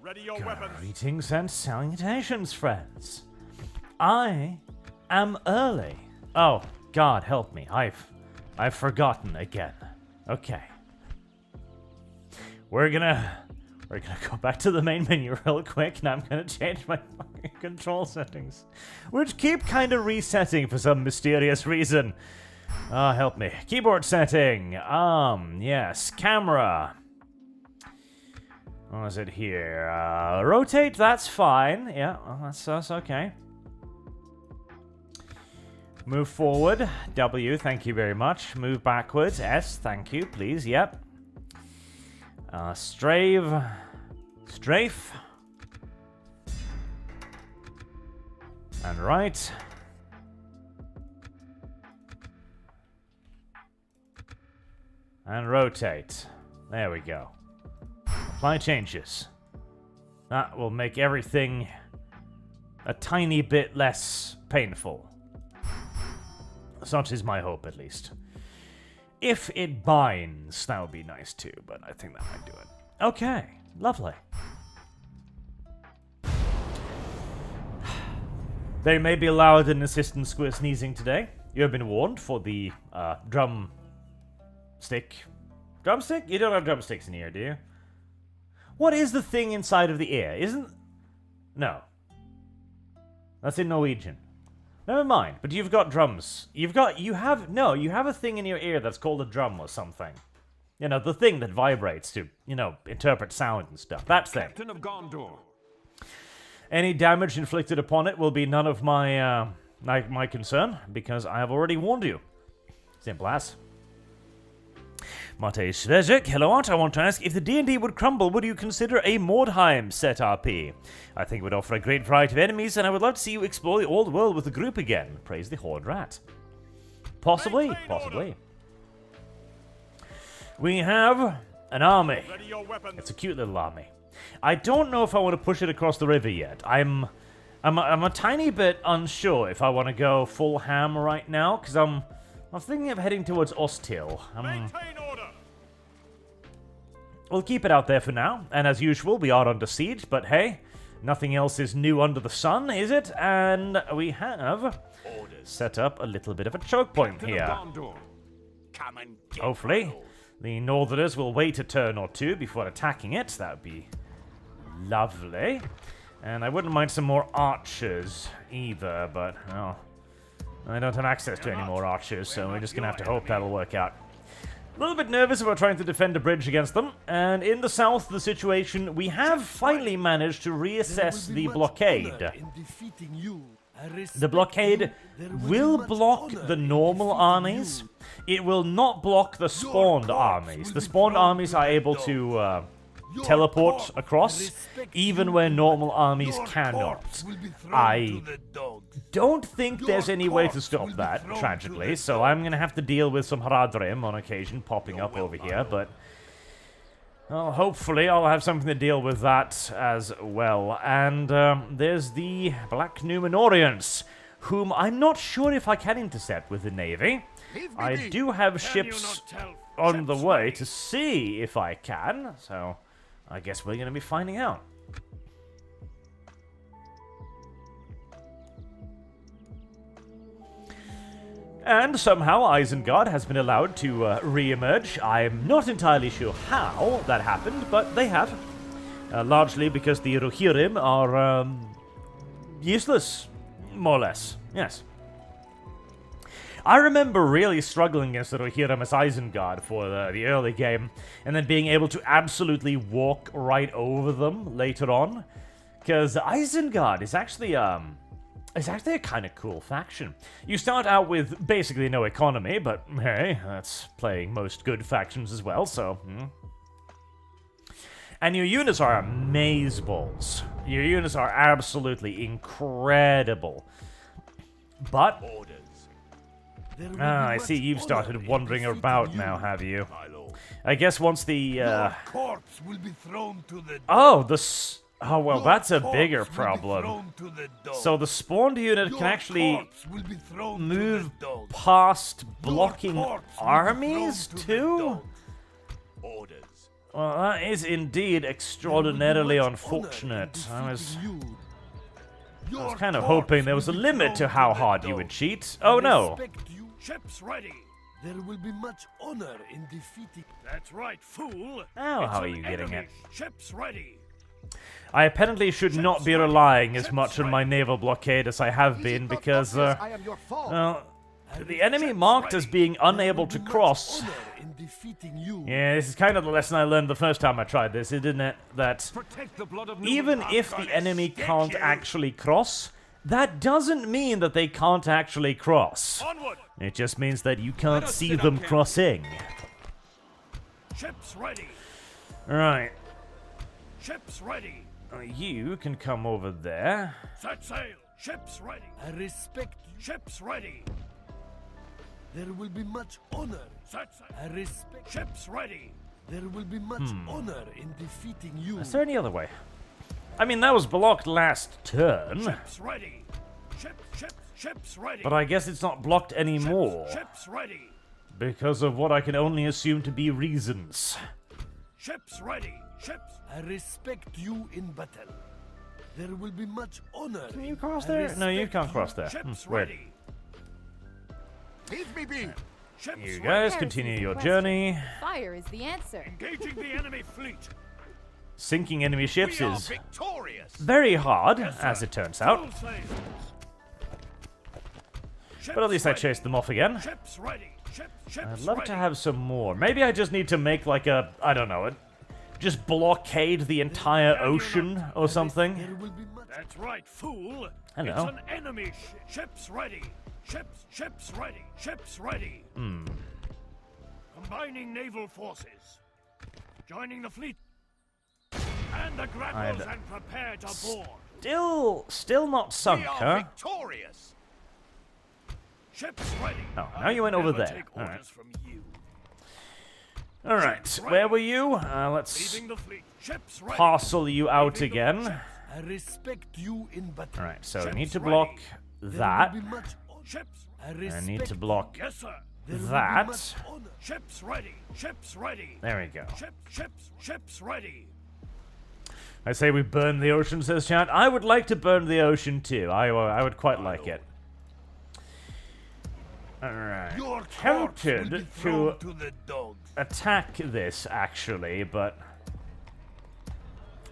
Ready your weapons. Greetings and salutations, friends. I am early. Oh, God help me. I've forgotten again. Okay. We're gonna go back to the main menu real quick, and I'm gonna change my fucking control settings, which keep kind of resetting for some mysterious reason. Help me. Keyboard setting. Yes. Camera. What is it here? Rotate, that's fine. Yeah, that's okay. Move forward. W, thank you very much. Move backwards. S, thank you, please. Yep. Strafe. And right. And rotate. There we go. Apply changes. That will make everything a tiny bit less painful. Such is my hope, at least. If it binds, that would be nice too, but I think that might do it. Okay, lovely. There may be allowed an assistant sneezing today. You have been warned for the drumstick. Drumstick? You don't have drumsticks in here, do you? What is the thing inside of the ear? No. That's in Norwegian. Never mind, but you've got drums. You have a thing in your ear that's called a drum or something. You know, the thing that vibrates to, interpret sound and stuff. That thing. Captain of Gondor. Any damage inflicted upon it will be none of my concern, because I have already warned you. Simple as. Mate Svezek, hello Art, I want to ask, if the D&D would crumble, would you consider a Mordheim set RP? I think it would offer a great variety of enemies, and I would love to see you explore the old world with the group again. Praise the Horde Rat. Possibly. We have an army. It's a cute little army. I don't know if I want to push it across the river yet. I'm a tiny bit unsure if I want to go full ham right now, because I'm thinking of heading towards Ostil. Maintain order. We'll keep it out there for now, and as usual, we are under siege, but hey, nothing else is new under the sun, is it? And we have set up a little bit of a choke point here. Hopefully, the Northerners will wait a turn or two before attacking it. That would be lovely. And I wouldn't mind some more archers either, but, well, I don't have access to any more archers, so we're just going to have to hope that'll work out. A little bit nervous about trying to defend a bridge against them, and in the south, the situation, we have finally managed to reassess the blockade. The blockade will block the normal armies. It will not block the spawned armies. The spawned armies are able to teleport across, even where normal armies cannot. I don't think there's any way to stop that, tragically, so I'm going to have to deal with some Haradrim on occasion popping up over here, but well, hopefully I'll have something to deal with that as well. And there's the Black Numenorians, whom I'm not sure if I can intercept with the Navy. I do have ships on the way to see if I can, so I guess we're going to be finding out. And somehow Isengard has been allowed to re-emerge. I'm not entirely sure how that happened, but they have. Largely because the Rohirrim are useless, more or less. Yes. I remember really struggling against the Rohirrim as Isengard for the early game, and then being able to absolutely walk right over them later on. Because Isengard is actually a kind of cool faction. You start out with basically no economy, but hey, that's playing most good factions as well, so... And your units are amazeballs. Your units are absolutely incredible. But... I see you've started wandering about now, have you? I guess once the, Oh, well, that's a bigger problem. So the spawned unit can actually move past blocking armies, too? Well, that is indeed extraordinarily unfortunate. I was kind of hoping there was a limit to how hard you would cheat. Oh no! Ships ready. There will be much honor in defeating. That's right, fool. Now, It's how are an you getting enemy. it? Ships ready. I apparently should not be relying as much on my naval blockade as I have been because, well, the enemy marked as being unable to cross. Honor in defeating you. Yeah, this is kind of the lesson I learned the first time I tried this, isn't it? That Protect the blood of even if the enemy can't actually cross, that doesn't mean that they can't actually cross. Onward. It just means that you can't see them crossing. Ships ready. Right. Ships ready. You can come over there. Set sail. Ships ready. I respect you. Ships ready. There will be much honor. Set sail. I respect. Ships ready. There will be much honor in defeating you. Is there any other way? I mean, that was blocked last turn, Ships ready. Ships ready. but I guess it's not blocked anymore Ships ready. because of what I can only assume to be reasons. Ships ready. Ships. I respect you in battle. There will be much honor. Can you cross there? No, you can't cross there. Ships Weird. ready. Leave me be. Ships You ready. guys continue your journey. Fire is the answer. Engaging the enemy fleet. Sinking enemy ships We are is victorious. very hard, Yes, sir. as it turns out. Full sails. But at least I Ships chased them off again. ready. Ships ready. Ships I'd ready. love to have some more. Maybe I just need to make like a, I don't know, just blockade the entire ocean or something. There will be much. That's right, fool. Hello. It's an enemy. Ships ready. Ships ready. Ships ready. Combining naval forces. Joining the fleet. And the grapples and prepare to board. Still not sunk, We are huh? victorious. Ships ready. Oh, now you went over Never there. Take All orders right. from you. Alright, Ships where ready. were you? Let's Leaving the fleet. Ships ready. parcel you out Leaving the again. I respect you in battle. Alright, so I Ships need to ready. block There that. will be much honor. Ships. I I respect. need to block Yes, sir. There will be that. much honor. Ships ready. Ships ready. There we go. Ships ready. I say we burn the ocean, says Chat. I would like to burn the ocean too. I would quite like it. Alright. Your corpse will be Tempted thrown to to the dogs. attack this, actually, but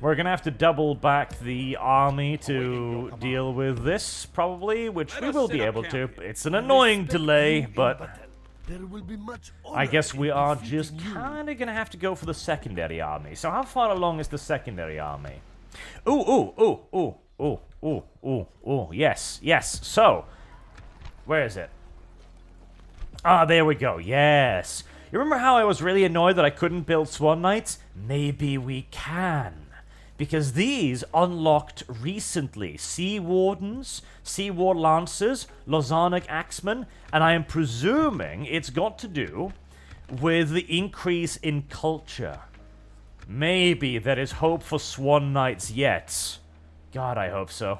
we're gonna have to double back the army to deal with this, probably, which we will be able to. It's an annoying Respect delay, you in but battle. There will be much I honor guess we in are defeating just you. kind of gonna have to go for the secondary army. So how far along is the secondary army? Ooh, yes. So, where is it? Ah, there we go, yes. You remember how I was really annoyed that I couldn't build Swan Knights? Maybe we can. Because these unlocked recently. Sea Wardens, Sea War Lancers, Lozanic Axemen, and I am presuming it's got to do with the increase in culture. Maybe there is hope for Swan Knights yet. God, I hope so.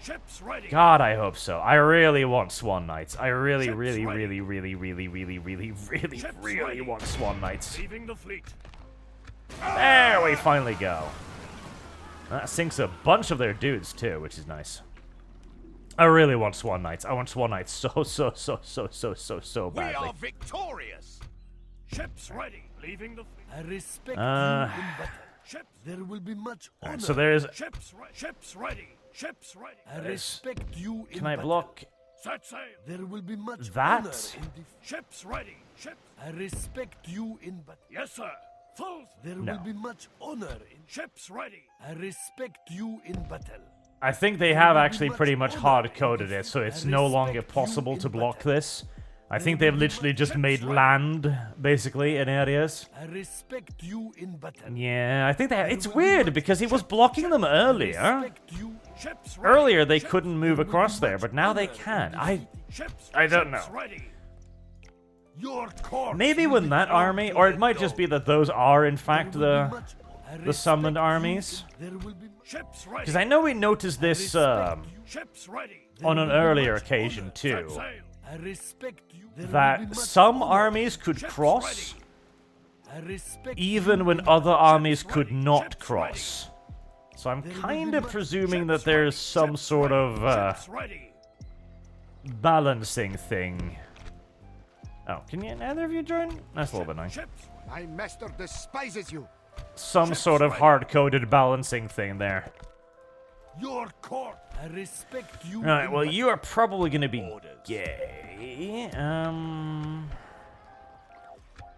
Ships ready. God, I hope so. I really want Swan Knights. I really Ships ready. Ships ready. want Swan Knights. Leaving the fleet. There we finally go. That sinks a bunch of their dudes too, which is nice. I really want Swan Knights. I want Swan Knights so We badly. are victorious. Ships ready. Leaving the fleet. I respect you in battle. Ships. There will be much honor. So there's. Ships ready. Ships ready. I respect you in Can I battle. block Set sail. There will be much that? honor in Ships ready. Ships. I respect you in battle. Yes, sir. Full. There No. will be much honor in. Ships ready. I respect you in battle. I think they have actually pretty much hard-coded it, so it's no longer possible to block this. I think they've literally just made land, basically, in areas. I respect you in battle. Yeah, I think they. It's weird because he was blocking them earlier. Respect you. Ships ready. Earlier they couldn't move across there, but now they can. Ships. I don't Ships know. ready. Your corpse Maybe will with be that thrown army, to or the it might just be dogs. that those are in There fact will be the much- I the summoned respect you armies. in- There will be Ships ready. Because I know we noticed this respect you. Ships ready. on an There will be earlier much occasion honor. too. Set sail. I respect you. There will be That much some honor. armies could Ships cross, ready. I even when other armies could not cross. So I'm kind of presuming that there's some sort of balancing thing. Oh, can you either of you join? That's a little bit nice. My master despises you. Some sort of hard-coded balancing thing there. Your court. I respect you. Alright, well, you are probably going to be gay.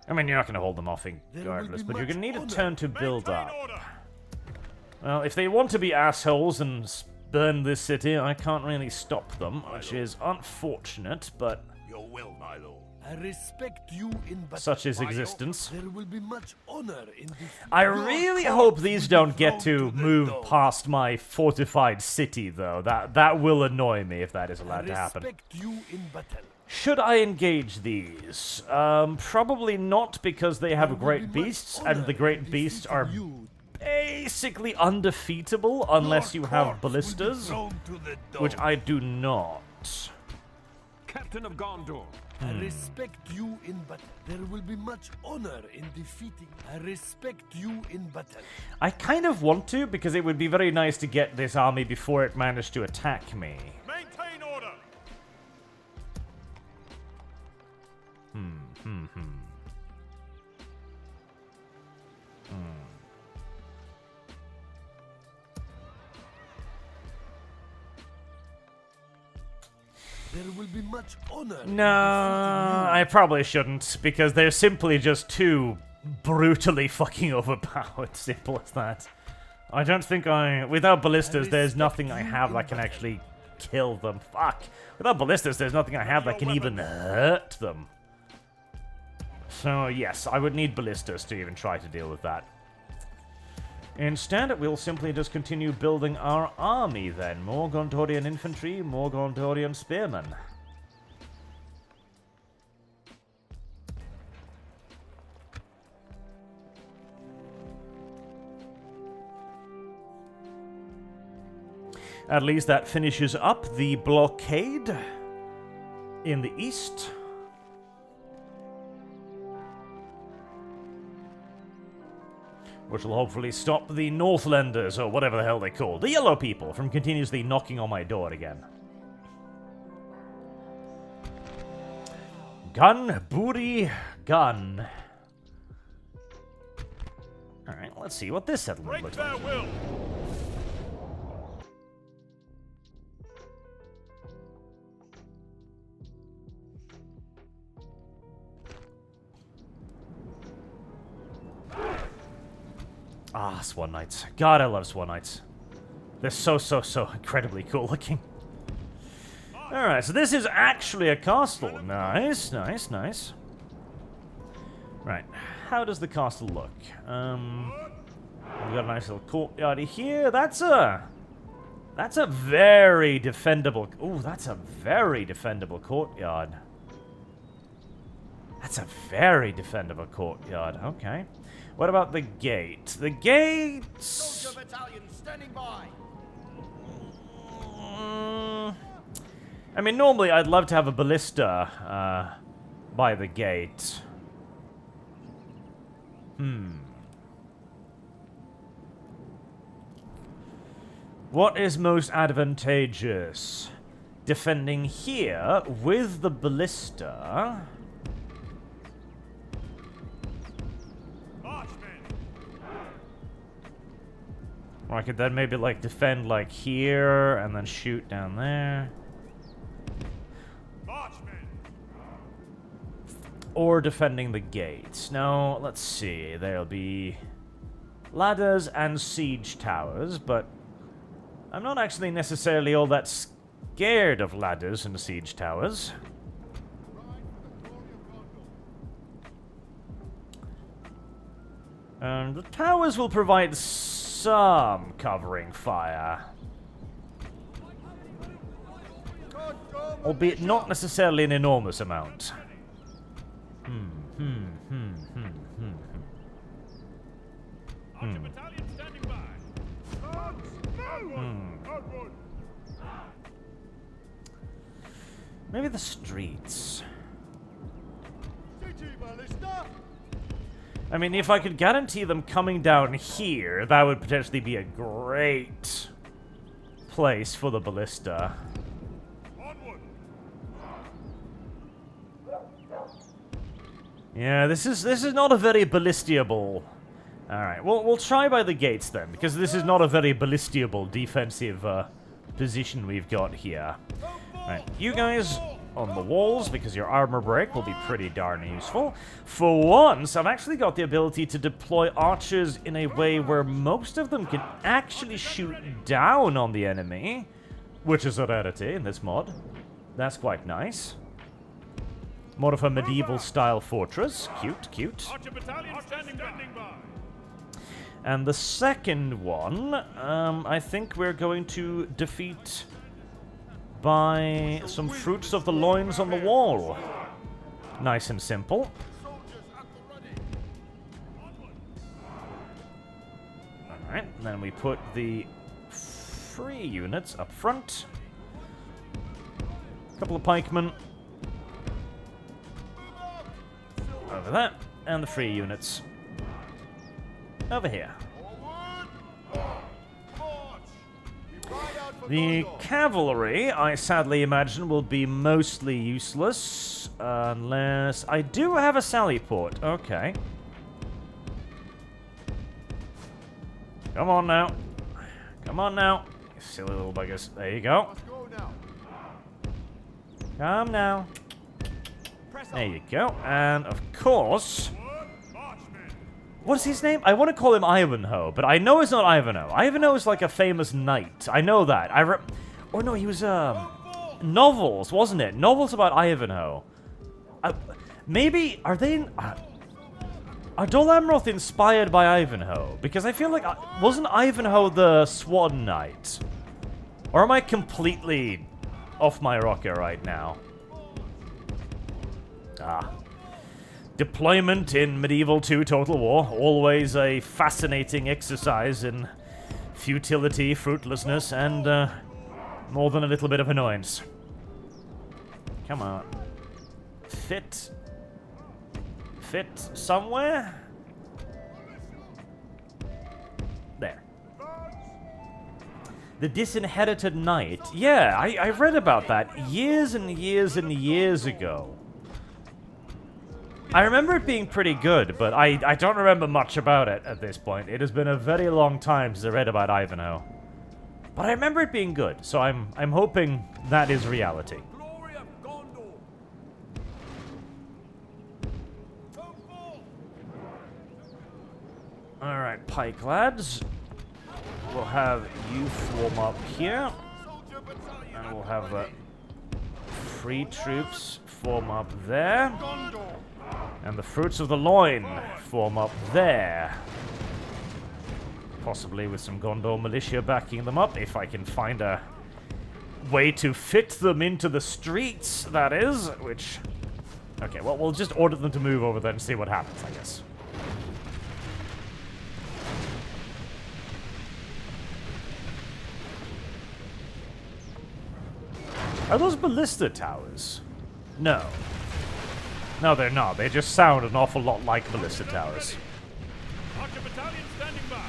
I mean, you're not going to hold them off regardless, but you're going to need a turn to build up. Well, if they want to be assholes and burn this city, I can't really stop them, which is unfortunate, but Your will, my lord. I respect you in battle. such is existence. There will be much honor in defeat. I really hope these don't get to move past my fortified city, though. That will annoy me if that is allowed to happen. Respect you in battle. Should I engage these? Probably not, because they have great beasts, and the great beasts are basically undefeatable unless you have ballistas, which I do not. Captain of Gondor. I respect you in battle. There will be much honor in defeating. I respect you in battle. I kind of want to, because it would be very nice to get this army before it managed to attack me. Maintain order. There will be much honor. No, I probably shouldn't, because they're simply just too brutally fucking overpowered. Simple as that. I don't think without ballistas, there's nothing I have that can actually kill them. Fuck. Without ballistas, there's nothing I have that can even hurt them. So, yes, I would need ballistas to even try to deal with that. Instead, we'll simply just continue building our army then. More Gondorian infantry, more Gondorian spearmen. At least that finishes up the blockade in the east. Which will hopefully stop the Northlanders, or whatever the hell they call, the yellow people, from continuously knocking on my door again. Gun, booty, gun. Alright, let's see what this settlement looks like. Will. Ah, Swan Knights. God, I love Swan Knights. They're so incredibly cool looking. Alright, so this is actually a castle. Nice, nice, nice. Right, how does the castle look? We've got a nice little courtyard here. That's a very defendable... Ooh, that's a very defendable courtyard. That's a very defendable courtyard. Okay. What about the gate? The gates... Soldier battalion standing by. I mean, normally I'd love to have a ballista by the gate. What is most advantageous? Defending here with the ballista... Or I could then maybe, like, defend, like, here, and then shoot down there. Or defending the gates. Now, let's see. There'll be ladders and siege towers, but I'm not actually necessarily all that scared of ladders and siege towers. The towers will provide some covering fire. Albeit not necessarily an enormous amount. Maybe the streets. I mean, if I could guarantee them coming down here, that would potentially be a great place for the ballista. Yeah, this is not a very ballistiable. Alright, we'll try by the gates then, because this is not a very ballistiable defensive position we've got here. Alright, you guys on the walls, because your armor break will be pretty darn useful. For once, I've actually got the ability to deploy archers in a way where most of them can actually shoot down on the enemy, which is a rarity in this mod. That's quite nice. More of a medieval-style fortress. Cute, cute. Archer battalion standing by. And the second one, I think we're going to defeat by some fruits of the loins on the wall. Nice and simple. Alright, then we put the free units up front. Couple of pikemen. Over there. And the free units over here. The cavalry, I sadly imagine, will be mostly useless, unless... I do have a sally port. Okay. Come on now. Come on now. You silly little buggers. There you go. Come now. There you go. And, of course... What's his name? I want to call him Ivanhoe, but I know it's not Ivanhoe. Ivanhoe is like a famous knight. I know that. Or no, he was, novels, wasn't it? Novels about Ivanhoe. Maybe, are they... Are Dol Amroth inspired by Ivanhoe? Because I feel like... wasn't Ivanhoe the Swan Knight? Or am I completely off my rocker right now? Ah. Deployment in Medieval 2 Total War. Always a fascinating exercise in futility, fruitlessness, and more than a little bit of annoyance. Come on. Fit somewhere? There. The Disinherited Knight. Yeah, I read about that years and years and years ago. I remember it being pretty good, but I don't remember much about it at this point. It has been a very long time since I read about Ivanhoe. But I remember it being good, so I'm hoping that is reality. Alright, pike lads. We'll have you form up here. And we'll have free troops form up there. And the fruits of the loin form up there. Possibly with some Gondor militia backing them up, if I can find a way to fit them into the streets, that is. Which... okay, well, we'll just order them to move over there and see what happens, I guess. Are those ballista towers? No. No, they're not. They just sound an awful lot like ballista towers. Archer battalion standing by.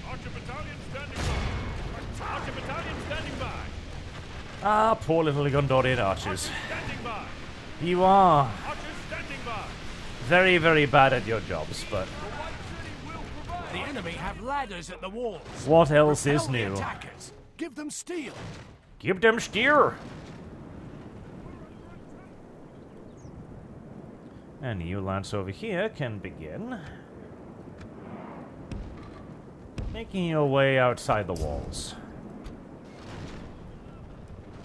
Archer battalion standing by. Archer battalion standing by. Ah, poor little Gondorian archers. Standing by. You are Archers standing by. very, very bad at your jobs, but The enemy have ladders at the walls. what else is Repel the new? attackers. Give them steel. Give them steer! And you lads over here can begin making your way outside the walls.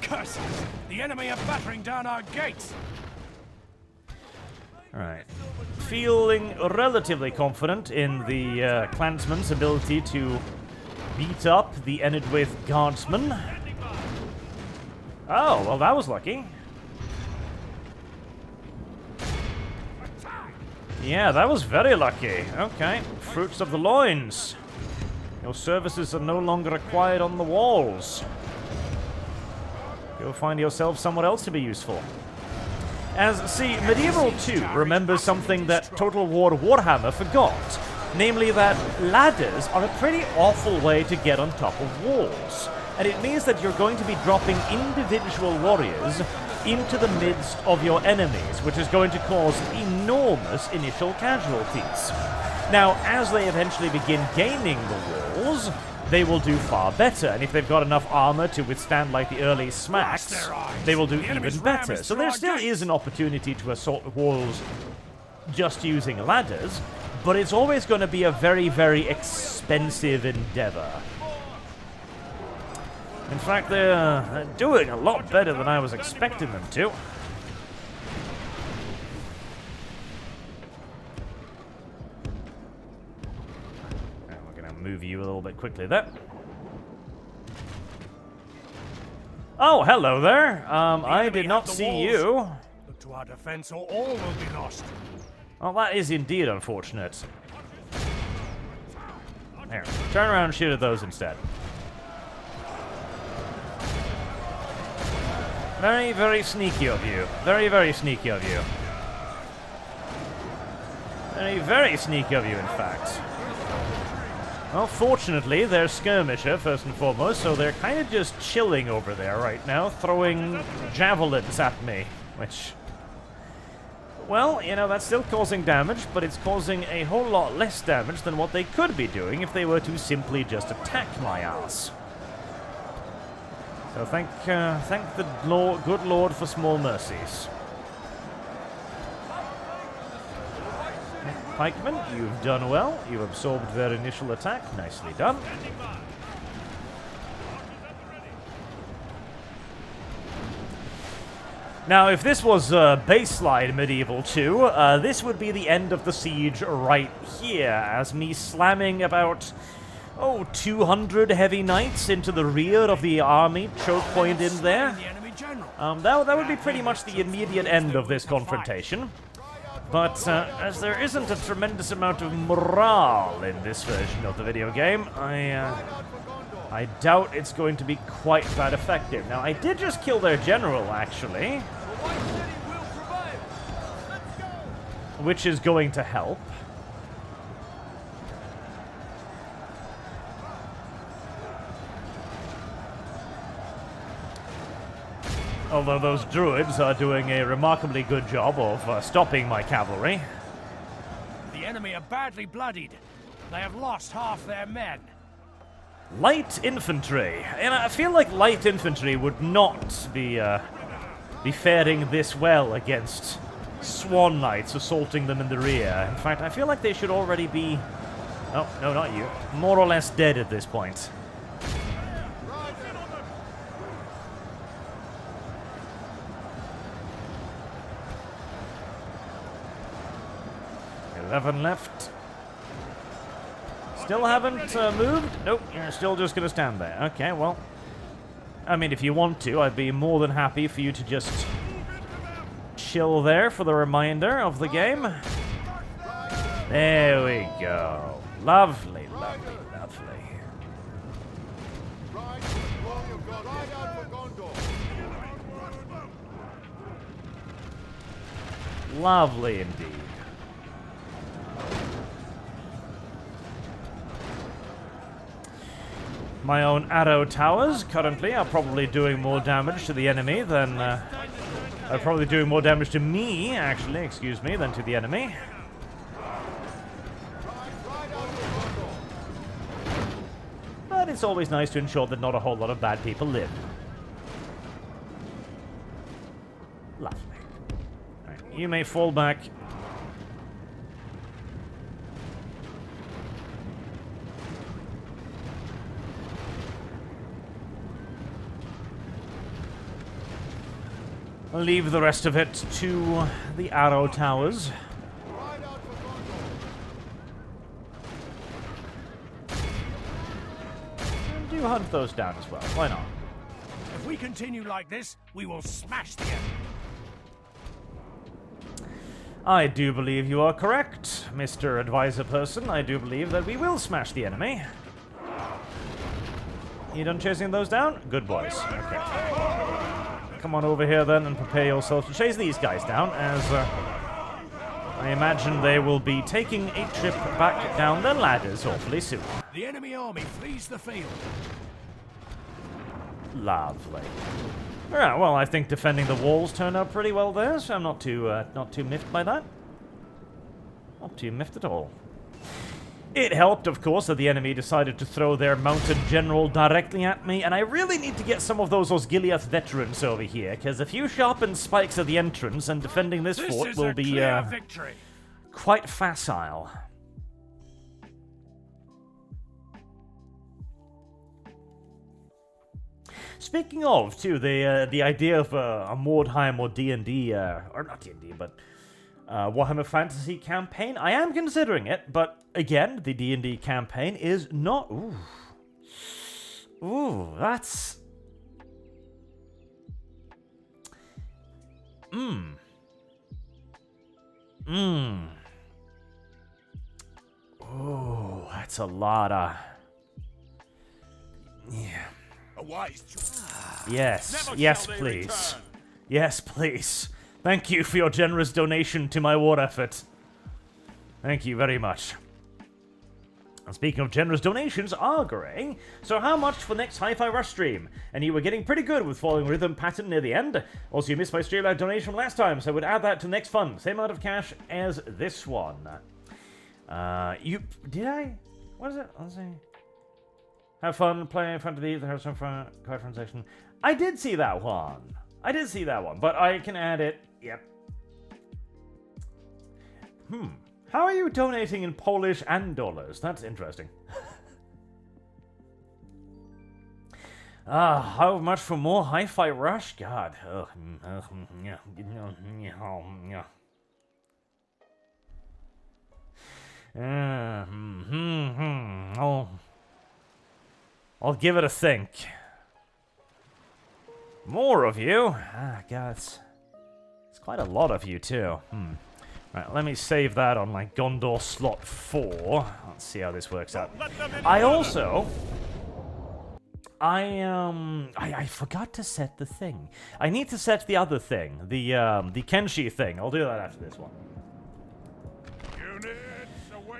Curses! The enemy are battering down our gates. Alright. Feeling relatively confident in the clansman's ability to beat up the Enidwaith guardsmen. Oh, well that was lucky. Yeah, that was very lucky. Okay. fruits of the loins. Your services are no longer required on the walls. You'll find yourself somewhere else to be useful. See, Medieval 2 remembers something that Total War Warhammer forgot. Namely that ladders are a pretty awful way to get on top of walls. And it means that you're going to be dropping individual warriors into the midst of your enemies, which is going to cause enormous initial casualties. Now, as they eventually begin gaining the walls, they will do far better, and if they've got enough armor to withstand like the early smacks, they will do even better. So there still is an opportunity to assault the walls just using ladders, but it's always going to be a very, very expensive endeavor. In fact, they're doing a lot better than I was expecting them to. We're going to move you a little bit quickly there. Oh, hello there. I did not see you. Look to our defense or all will be lost. Well, that is indeed unfortunate. Here, turn around and shoot at those instead. Very, very sneaky of you. Very, very sneaky of you. Very, very sneaky of you, in fact. Well, fortunately, they're skirmisher, first and foremost, so they're kind of just chilling over there right now, throwing javelins at me, which... Well, you know, that's still causing damage, but it's causing a whole lot less damage than what they could be doing if they were to simply just attack my ass. So thank the good Lord for small mercies. Pikemen, you've done well. You absorbed their initial attack. Nicely done. Now, if this was baseline Medieval 2, this would be the end of the siege right here, as me slamming about... 200 heavy knights into the rear of the army, choke point in there. That would be pretty much the immediate end of this confrontation. But as there isn't a tremendous amount of morale in this version of the video game, I doubt it's going to be quite that effective. Now, I did just kill their general, actually, which is going to help. Although those druids are doing a remarkably good job of stopping my cavalry. The enemy are badly bloodied. They have lost half their men. Light infantry. And I feel like light infantry would not be faring this well against swan knights assaulting them in the rear. In fact, I feel like they should already be... Oh, no, not you. More or less dead at this point. Eleven left. Still haven't moved? Nope, you're still just going to stand there. Okay, well, I mean, if you want to, I'd be more than happy for you to just chill there for the remainder of the game. There we go. Lovely, lovely, lovely. Lovely indeed. My own arrow towers currently are probably doing more damage to the enemy than... are probably doing more damage to me, actually, excuse me, than to the enemy. But it's always nice to ensure that not a whole lot of bad people live. Lovely. Right, you may fall back. I'll leave the rest of it to the arrow towers. And do hunt those down as well. Why not? If we continue like this, we will smash the enemy. I do believe you are correct, Mr. Advisor Person. I do believe that we will smash the enemy. You done chasing those down? Good boys. Okay. Come on over here then and prepare yourself to chase these guys down, as I imagine they will be taking a trip back down their ladders awfully soon. The enemy army flees the field. Lovely. Alright, well, I think defending the walls turned out pretty well there, so I'm not too miffed by that. Not too miffed at all. It helped, of course, that the enemy decided to throw their mounted general directly at me, and I really need to get some of those Osgiliath veterans over here, because a few sharpened spikes at the entrance and defending this fort will be quite facile. Speaking of, too, the idea of a Mordheim or D&D, or not D&D, but Warhammer Fantasy campaign, I am considering it, but again, the D&D campaign is not... Ooh, that's... Oh, that's a lot of... Yeah. Yes, yes, please. Yes, please. Thank you for your generous donation to my war effort. Thank you very much. And speaking of generous donations, Argray, so how much for next Hi-Fi Rush stream? And you were getting pretty good with following rhythm pattern near the end. Also, you missed my Streamlabs donation from last time, so I would add that to next fund. Same amount of cash as this one. Did I? What is it? Let's see. Have fun playing in front of these. Have some fun. Card transaction. I did see that one. But I can add it. Yep. How are you donating in Polish and dollars? That's interesting. How much for more Hi-Fi Rush? God. I'll give it a think. More of you? God, it's quite a lot of you, too. Right, let me save that on my Gondor slot 4. Let's see how this works out. I also... I forgot to set the thing. I need to set the other thing. The Kenshi thing. I'll do that after this one.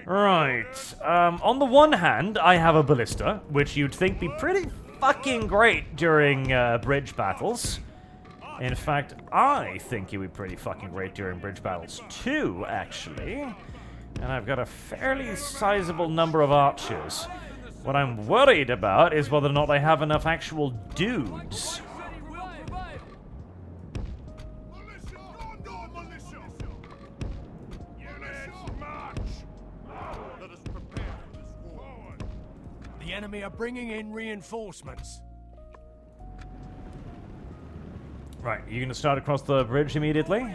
Right. On the one hand, I have a ballista, which you'd think be pretty fucking great during bridge battles. In fact, I think it would be pretty fucking great during bridge battles too, actually. And I've got a fairly sizable number of archers. What I'm worried about is whether or not I have enough actual dudes. The enemy are bringing in reinforcements. Right, you gonna start across the bridge immediately?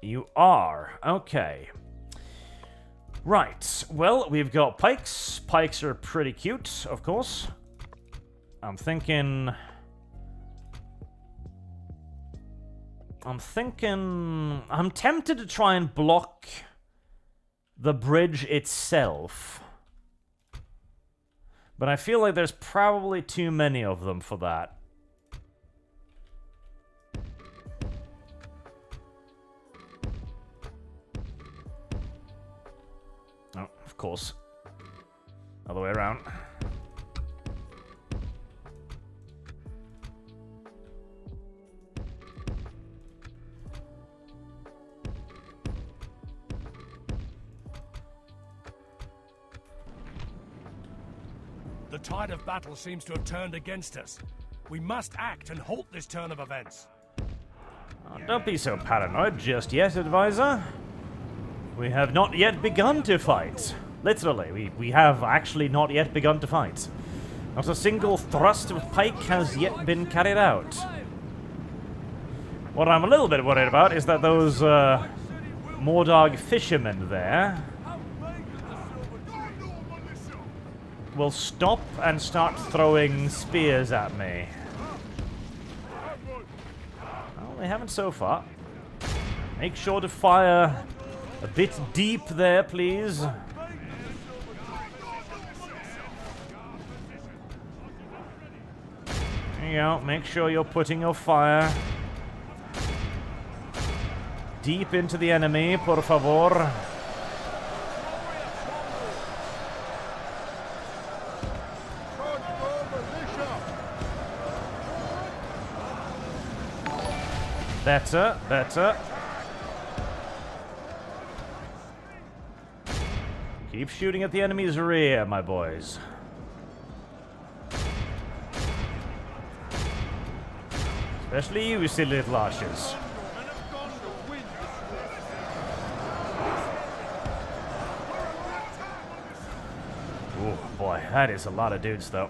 You are. Okay. Right. Well, we've got pikes. Pikes are pretty cute, of course. I'm tempted to try and block the bridge itself. But I feel like there's probably too many of them for that. Oh, of course. Other way around. The tide of battle seems to have turned against us. We must act and halt this turn of events. Oh, don't be so paranoid just yet, Advisor. We have not yet begun to fight. Literally, we have actually not yet begun to fight. Not a single thrust of pike has yet been carried out. What I'm a little bit worried about is that those Mordog fishermen there will stop and start throwing spears at me. Well, they haven't so far. Make sure to fire a bit deep there, please. There you go. Make sure you're putting your fire deep into the enemy, por favor. Better, better. Keep shooting at the enemy's rear, my boys. Especially you, silly little archers. Oh boy, that is a lot of dudes, though.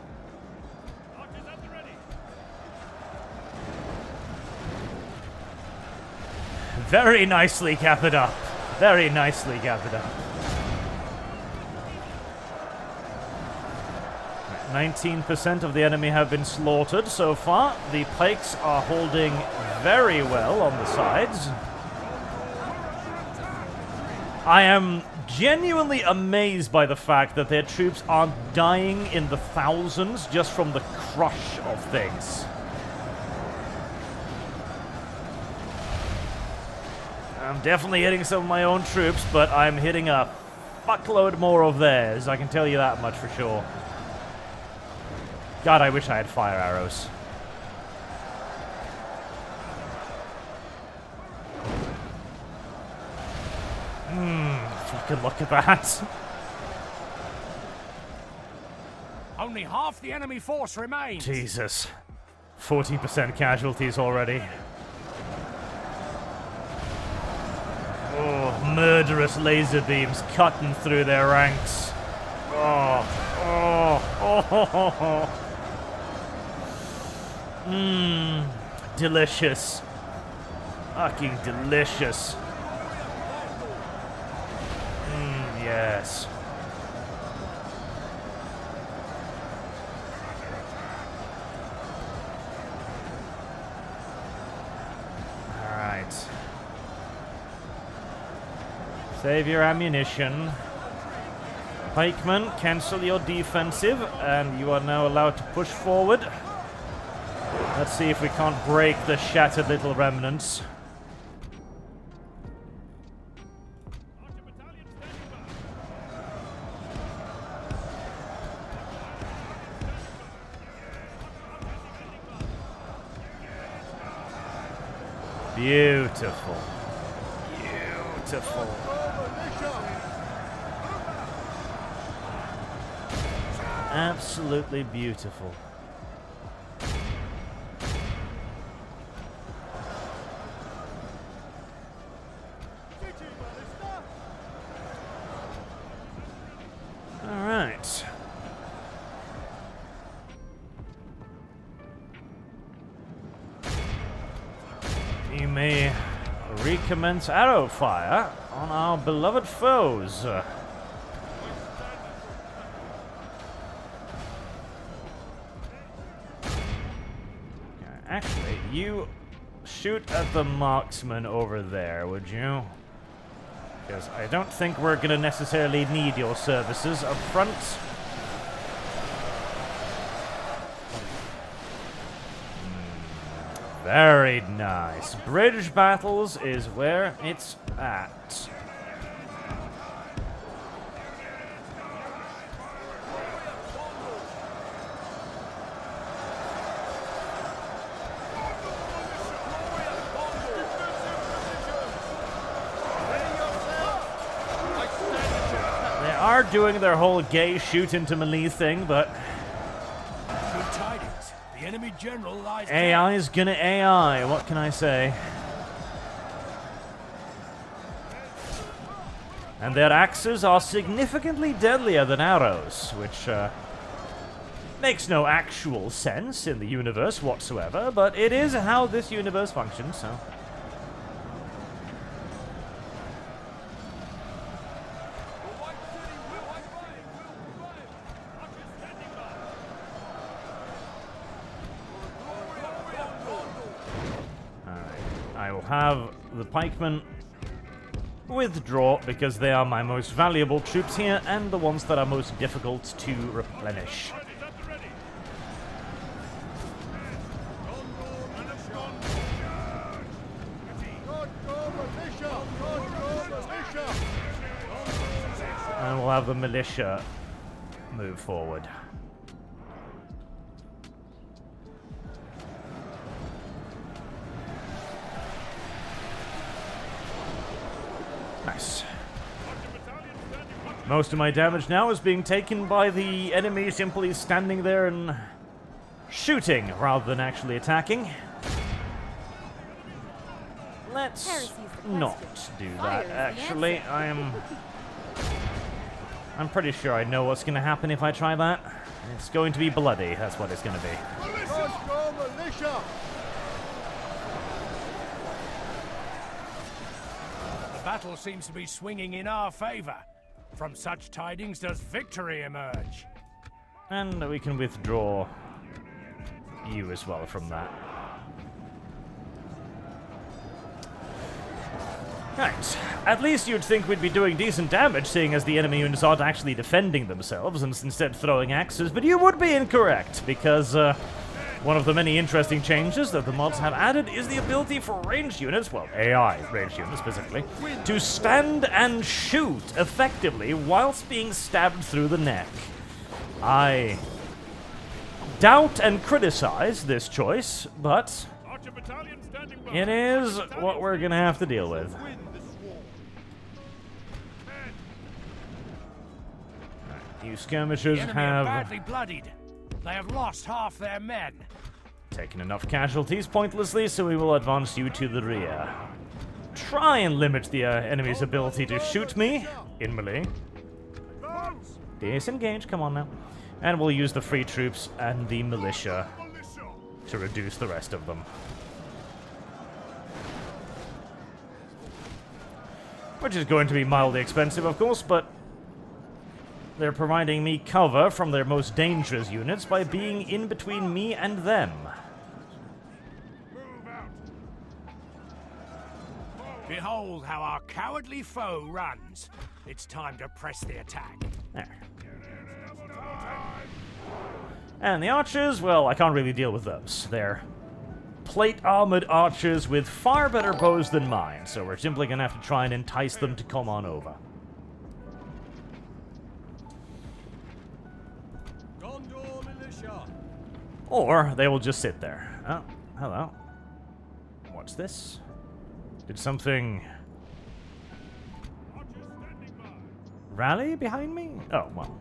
Very nicely gathered up. Very nicely gathered up. 19% of the enemy have been slaughtered so far. The pikes are holding very well on the sides. I am genuinely amazed by the fact that their troops aren't dying in the thousands just from the crush of things. I'm definitely hitting some of my own troops, but I'm hitting a fuckload more of theirs. I can tell you that much for sure. God, I wish I had fire arrows. Fucking look at that. Only half the enemy force remains. Jesus. 40% casualties already. Oh, murderous laser beams cutting through their ranks. Oh. Delicious. Fucking delicious. Yes. Alright. Save your ammunition. Pikemen, cancel your defensive, and you are now allowed to push forward. Let's see if we can't break the shattered little remnants. Beautiful. Beautiful. Absolutely beautiful. All right. You may recommence arrow fire on our beloved foes. Actually, you shoot at the marksman over there, would you? Because I don't think we're going to necessarily need your services up front. Very nice. Bridge battles is where it's at. They are doing their whole gay shoot into melee thing, but Good tidings. The enemy general lies AI is gonna AI. What can I say? And their axes are significantly deadlier than arrows, which makes no actual sense in the universe whatsoever, but it is how this universe functions, so. will have the pikemen withdraw because they are my most valuable troops here and the ones that are most difficult to replenish. And we'll have the militia move forward. Nice. Most of my damage now is being taken by the enemy simply standing there and shooting rather than actually attacking. Let's not do that, actually. I'm pretty sure I know what's going to happen if I try that. It's going to be bloody, that's what it's going to be. The battle seems to be swinging in our favor. From such tidings does victory emerge. And we can withdraw you as well from that. Right. At least you'd think we'd be doing decent damage, seeing as the enemy units aren't actually defending themselves and instead throwing axes, but you would be incorrect, because one of the many interesting changes that the mods have added is the ability for ranged units, well, AI ranged units specifically, to stand and shoot effectively whilst being stabbed through the neck. I doubt and criticize this choice, but it is what we're going to have to deal with. You skirmishers have badly bloodied. They have lost half their men. Taken enough casualties pointlessly, so we will advance you to the rear. Try and limit the enemy's ability to shoot me in melee. Disengage, come on now. And we'll use the free troops and the militia to reduce the rest of them. Which is going to be mildly expensive, of course, but they're providing me cover from their most dangerous units by being in between me and them. Behold how our cowardly foe runs. It's time to press the attack. There. And the archers, well, I can't really deal with those. They're plate-armored archers with far better bows than mine, so we're simply going to have to try and entice them to come on over. Or they will just sit there. Oh, hello. What's this? Did something rally behind me? Oh, well.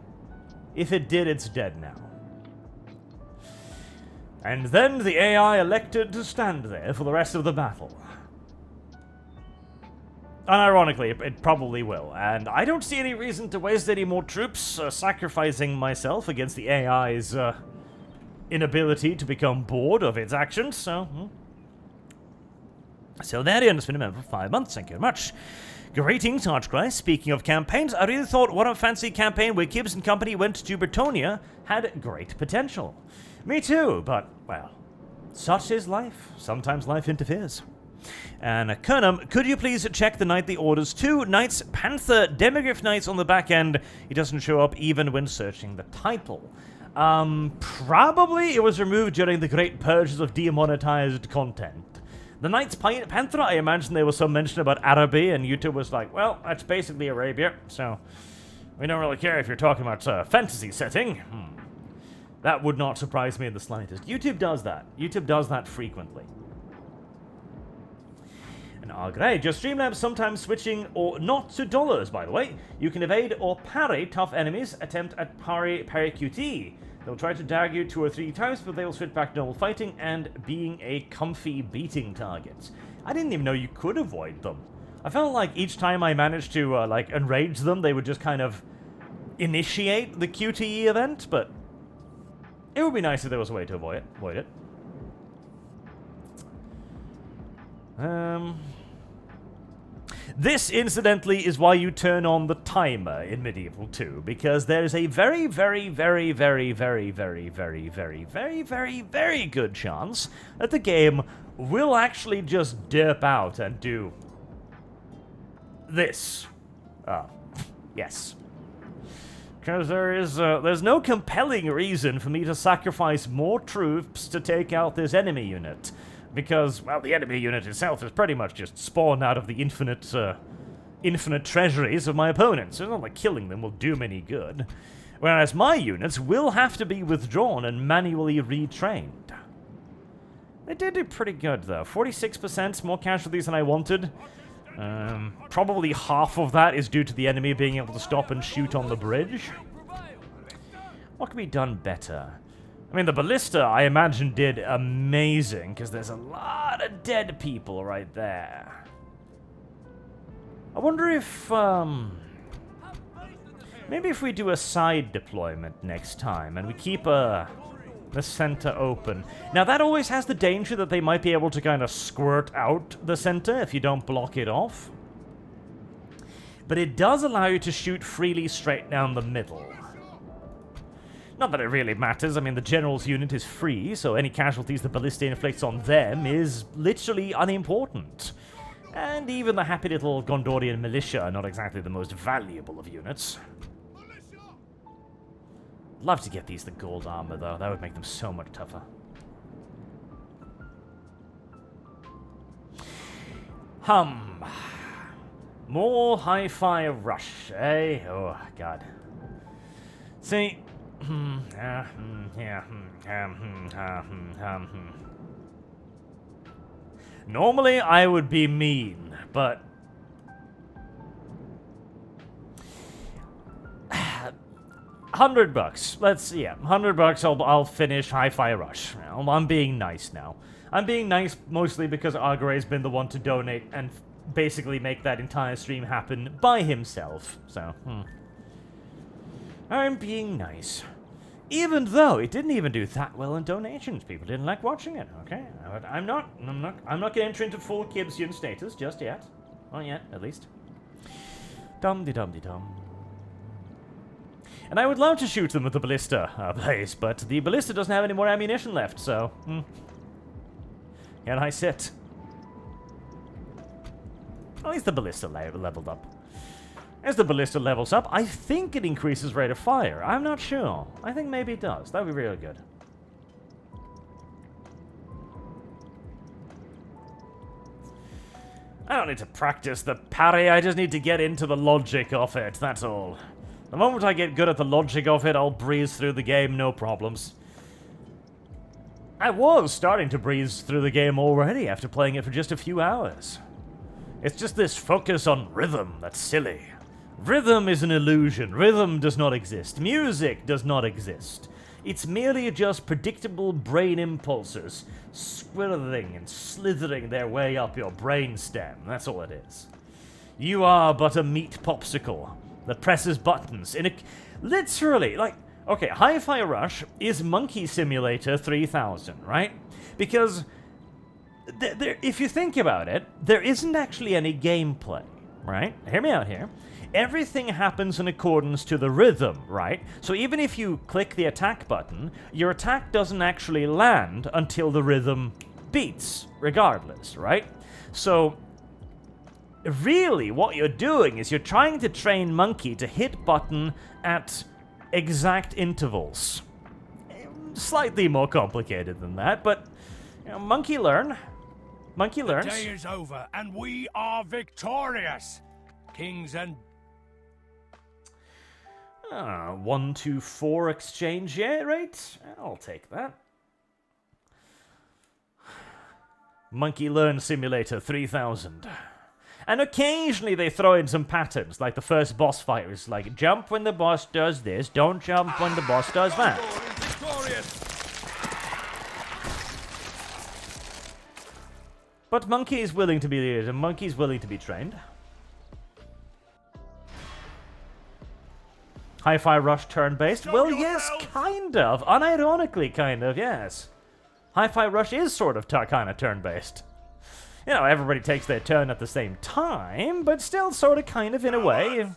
If it did, it's dead now. And then the AI elected to stand there for the rest of the battle. Unironically, it probably will, and I don't see any reason to waste any more troops sacrificing myself against the AI's inability to become bored of its actions, so... So there, has been a member for 5 months, thank you very much. Greetings, ArchCast. Speaking of campaigns, I really thought What a Fancy campaign where Gibbs and company went to Bretonia had great potential. Me too, but, well, such is life. Sometimes life interferes. And Kernum, could you please check the nightly orders? 2 Knights Panther Demigryph Knights on the back end. He doesn't show up even when searching the title. Probably it was removed during the great purges of demonetized content. The Knights Panther, I imagine there was some mention about Araby, and YouTube was like, well, that's basically Arabia, so we don't really care if you're talking about fantasy setting. That would not surprise me in the slightest. YouTube does that. YouTube does that frequently. And great. Your Streamlabs sometimes switching or not to dollars, by the way. You can evade or parry tough enemies. Attempt at parry QT. They'll try to dagger you 2 or 3 times, but they will switch back to normal fighting and being a comfy beating target. I didn't even know you could avoid them. I felt like each time I managed to, like, enrage them, they would just kind of initiate the QTE event, but it would be nice if there was a way to avoid it. This, incidentally, is why you turn on the timer in Medieval 2, because there's a very, very, very, very, very, very, very, very, very, very, very good chance that the game will actually just dip out and do this. Yes. Because there's no compelling reason for me to sacrifice more troops to take out this enemy unit. Because, well, the enemy unit itself is pretty much just spawned out of the infinite treasuries of my opponents. So it's not like killing them will do me any good. Whereas my units will have to be withdrawn and manually retrained. They did do pretty good, though. 46% more casualties than I wanted. Probably half of that is due to the enemy being able to stop and shoot on the bridge. What could be done better? I mean, the ballista, I imagine, did amazing, because there's a lot of dead people right there. I wonder if, maybe if we do a side deployment next time, and we keep the center open. Now, that always has the danger that they might be able to kind of squirt out the center if you don't block it off. But it does allow you to shoot freely straight down the middle. Not that it really matters. I mean, the general's unit is free, so any casualties the ballista inflicts on them is literally unimportant. And even the happy little Gondorian militia are not exactly the most valuable of units. Love to get these the gold armor, though. That would make them so much tougher. More hi-fi rush, eh? Oh, God. See... Normally, I would be mean, but... $100. $100. I'll finish Hi-Fi Rush. I'm being nice now. I'm being nice mostly because Argray's been the one to donate and basically make that entire stream happen by himself. So, I'm being nice. Even though it didn't even do that well in donations. People didn't like watching it, okay? I'm not gonna enter into full Kibsian status just yet. Not yet, at least. Dum-de-dum-de-dum. And I would love to shoot them with the ballista blaze, but the ballista doesn't have any more ammunition left, so... Can I sit? At least the ballista leveled up. As the ballista levels up, I think it increases rate of fire. I'm not sure. I think maybe it does. That would be really good. I don't need to practice the parry, I just need to get into the logic of it, that's all. The moment I get good at the logic of it, I'll breeze through the game, no problems. I was starting to breeze through the game already after playing it for just a few hours. It's just this focus on rhythm that's silly. Rhythm is an illusion. Rhythm does not exist. Music does not exist. It's merely just predictable brain impulses squirreling and slithering their way up your brain stem. That's all it is. You are but a meat popsicle that presses buttons in a... Literally, like... Okay, Hi-Fi Rush is Monkey Simulator 3000, right? Because... if you think about it, there isn't actually any gameplay, right? Hear me out here. Everything happens in accordance to the rhythm, right? So even if you click the attack button, your attack doesn't actually land until the rhythm beats, regardless, right? So, really, what you're doing is you're trying to train Monkey to hit button at exact intervals. Slightly more complicated than that, but, you know, Monkey learns. The day is over, and we are victorious. Kings and... 1-2-4 exchange rate? I'll take that. Monkey Learn Simulator 3000. And occasionally they throw in some patterns, like the first boss fight is like, jump when the boss does this, don't jump when the boss does that. But Monkey is willing to be trained. Hi-Fi Rush turn-based? Well, yes, kind of. Unironically, kind of, yes. Hi-Fi Rush is sort of kind of turn-based. You know, everybody takes their turn at the same time, but still sort of kind of in a way.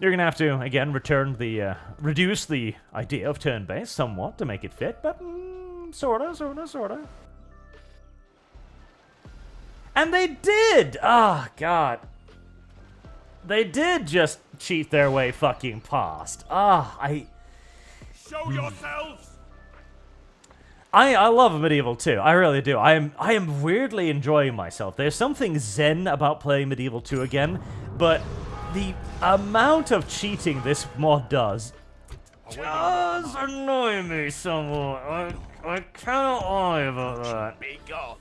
You're going to have to, again, reduce the idea of turn-based somewhat to make it fit, but sort of. And they did! Ah, God. They did just cheat their way fucking past. Show yourselves! I love Medieval 2. I really do. I am weirdly enjoying myself. There's something zen about playing Medieval 2 again, but the amount of cheating this mod does annoy me somewhat. I cannot lie about that. Be gone.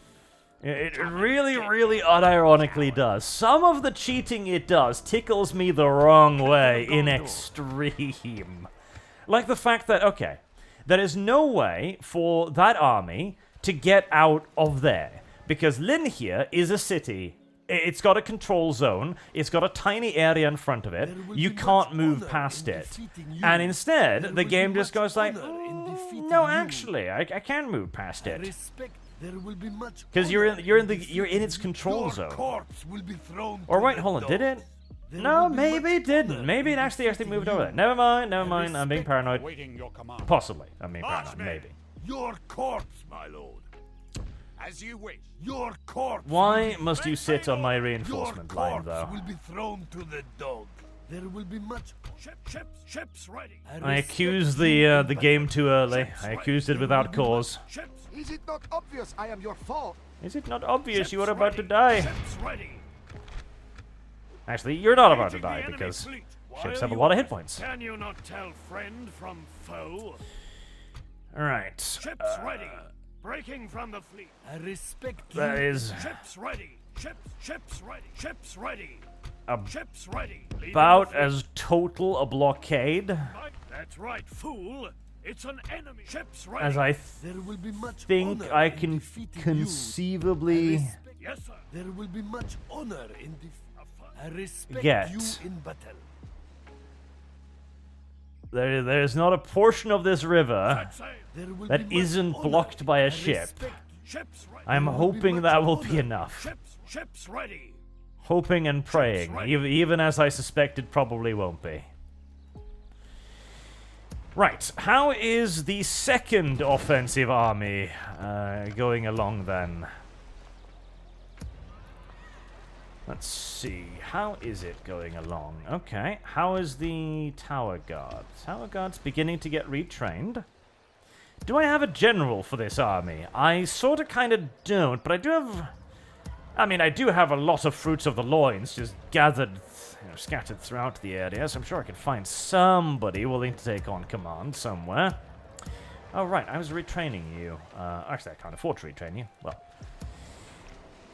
It really, really unironically does. Some of the cheating it does tickles me the wrong way in extreme. Like the fact that, okay, there is no way for that army to get out of there. Because Lynn here is a city. It's got a control zone. It's got a tiny area in front of it. You can't move past it. And instead, the game just goes like, no, actually, I can move past it. Because you're in its control zone. Or wait, hold on, did it? No, maybe it didn't. Maybe it actually moved over there. Never mind. I'm being paranoid. Possibly. I'm being paranoid. Maybe. Your corpse, My lord. As you wish. your corpse. Why must you sit on my reinforcement line, though? Will be thrown to the dog. There will be much. Ships ready. I accused the game too early. I accused it without cause. Is it not obvious I am your foe? Is it not obvious you are about to die? Ships ready. Actually, you're not about to die because ships have a lot of hit points. Can you not tell friend from foe? Alright. Ships ready. Breaking from the fleet. I respect you. That is Ships ready. Ships ready. Ships ready. Ships ready. Leading about the fleet. as total a blockade That's right, fool. It's an enemy. Ships ready. as I There will be much think honor I in can defeating conceivably you. Yes, sir. There will be much honor in I respect get. you in battle. There's not a portion of this river Set sail. There will that be much isn't honor. blocked by a I ship. respect Ships ready. I'm There will be hoping much that will be honor. enough. Ships ready. Hoping and praying, ready. even as I suspect it probably won't be. Right, how is the second offensive army going along then? Let's see, how is it going along? Okay, how is the Tower Guard? Tower Guard's beginning to get retrained. Do I have a general for this army? I sort of kind of don't, but I do have... I mean, I do have a lot of fruits of the loins just gathered, scattered throughout the area, so I'm sure I could find somebody willing to take on command somewhere. Oh, right, I was retraining you. Actually, I can't afford to retrain you. Well,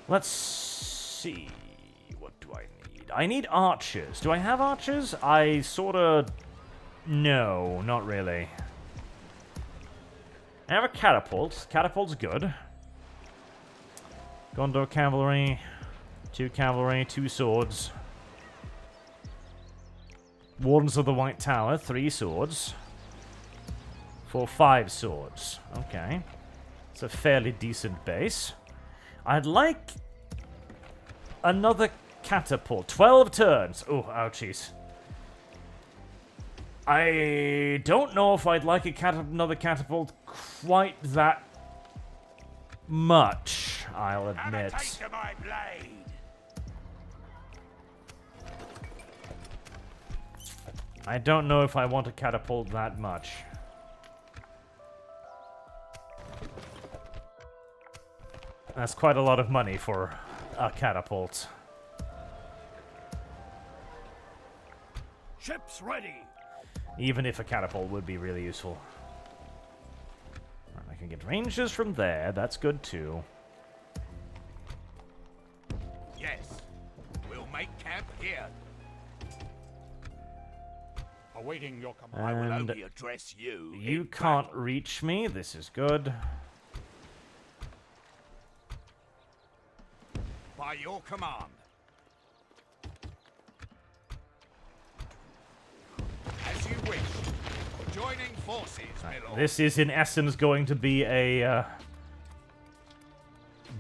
let's see. What do I need? I need archers. Do I have archers? I sort of... No, not really. I have a catapult. Catapult's good. Gondor cavalry, 2 cavalry, 2 swords. Wardens of the White Tower, 3 swords. 5 swords. Okay. It's a fairly decent base. I'd like another catapult. 12 turns. Oh, ouchies. I don't know if I'd like another catapult quite that much, I'll admit. Take to my blade. I don't know if I want a catapult that much. That's quite a lot of money for a catapult. Ships ready. Even if a catapult would be really useful. Right, I can get ranges from there, that's good too. Yes. We'll make camp here. Awaiting your command. I will And only address you. you in can't battle. reach me, this is good. By your command. As you wish. Joining forces, my lord. This is in essence going to be a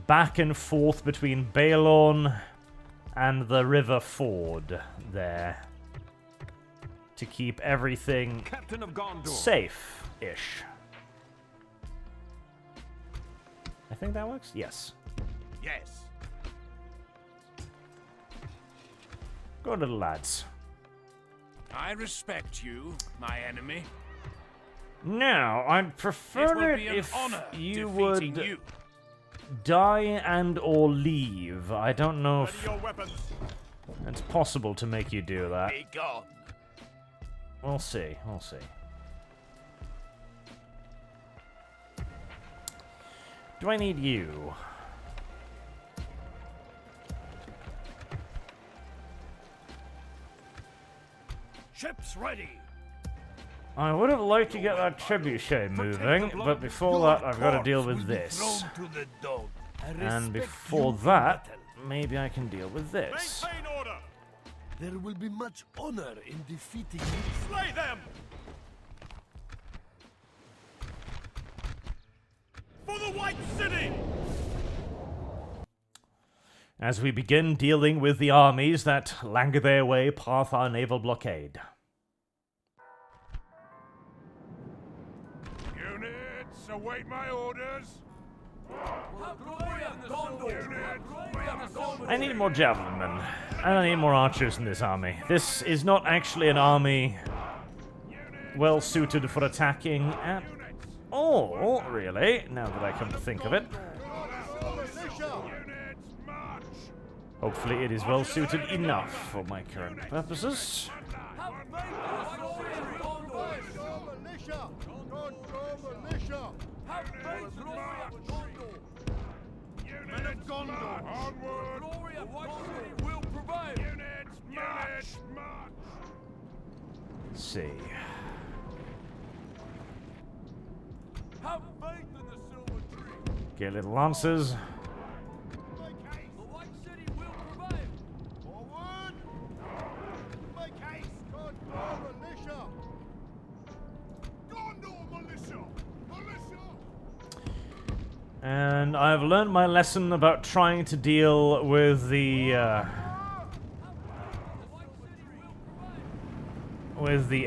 back and forth between Balorn and the river ford there to keep everything Captain of Gondor. safe-ish. I think that works? Yes. Yes. Good little lads. I respect you, my enemy. Now, I'd prefer It it will be an if honor you defeating would you. die and or leave. I don't know Ready if your weapons. it's possible to make you do that. Be gone. We'll see, we'll see. Do I need you? Ships ready. I would have liked to get that trebuchet moving, but before that I've got to deal with this. And before that, maybe I can deal with this. Maintain order. There will be much honor in defeating you. Slay them. For the White City. As we begin dealing with the armies that languor their way past our naval blockade. Units, await my orders. I need more javelin men, and I need more archers in this army. This is not actually an army well suited for attacking at all, really, now that I come to think of it. Hopefully it is well suited enough for my current purposes. Men of Gondor, onward. Will prevail. Units, march. Let's see. Have faith in the silver tree. Get little lancers. The White City will prevail. Forward. Make haste. Gondor militia. Gondor militia. And I've learned my lesson about trying to deal with the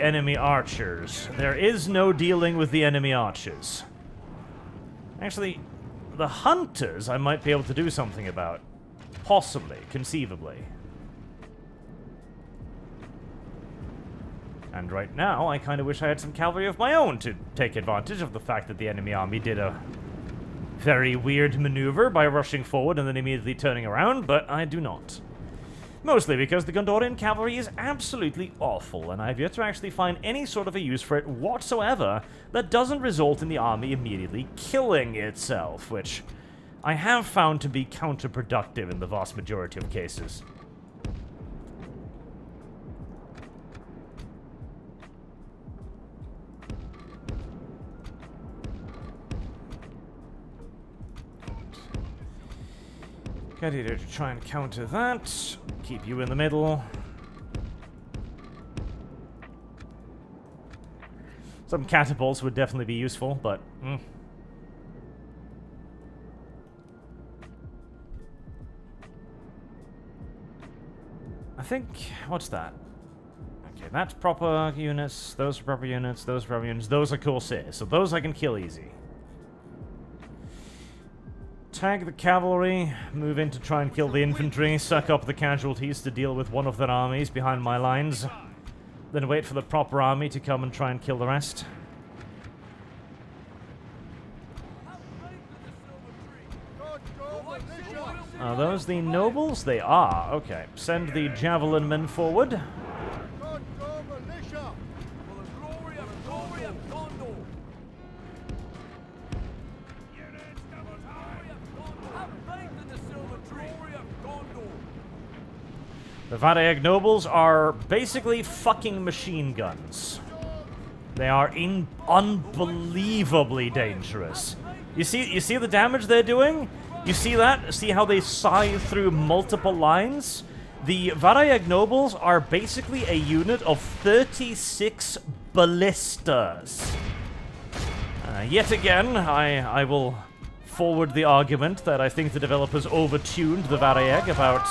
enemy archers. There is no dealing with the enemy archers. Actually, the hunters I might be able to do something about. Possibly, conceivably. And right now, I kind of wish I had some cavalry of my own to take advantage of the fact that the enemy army did a very weird maneuver by rushing forward and then immediately turning around, but I do not. Mostly because the Gondorian cavalry is absolutely awful, and I've yet to actually find any sort of a use for it whatsoever that doesn't result in the army immediately killing itself, which I have found to be counterproductive in the vast majority of cases. Got either to try and counter that, keep you in the middle. Some catapults would definitely be useful, but... I think... what's that? Okay, that's proper units, those are proper units, those are proper units, those are Corsairs, so those I can kill easy. Tag the cavalry, move in to try and kill the infantry, suck up the casualties to deal with one of their armies behind my lines, then wait for the proper army to come and try and kill the rest. Are those the nobles? They are. Okay, send the javelin men forward. The Vadayag nobles are basically fucking machine guns. They are unbelievably dangerous. You see the damage they're doing? You see that? See how they scythe through multiple lines? The Vadayag nobles are basically a unit of 36 ballistas. Yet again, I will forward the argument that I think the developers overtuned the Varieg about,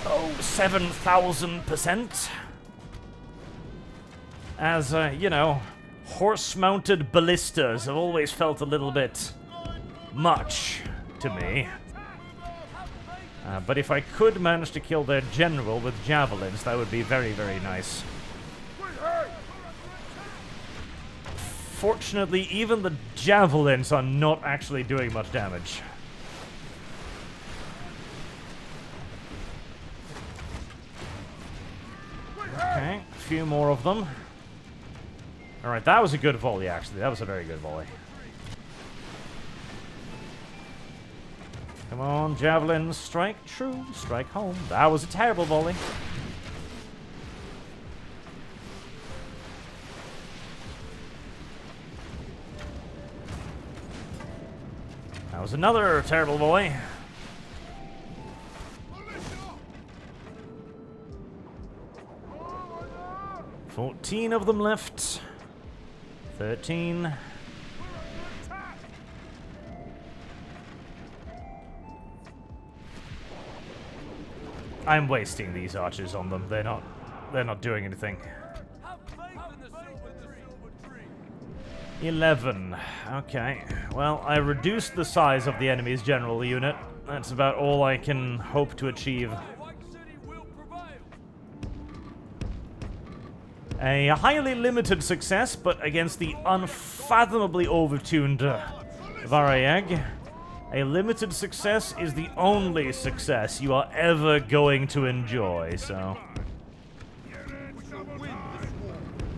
7,000%. As, you know, horse-mounted ballistas have always felt a little bit much to me. But if I could manage to kill their general with javelins, that would be very, very nice. Fortunately, even the javelins are not actually doing much damage. Okay, a few more of them. Alright, that was a good volley, actually. That was a very good volley. Come on, javelins, strike true, strike home. That was a terrible volley. That was another terrible volley. 14 of them left. 13. I'm wasting these archers on them. They're not doing anything. 11. Okay. Well, I reduced the size of the enemy's general unit. That's about all I can hope to achieve. A highly limited success, but against the unfathomably overtuned Varieg. A limited success is the only success you are ever going to enjoy, so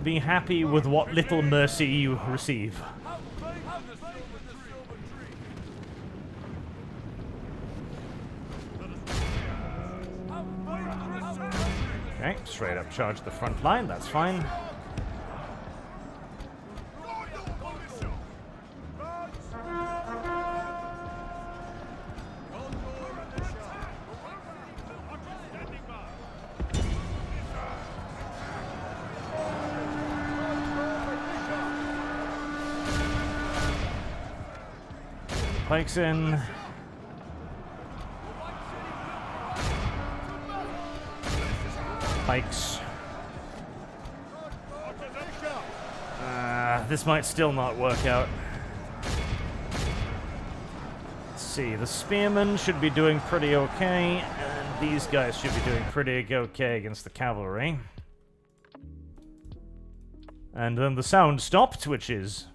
be happy with what little mercy you receive. Okay, straight up charge the front line, that's fine. Pikes in. Pikes. This might still not work out. Let's see, the spearmen should be doing pretty okay, and these guys should be doing pretty okay against the cavalry. And then the sound stopped, which is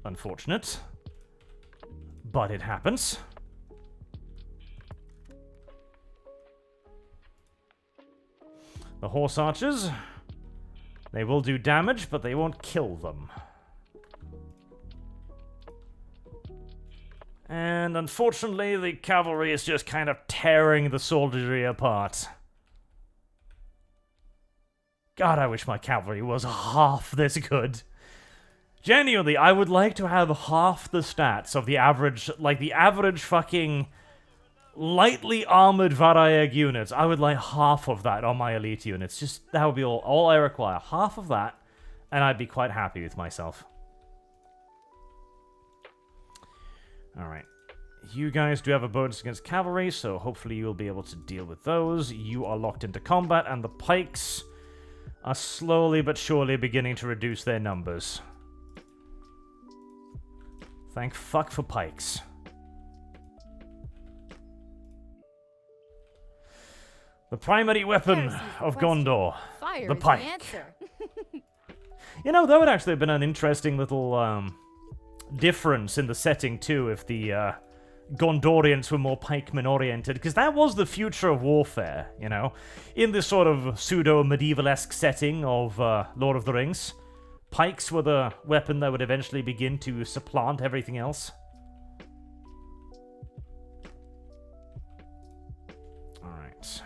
unfortunate. But it happens. The horse archers, they will do damage, but they won't kill them. And unfortunately, the cavalry is just kind of tearing the soldiery apart. God, I wish my cavalry was half this good. Genuinely, I would like to have half the stats of the average, like the average fucking lightly armored Varieg units. I would like half of that on my elite units. Just, that would be all I require. Half of that, and I'd be quite happy with myself. Alright. You guys do have a bonus against cavalry, so hopefully you'll be able to deal with those. You are locked into combat, and the pikes are slowly but surely beginning to reduce their numbers. Thank fuck for pikes. The primary weapon of Gondor. The pike. You know, that would actually have been an interesting little difference in the setting too if the Gondorians were more pikemen oriented, because that was the future of warfare, you know, in this sort of pseudo-medieval-esque setting of Lord of the Rings. Pikes were the weapon that would eventually begin to supplant everything else. Alright.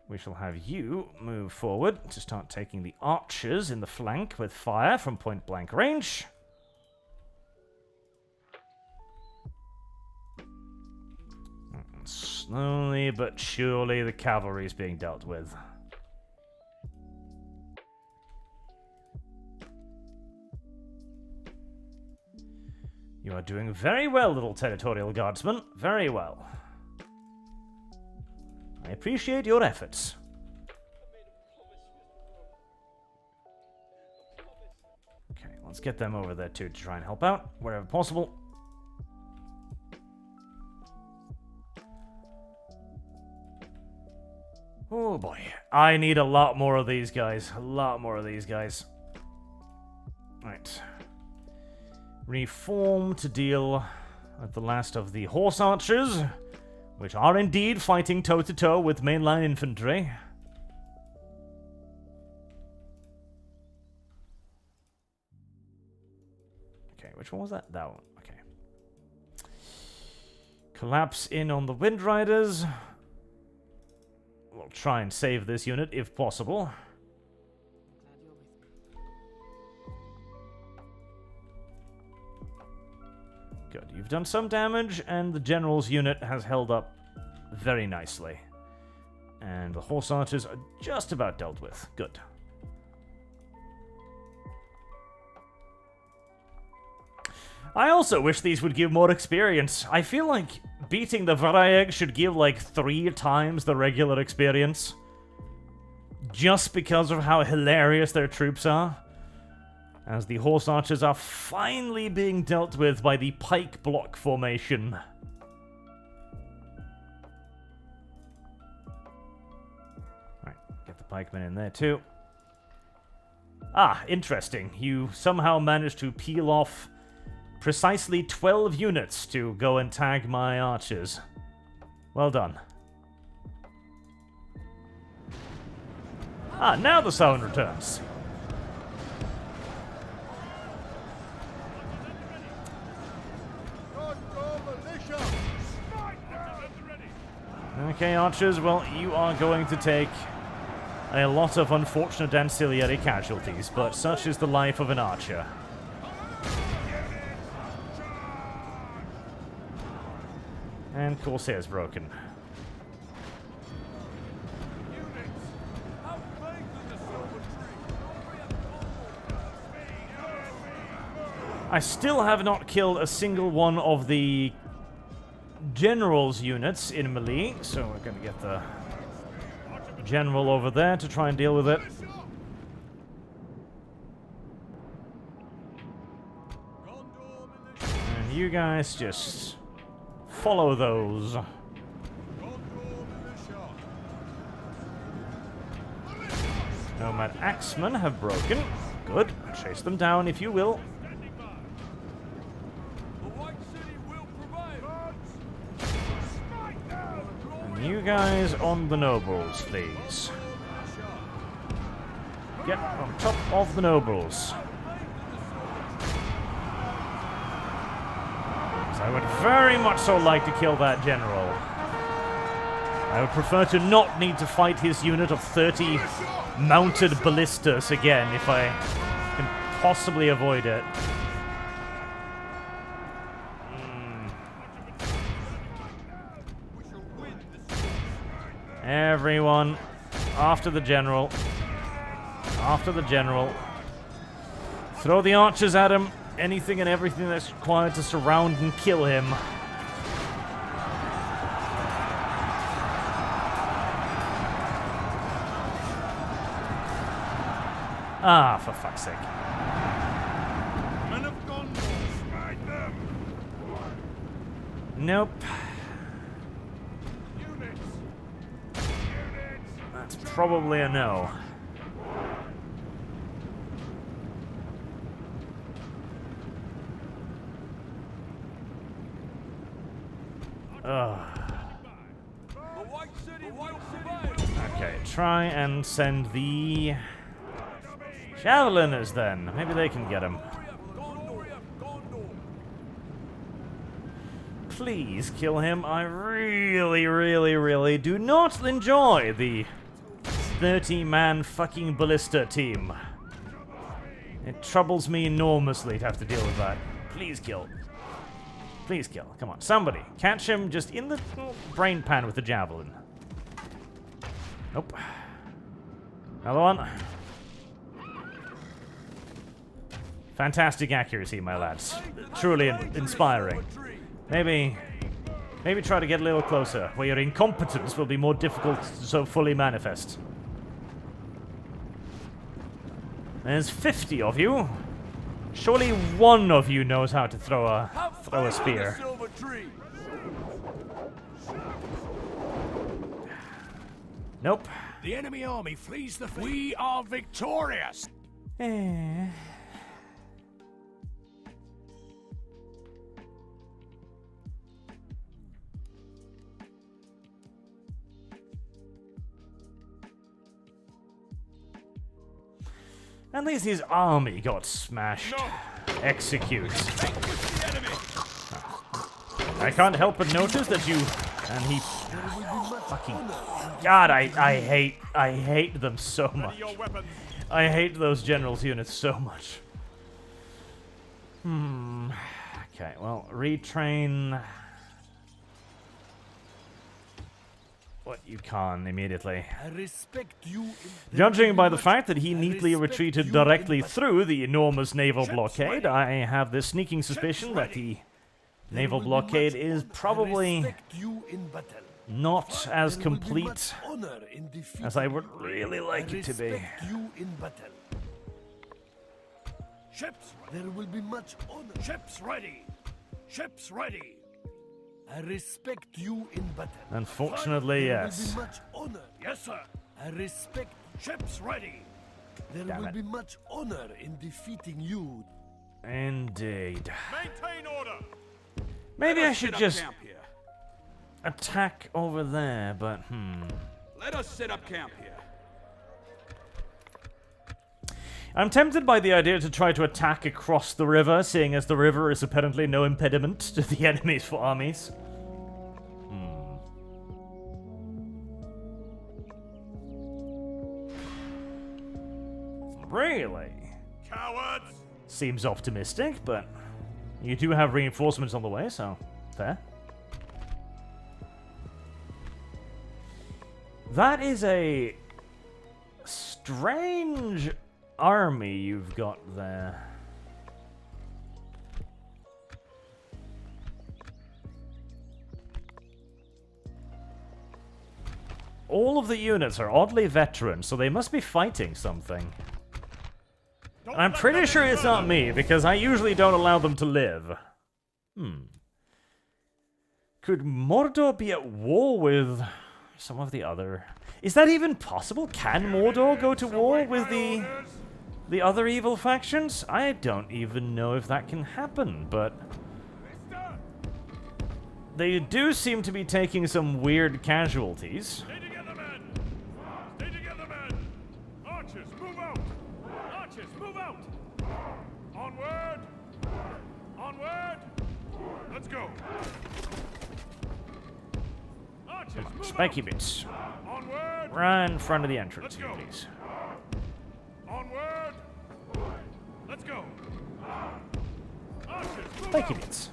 We shall have you move forward to start taking the archers in the flank with fire from point-blank range. And slowly but surely the cavalry is being dealt with. You are doing very well, little territorial guardsman. Very well. I appreciate your efforts. Okay, let's get them over there too to try and help out wherever possible. Oh boy, I need a lot more of these guys. A lot more of these guys. Right. Reform to deal with the last of the horse archers, which are indeed fighting toe-to-toe with mainline infantry. Okay, which one was that? That one. Okay. Collapse in on the Wind Riders. We'll try and save this unit if possible. Good. You've done some damage, and the general's unit has held up very nicely. And the horse archers are just about dealt with. Good. I also wish these would give more experience. I feel like beating the Varayeg should give like 3 times the regular experience. Just because of how hilarious their troops are. As the horse archers are finally being dealt with by the pike block formation. Right, get the pikemen in there too. Ah, interesting. You somehow managed to peel off precisely 12 units to go and tag my archers. Well done. Ah, now the sound returns. Okay, archers, well, you are going to take a lot of unfortunate ancillary casualties, but such is the life of an archer. And Corsair's broken. I still have not killed a single one of the general's units in melee, so we're going to get the general over there to try and deal with it. And you guys just follow those. Nomad Axemen have broken. Good. Chase them down if you will. And you guys on the nobles, please. Get on top of the nobles. I would very much so like to kill that general. I would prefer to not need to fight his unit of 30 mounted ballistas again if I can possibly avoid it. Everyone, after the general. After the general. Throw the archers at him. Anything and everything that's required to surround and kill him. Ah, for fuck's sake. Men of Gondor, smite them. Nope. Units. That's probably a no. Okay, try and send the javeliners then. Maybe they can get him. Please kill him. I really do not enjoy the 30-man fucking ballista team. It troubles me enormously to have to deal with that. Please kill. Please kill. Come on, somebody. Catch him just in the brain pan with the javelin. Nope. Another one. Fantastic accuracy, my lads. Truly inspiring. Maybe try to get a little closer, where your incompetence will be more difficult to so fully manifest. There's 50 of you. Surely one of you knows how to throw a spear. Nope. The enemy army flees the field. We are victorious. At least his army got smashed. Execute. I can't help but notice that you... And he... Fucking... God, I hate them so much. I hate those generals' units so much. Okay, well, retrain... What you can immediately. I respect you. Judging by the fact that he neatly retreated directly through the enormous naval blockade, I have this sneaking suspicion that the naval blockade is probably not as complete as I would really like it to be. Ships, there will be much honor. Ships ready. Ships ready. I respect you in battle. Unfortunately, yes. There will be much honor. Yes, sir. I respect. Ships ready. There will be much honor in defeating you. Indeed. Maintain order. Maybe I should just attack over there, but Let us set up camp here. I'm tempted by the idea to try to attack across the river, seeing as the river is apparently no impediment to the enemy's armies. Really? Cowards! Seems optimistic, but you do have reinforcements on the way, so fair. That is a strange army you've got there. All of the units are oddly veteran, so they must be fighting something. I'm pretty sure it's not me, because I usually don't allow them to live. Could Mordor be at war with some of the other... Is that even possible? Can Mordor go to war with the other evil factions? I don't even know if that can happen, but... They do seem to be taking some weird casualties. Stay together, men! Stay together, men! Archers, move out! Archers, move out! Onward! Onward! Let's go! Archers, move Spiky out! bits. Onward! Right in front of the entrance, Let's go. please. Onward! Let's go! Archers, move Spiky out! bits.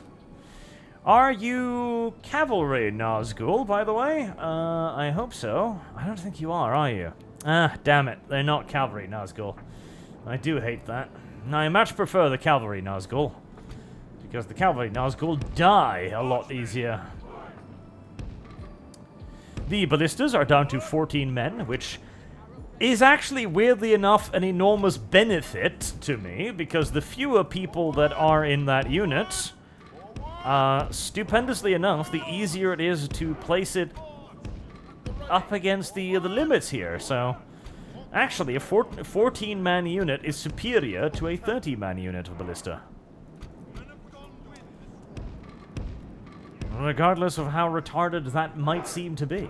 Are you cavalry, Nazgul, by the way? I hope so. I don't think you are you? Ah, damn it. They're not cavalry, Nazgul. I do hate that. I much prefer the cavalry, Nazgul. Because the cavalry, Nazgul, die a lot easier. The ballistas are down to 14 men, which is actually, weirdly enough, an enormous benefit to me, because the fewer people that are in that unit... stupendously enough, the easier it is to place it up against the limits here. So, actually, a 14-man unit is superior to a 30-man unit of ballista. Regardless of how retarded that might seem to be.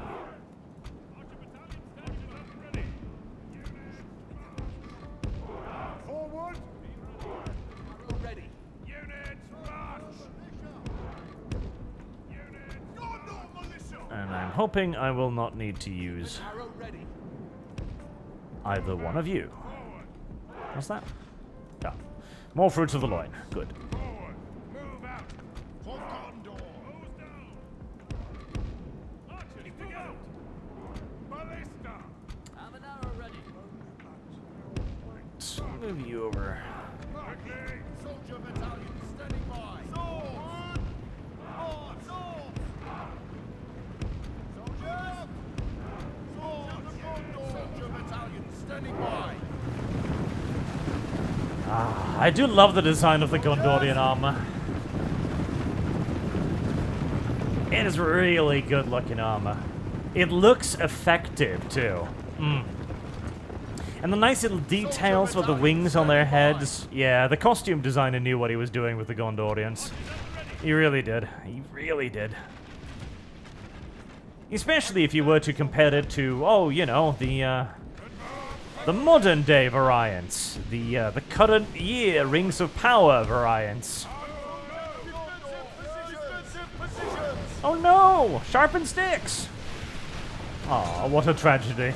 And I'm hoping I will not need to use either one of you. What's that? Yeah. More fruits of the loin. Good. Forward! Move out! For Gondor! Hose down! Archers, move out! Ballista! Have an arrow ready. Let's move you over. Quickly! Soldier battalion standing by. Swords! Swords! Soldiers! Swords! Soldier battalion standing by. I do love the design of the Gondorian armor. It is really good looking armor. It looks effective too. And the nice little details with the wings on their heads. Yeah, the costume designer knew what he was doing with the Gondorians. He really did. He really did. Especially if you were to compare it to, oh, you know, the modern day variants. The current year Rings of Power variants. Oh no! Sharpened sticks! Aw, what a tragedy.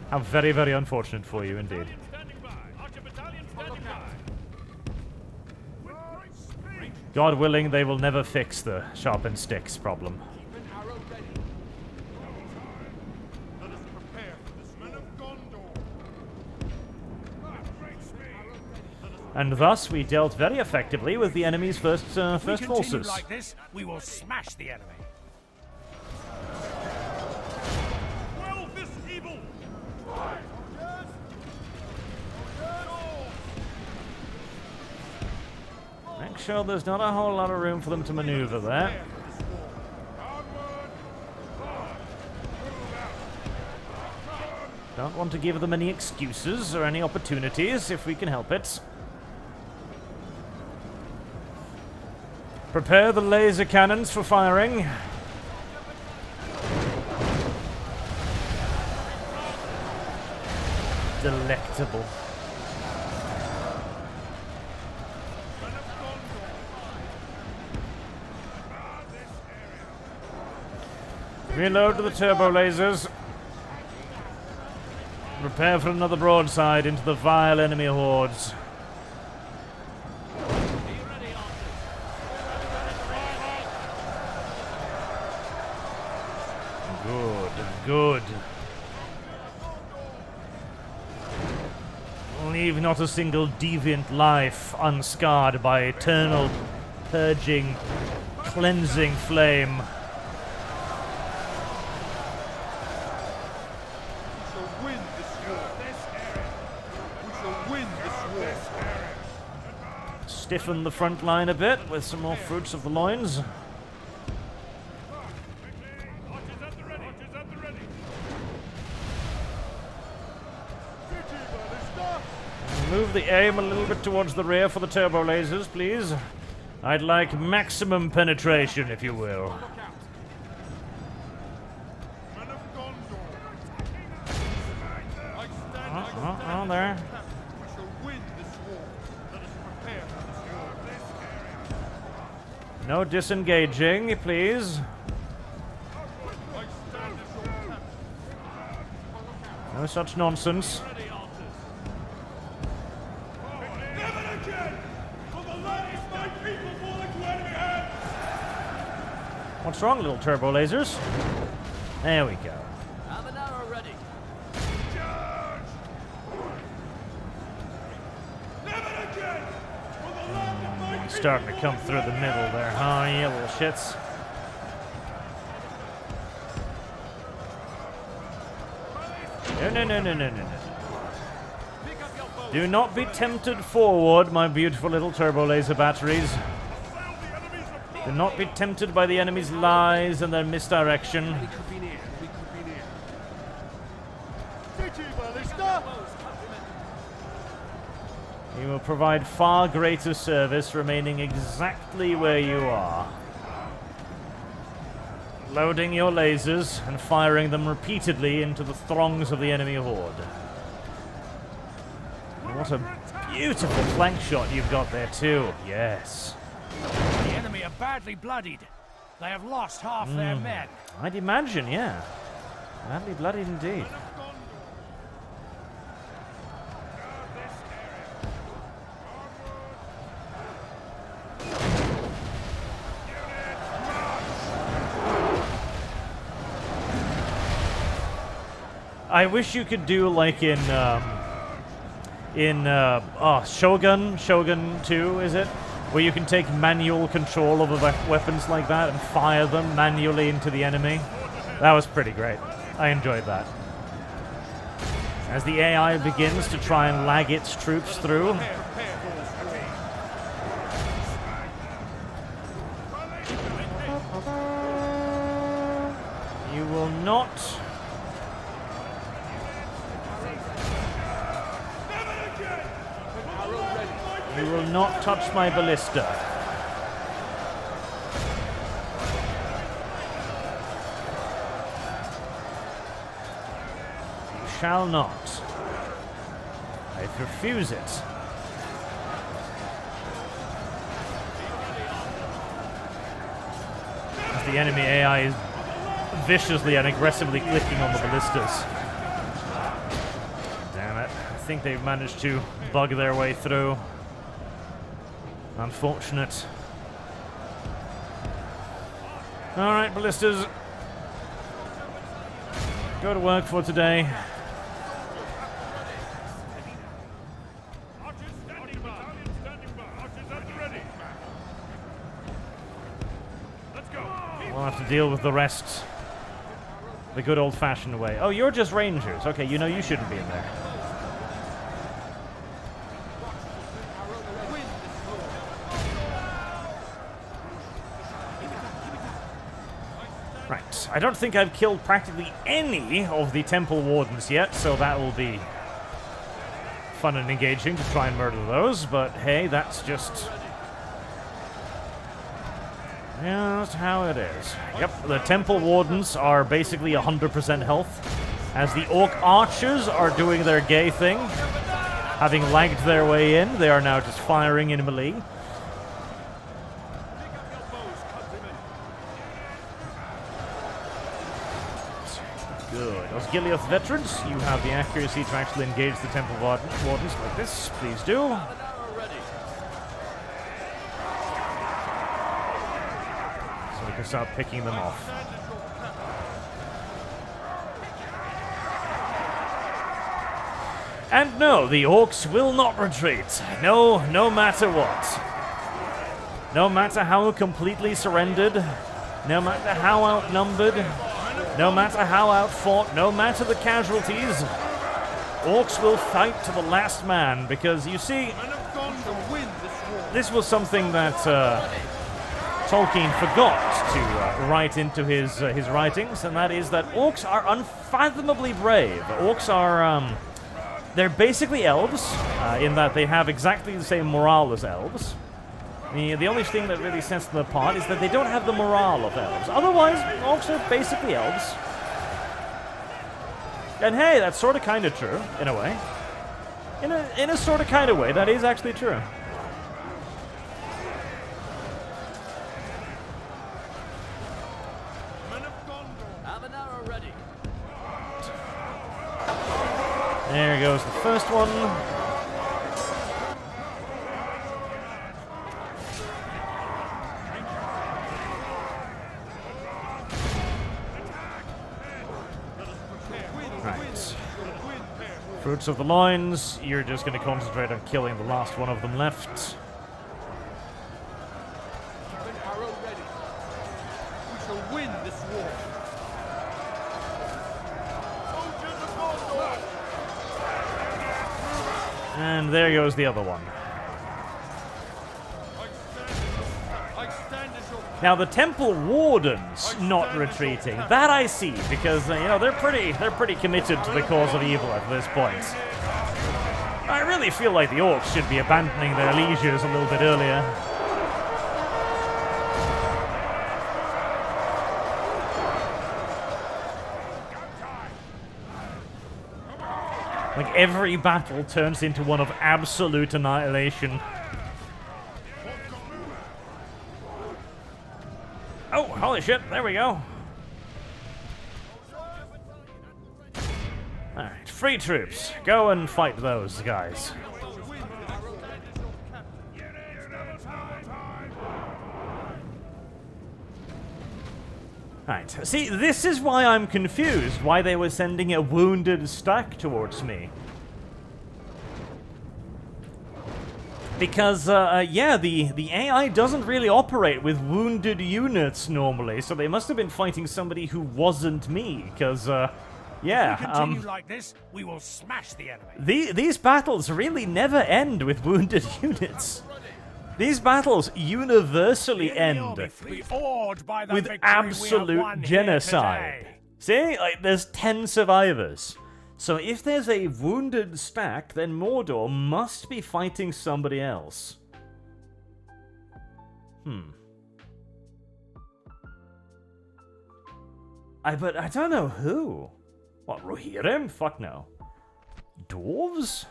How very, very unfortunate for you indeed. God willing, they will never fix the sharpened sticks problem. And thus, we dealt very effectively with the enemy's first forces. Like this, we will smash the enemy. Well, this evil. Make sure there's not a whole lot of room for them to maneuver there. Don't want to give them any excuses or any opportunities if we can help it. Prepare the laser cannons for firing. Delectable. Reload the turbo lasers. Prepare for another broadside into the vile enemy hordes. Good. Leave not a single deviant life unscarred by eternal, purging, cleansing flame. We shall win this war. We shall win this war. Stiffen the front line a bit with some more fruits of the loins. Move the aim a little bit towards the rear for the turbo lasers, please. I'd like maximum penetration, if you will. Oh, there. No disengaging, please. No such nonsense. What's wrong, little turbo lasers? There we go. Have an arrow ready. Starting to come through the middle there, huh, you little shits? No. Do not be tempted forward, my beautiful little turbo laser batteries. Do not be tempted by the enemy's lies and their misdirection. You will provide far greater service remaining exactly where you are. Loading your lasers and firing them repeatedly into the throngs of the enemy horde. And what a beautiful flank shot you've got there too. Yes. The enemy are badly bloodied. They have lost half their men. I'd imagine, yeah. Badly bloodied indeed. I wish you could do like in in Shogun 2, is it? Where you can take manual control over weapons like that and fire them manually into the enemy. That was pretty great. I enjoyed that. As the AI begins to try and lag its troops through. You will not... You will not touch my ballista. You shall not. I refuse it. As the enemy AI is viciously and aggressively clicking on the ballistas. Damn it. I think they've managed to bug their way through. Unfortunate. Alright, ballistas. Go to work for today. We'll have to deal with the rest the good old-fashioned way. Oh, you're just rangers. Okay, you know you shouldn't be in there. Right, I don't think I've killed practically any of the temple wardens yet, so that will be fun and engaging to try and murder those, but hey, that's just how it is. Yep, the temple wardens are basically 100% health, as the orc archers are doing their gay thing. Having lagged their way in, they are now just firing in melee. Good. Those Gileath veterans, you have the accuracy to actually engage the temple wardens like this. Please do. So we can start picking them off. And no, the orcs will not retreat. No matter what. No matter how completely surrendered, no matter how outnumbered, no matter how outfought, no matter the casualties, orcs will fight to the last man, because you see, this was something that Tolkien forgot to write into his writings, and that is that orcs are unfathomably brave. Orcs are, they're basically elves, in that they have exactly the same morale as elves. The only thing that really sets them apart is that they don't have the morale of elves. Otherwise, orcs are basically elves. And hey, that's sort of kind of true, in a way. In a sort of kind of way, that is actually true. There goes the first one. Right. Fruits of the loins, you're just going to concentrate on killing the last one of them left. We shall win this war. And there goes the other one. Now the temple wardens not retreating, that I see, because you know they're pretty committed to the cause of evil at this point. I really feel like the orcs should be abandoning their lieges a little bit earlier. Like every battle turns into one of absolute annihilation. Oh, holy shit, there we go. Alright, free troops. Go and fight those guys. Right, see, this is why I'm confused, why they were sending a wounded stack towards me. Because, yeah, the AI doesn't really operate with wounded units normally, so they must have been fighting somebody who wasn't me, because, yeah, If we continue like this, we will smash the enemy. These battles really never end with wounded units. These battles universally end with absolute genocide. See? Like, there's 10 survivors. So if there's a wounded stack, then Mordor must be fighting somebody else. But I don't know who. What, Rohirrim? Fuck no. Dwarves?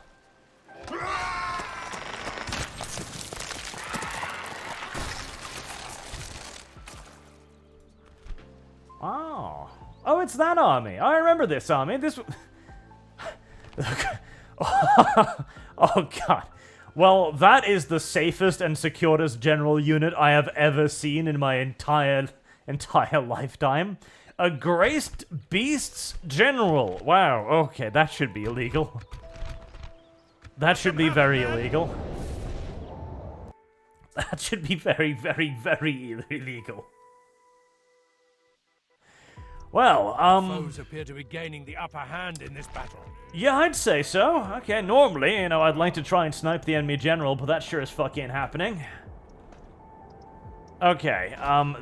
Oh. Oh, it's that army. I remember this army. This... Oh, God. Well, that is the safest and securest general unit I have ever seen in my entire lifetime. A Graced Beasts General. Wow, okay, that should be illegal. That should be very illegal. That should be very, very, very illegal. Well, Foes appear to be gaining the upper hand in this battle. Yeah, I'd say so. Okay, normally, you know, I'd like to try and snipe the enemy general, but that sure as fuck ain't happening. Okay,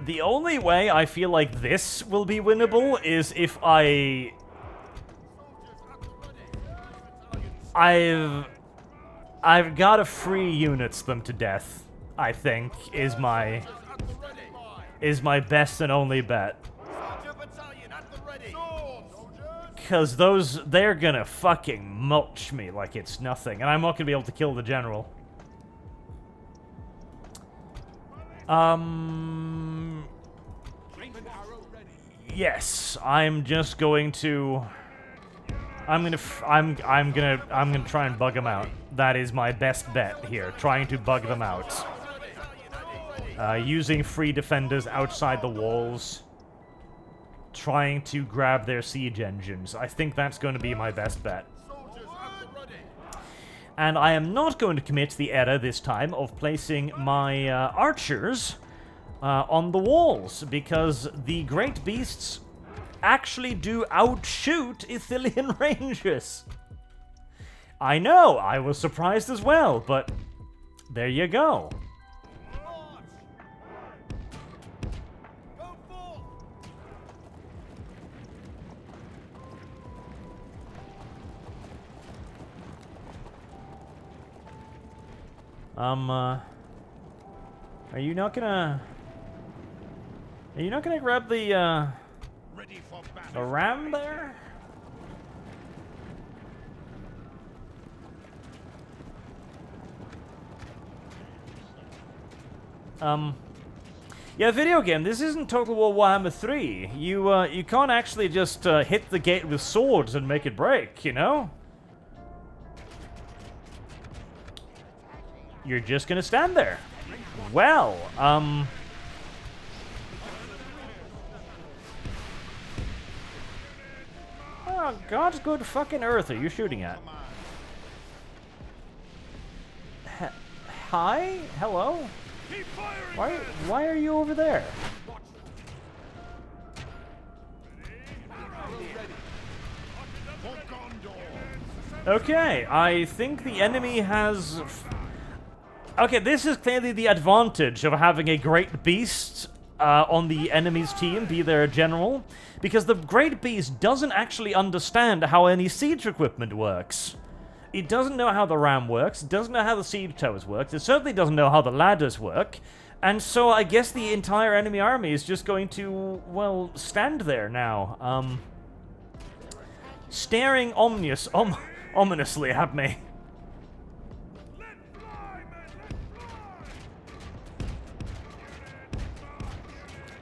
the only way I feel like this will be winnable is if I've gotta free units them to death, I think, is my best and only bet. Because they're gonna fucking mulch me like it's nothing, and I'm not gonna be able to kill the general. Yes, I'm just going to... I'm gonna try and bug them out. That is my best bet here, trying to bug them out. Using free defenders outside the walls. Trying to grab their siege engines. I think that's going to be my best bet. And I am not going to commit the error this time of placing my archers on the walls, because the great beasts actually do outshoot Ithilien rangers. I know, I was surprised as well, but there you go. Are you not gonna grab the ram there? Yeah, video game, this isn't Total War Warhammer 3. You can't actually just hit the gate with swords and make it break, you know? You're just gonna stand there. Well, oh, God's good fucking earth are you shooting at? Hi? Hello? Why are you over there? Okay, I think the enemy has... Okay, this is clearly the advantage of having a Great Beast on the enemy's team, be their general, because the Great Beast doesn't actually understand how any siege equipment works. It doesn't know how the ram works, it doesn't know how the siege towers work, it certainly doesn't know how the ladders work, and so I guess the entire enemy army is just going to, well, stand there now, staring ominously at me.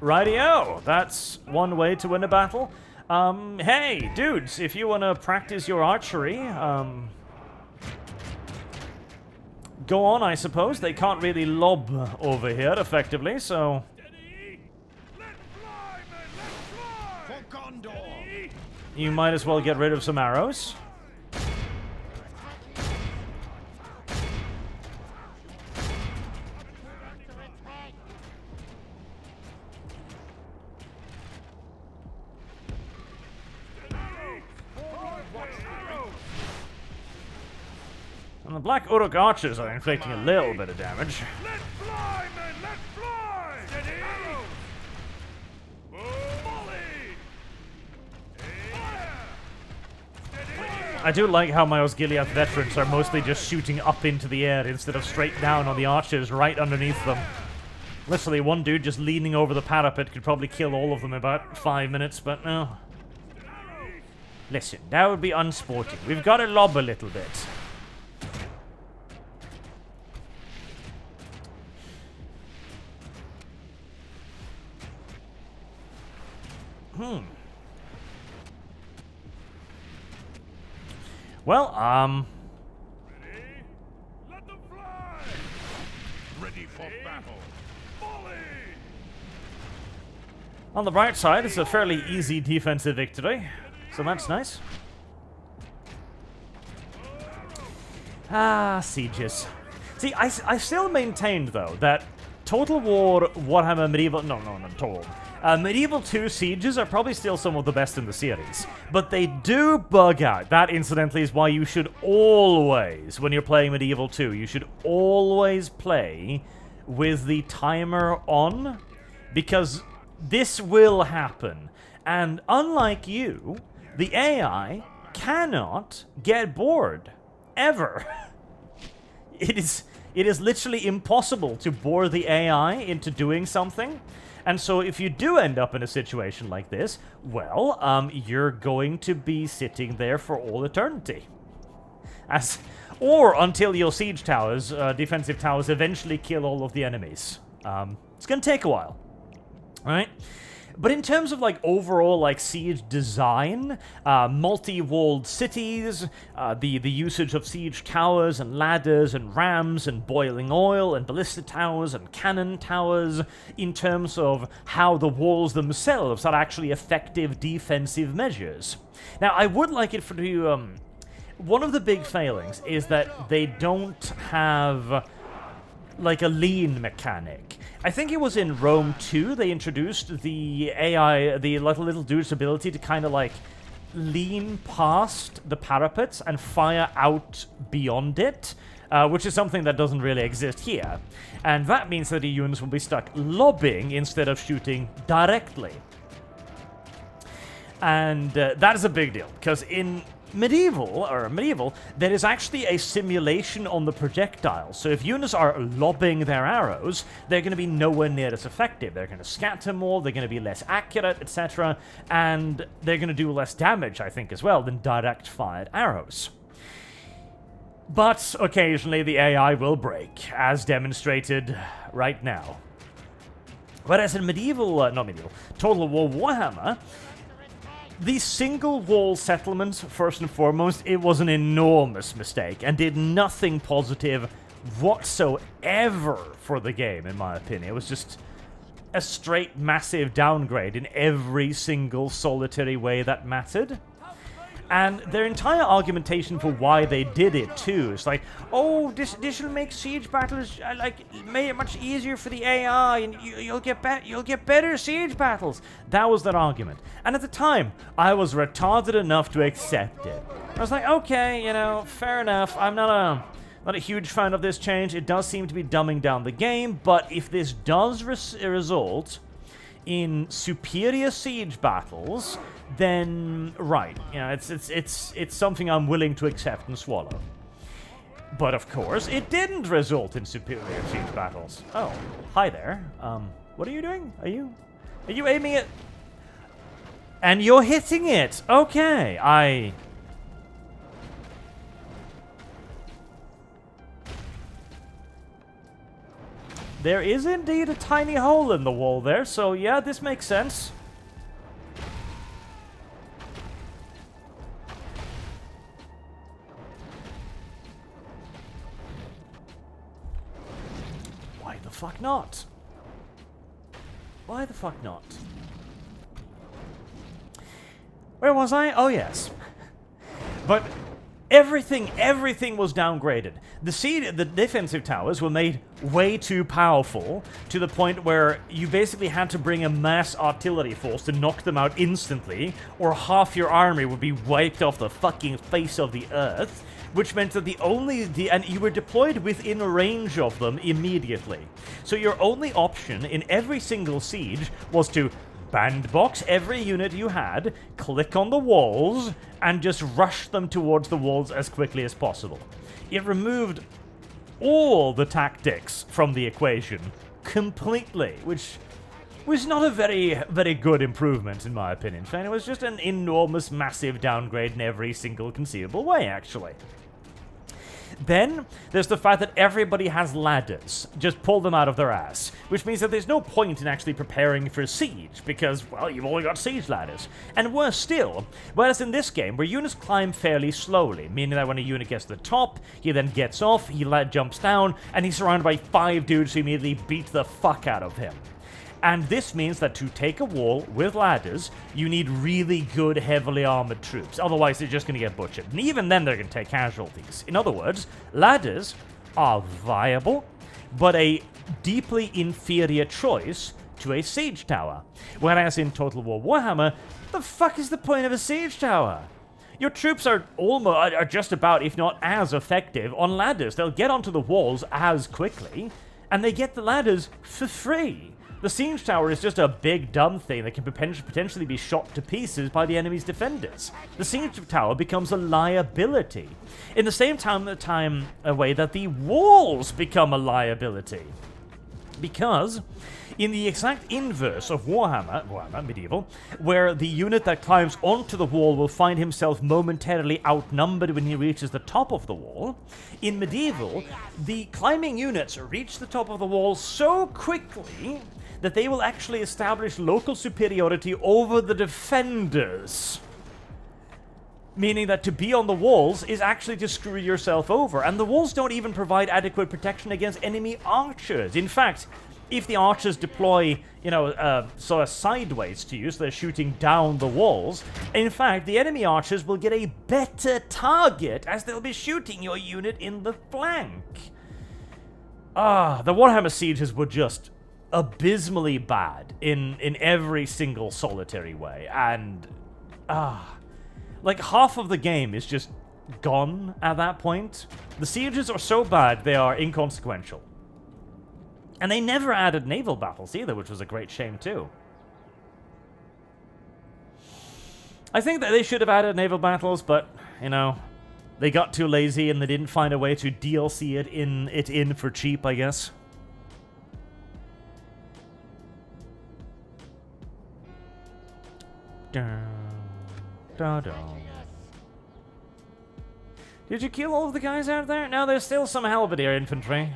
Rightio, that's one way to win a battle. Hey, dudes, if you want to practice your archery, go on, I suppose. They can't really lob over here effectively, so... You might as well get rid of some arrows. the Black Uruk archers are inflicting a little bit of damage. Let fly, men! Let fly! Steady! Volley! Fire! Steady! I do like how my Osgiliath veterans are mostly just shooting up into the air instead of straight down on the archers right underneath them. Literally, one dude just leaning over the parapet could probably kill all of them in about 5 minutes, but no. Listen, that would be unsporting. We've got to lob a little bit. Well, Ready? Let them fly! Ready for battle. Volley! on the bright side, it's a fairly easy defensive victory, so that's nice. Ah, sieges. See, I still maintained, though, that Total War Warhammer Medieval... No, not Total. Medieval 2 sieges are probably still some of the best in the series. But they do bug out. That, incidentally, is why you should always, when you're playing Medieval 2, you should always play with the timer on. Because this will happen. And unlike you, the AI cannot get bored. Ever. It is literally impossible to bore the AI into doing something. And so if you do end up in a situation like this, well, you're going to be sitting there for all eternity. Or until your siege towers, defensive towers, eventually kill all of the enemies. It's going to take a while. Right? But in terms of, like, overall, like, siege design, multi-walled cities, the usage of siege towers and ladders and rams and boiling oil and ballista towers and cannon towers, in terms of how the walls themselves are actually effective defensive measures. Now, I would like it for you, one of the big failings is that they don't have, like, a lean mechanic. I think it was in Rome 2 they introduced the AI, the little dude's ability to kind of like lean past the parapets and fire out beyond it, which is something that doesn't really exist here. And that means that the units will be stuck lobbing instead of shooting directly. And that is a big deal, because in Medieval, there is actually a simulation on the projectile. So if units are lobbing their arrows, they're going to be nowhere near as effective. They're going to scatter more, they're going to be less accurate, etc. And they're going to do less damage, I think, as well, than direct-fired arrows. But occasionally the AI will break, as demonstrated right now. Whereas in Total War Warhammer, the single-wall settlement, first and foremost, it was an enormous mistake and did nothing positive whatsoever for the game, in my opinion. It was just a straight, massive downgrade in every single solitary way that mattered. And their entire argumentation for why they did it, too, is like, oh, this will make siege battles, make it much easier for the AI, and you'll get better siege battles. That was their argument. And at the time, I was retarded enough to accept it. I was like, okay, you know, fair enough. I'm not a huge fan of this change. It does seem to be dumbing down the game, but if this does result in superior siege battles, then right, you know, it's something I'm willing to accept and swallow. But of course, it didn't result in superior siege battles. Oh, hi there. What are you doing? Are you aiming at? And you're hitting it. Okay, There is indeed a tiny hole in the wall there, so yeah, this makes sense. Why the fuck not? Why the fuck not? Where was I? Oh, yes. But Everything was downgraded. The defensive towers were made way too powerful to the point where you basically had to bring a mass artillery force to knock them out instantly, or half your army would be wiped off the fucking face of the earth, which meant that and you were deployed within range of them immediately. So your only option in every single siege was to bandbox every unit you had, click on the walls, and just rush them towards the walls as quickly as possible. It removed all the tactics from the equation completely, which was not a very, very good improvement in my opinion. And it was just an enormous, massive downgrade in every single conceivable way, actually. Then, there's the fact that everybody has ladders. Just pull them out of their ass. Which means that there's no point in actually preparing for siege, because, well, you've only got siege ladders. And worse still, whereas in this game, where units climb fairly slowly, meaning that when a unit gets to the top, he then gets off, he jumps down, and he's surrounded by 5 dudes who immediately beat the fuck out of him. And this means that to take a wall with ladders, you need really good, heavily armored troops. Otherwise, they're just going to get butchered. And even then, they're going to take casualties. In other words, ladders are viable, but a deeply inferior choice to a siege tower. Whereas in Total War Warhammer, the fuck is the point of a siege tower? Your troops are just about, if not as effective, on ladders. They'll get onto the walls as quickly, and they get the ladders for free. The siege tower is just a big dumb thing that can potentially be shot to pieces by the enemy's defenders. The siege tower becomes a liability. In the same way that the walls become a liability. Because, in the exact inverse of Warhammer Medieval, where the unit that climbs onto the wall will find himself momentarily outnumbered when he reaches the top of the wall, in Medieval, the climbing units reach the top of the wall so quickly that they will actually establish local superiority over the defenders. Meaning that to be on the walls is actually to screw yourself over, and the walls don't even provide adequate protection against enemy archers. In fact, if the archers deploy, sort of sideways to you, so they're shooting down the walls, in fact, the enemy archers will get a better target as they'll be shooting your unit in the flank. The Warhammer sieges were just abysmally bad in every single solitary way, and like half of the game is just gone at that point. The sieges are so bad they are inconsequential, and they never added naval battles either, which was a great shame too. I think that they should have added naval battles, but they got too lazy and they didn't find a way to DLC it in for cheap, I guess. Did you kill all of the guys out there? No, there's still some halberdier infantry.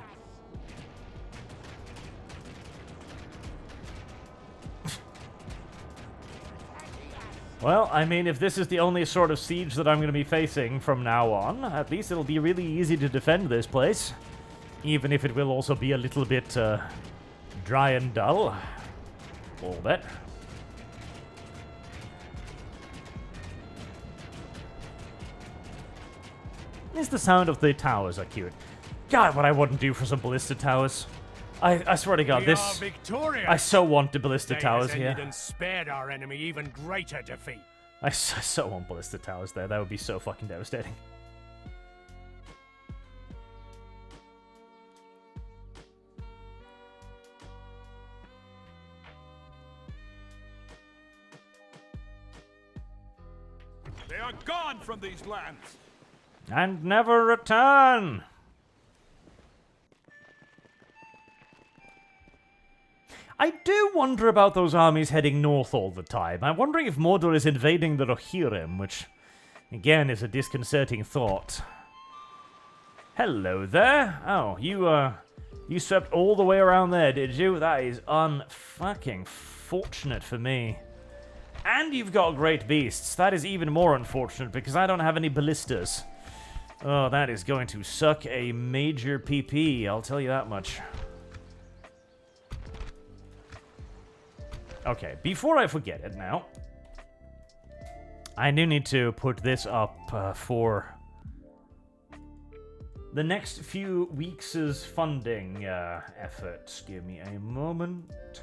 Well, I mean, if this is the only sort of siege that I'm going to be facing from now on, at least it'll be really easy to defend this place. Even if it will also be a little bit dry and dull. A little bit. At least the sound of the towers are cute. God, what I wouldn't do for some ballista towers. I swear to God, this... I so want the ballista towers here. And spared our enemy even greater defeat. I so want ballista towers there. That would be so fucking devastating. They are gone from these lands. And never return! I do wonder about those armies heading north all the time. I'm wondering if Mordor is invading the Rohirrim, which, again, is a disconcerting thought. Hello there! Oh, you swept all the way around there, did you? That is unfucking fortunate for me. And you've got great beasts. That is even more unfortunate, because I don't have any ballistas. Oh, that is going to suck a major PP, I'll tell you that much. Okay, before I forget it now, I do need to put this up for the next few weeks' funding efforts. Give me a moment.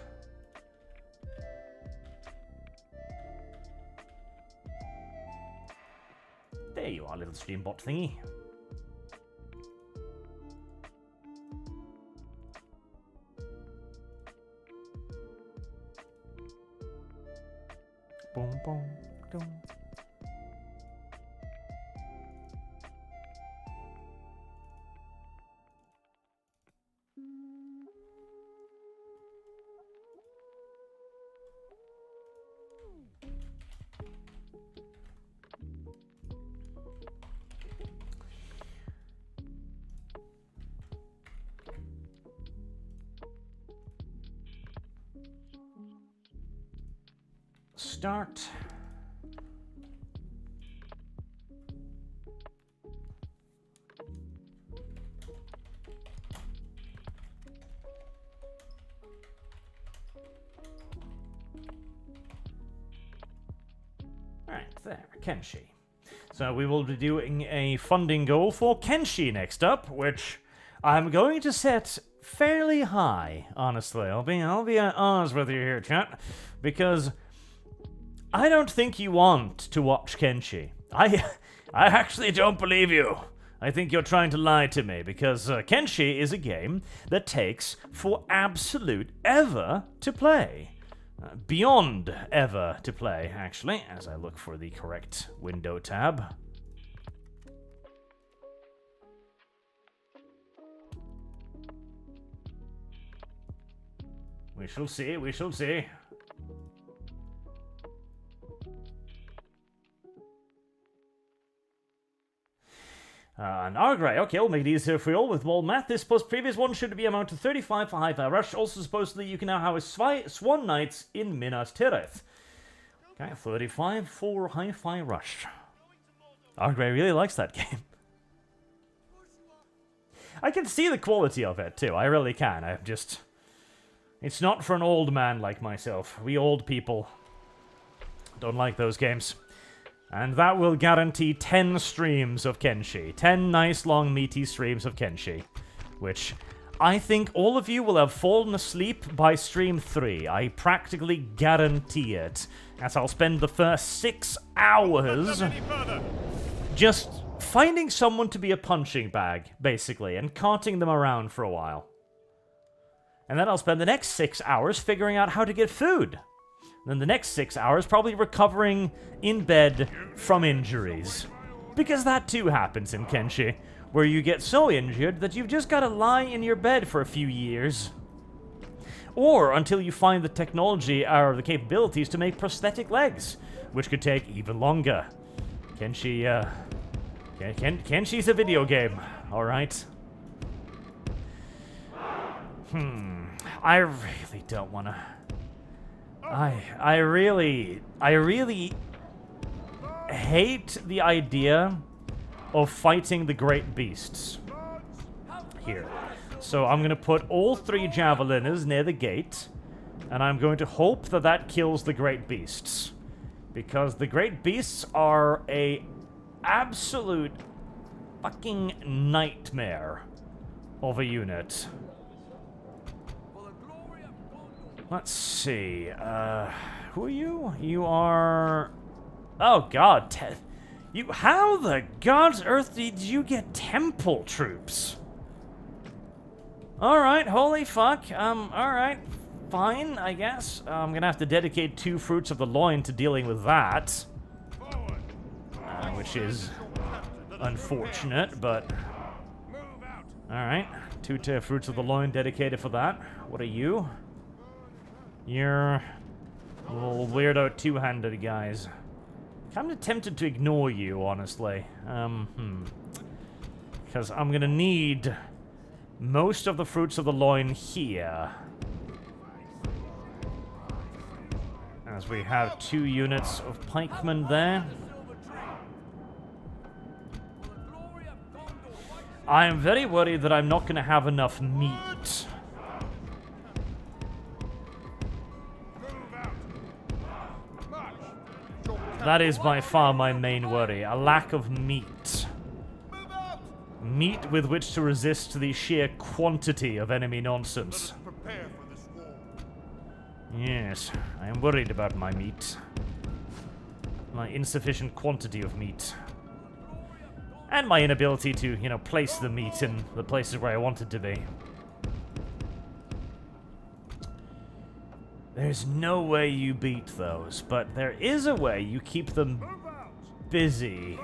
There you are, little streambot thingy. Boom, boom, boom. Start. Right, there, Kenshi. So we will be doing a funding goal for Kenshi next up, which I'm going to set fairly high, honestly. I'll be honest with you here, chat, because I don't think you want to watch Kenshi. I actually don't believe you. I think you're trying to lie to me, because Kenshi is a game that takes for absolute ever to play. Beyond ever to play, actually, as I look for the correct window tab. We shall see, we shall see. And Argray, okay, we'll make it easier for you all with wall math. This plus previous one should be amount to 35 for Hi-Fi Rush. Also, supposedly, you can now have a Swan Nights in Minas Tirith. Okay, 35 for Hi-Fi Rush. Argray really likes that game. I can see the quality of it, too. I really can. I'm just... It's not for an old man like myself. We old people don't like those games. And that will guarantee 10 streams of Kenshi. 10 nice, long, meaty streams of Kenshi. Which I think all of you will have fallen asleep by stream 3. I practically guarantee it. As I'll spend the first 6 hours just finding someone to be a punching bag, basically, and carting them around for a while. And then I'll spend the next 6 hours figuring out how to get food. Then the next 6 hours probably recovering in bed from injuries. Because that too happens in Kenshi, where you get so injured that you've just got to lie in your bed for a few years. Or until you find the technology or the capabilities to make prosthetic legs, which could take even longer. Kenshi, Kenshi's a video game, alright? I really don't want to... I really hate the idea of fighting the great beasts here. So I'm going to put all 3 javeliners near the gate, and I'm going to hope that that kills the great beasts. Because the great beasts are a absolute fucking nightmare of a unit. Let's see, who are you? You are... Oh god, how the god's earth did you get temple troops? Alright, holy fuck, alright, fine, I guess. I'm gonna have to dedicate 2 fruits of the loin to dealing with that. Which is unfortunate, but... Alright, 2 fruits of the loin dedicated for that. What are you? You're little weirdo 2-handed guys. I'm tempted to ignore you, honestly. Because I'm gonna need most of the fruits of the loin here. As we have 2 units of pikemen there. I am very worried that I'm not gonna have enough meat. That is by far my main worry, a lack of meat. meat with which to resist the sheer quantity of enemy nonsense. Prepare for this war. Yes, I am worried about my meat. My insufficient quantity of meat. And my inability to, you know, place the meat in the places where I want it to be. There's no way you beat those, but there is a way you keep them busy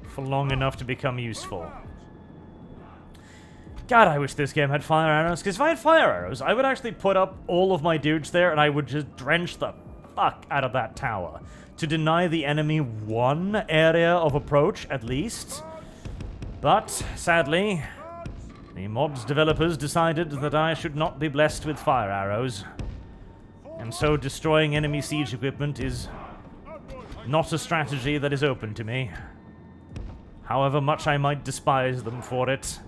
for long enough to become useful. God, I wish this game had fire arrows, because if I had fire arrows, I would actually put up all of my dudes there and I would just drench the fuck out of that tower to deny the enemy one area of approach, at least. But, sadly, the mod's developers decided that I should not be blessed with fire arrows. And so destroying enemy siege equipment is not a strategy that is open to me. However much I might despise them for it.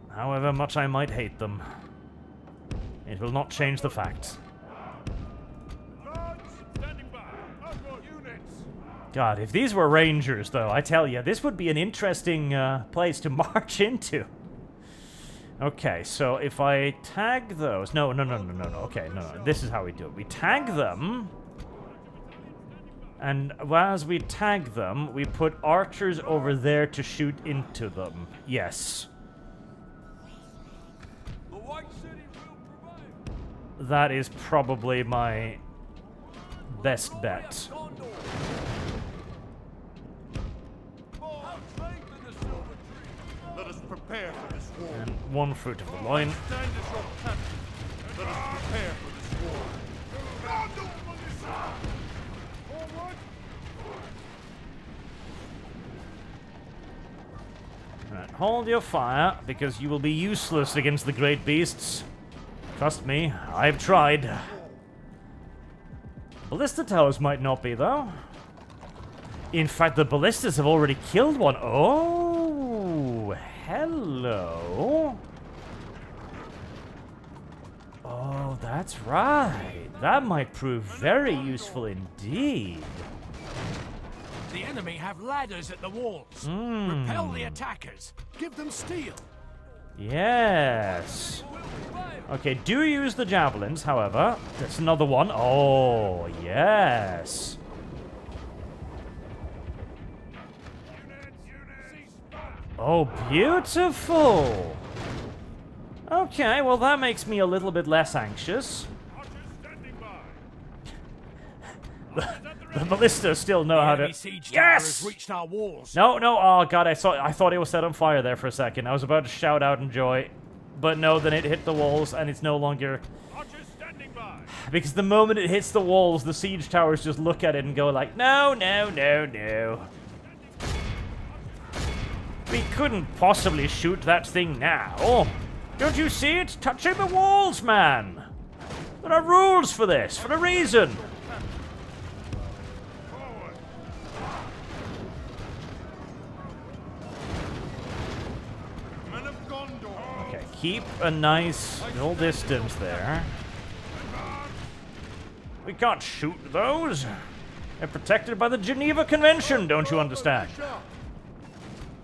However much I might hate them. It will not change the fact. God, if these were rangers, though, I tell you, this would be an interesting place to march into. Okay, so if I tag those... No. Okay, no. This is how we do it. We tag them. And as we tag them, we put archers over there to shoot into them. Yes. The White City will prevail. That is probably my best bet. Let us prepare for this war. And one fruit of the loin. Stand as your captain. Let us prepare for this war. Right, hold your fire, because you will be useless against the great beasts. Trust me, I've tried. Ballista towers might not be, though. In fact, the ballistas have already killed one. Oh, hello. Oh, that's right. That might prove very useful indeed. The enemy have ladders at the walls. Repel the attackers. Give them steel. Yes. Okay, do use the javelins, however. That's another one. Oh, yes. Oh, beautiful. Okay, well, that makes me a little bit less anxious. The ballistas still know how to... Yes! Reached our walls. No, oh god, I thought it was set on fire there for a second. I was about to shout out in joy. But no, then it hit the walls and it's no longer... Because the moment it hits the walls, the siege towers just look at it and go like, no. We couldn't possibly shoot that thing now. Don't you see it? Touching the walls, man. There are rules for this, for a reason. Okay, keep a nice little distance there. We can't shoot those. They're protected by the Geneva Convention, don't you understand?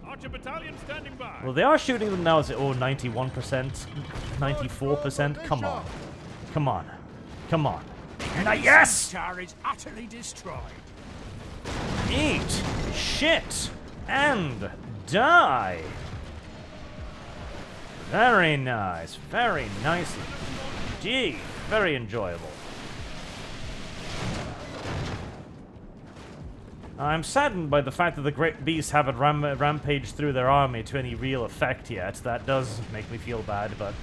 Archer battalion standing by. Well, they are shooting them now. Is it 91%? 94%? Come on. Yes! Tower is utterly destroyed. Eat shit and die. Very nice. Very nice indeed. Very enjoyable. I'm saddened by the fact that the great beasts haven't rampaged through their army to any real effect yet. That does make me feel bad, but...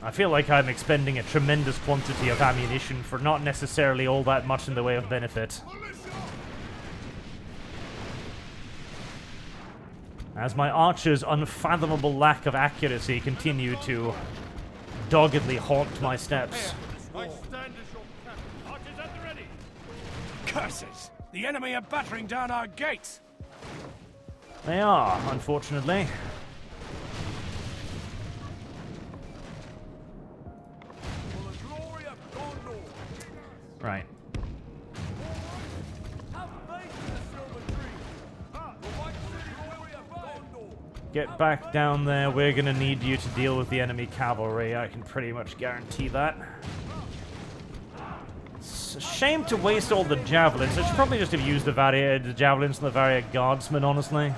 I feel like I'm expending a tremendous quantity of ammunition for not necessarily all that much in the way of benefit. As my archer's unfathomable lack of accuracy continue to doggedly haunt my steps. Curses! The enemy are battering down our gates. They are, unfortunately. For the glory of Gondor. Right. Have faith in the silver tree. The white city glory of Gondor. Get back down there. We're gonna need you to deal with the enemy cavalry. I can pretty much guarantee that. It's a shame to waste all the javelins. I should probably just have used the javelins and the Varia guardsmen, honestly.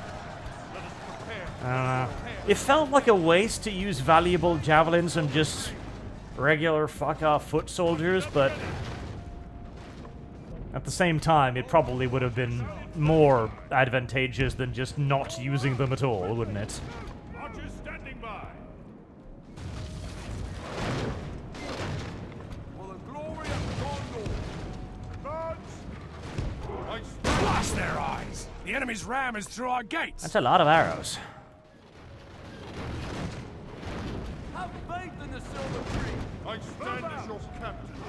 I don't know. It felt like a waste to use valuable javelins on just regular fuck-off foot soldiers, but at the same time, it probably would have been more advantageous than just not using them at all, wouldn't it? Archers standing by. For the glory of Gondor. Blast their eyes. The enemy's ram is through our gates. That's a lot of arrows. Have faith in the silver tree. I stand as your captain. The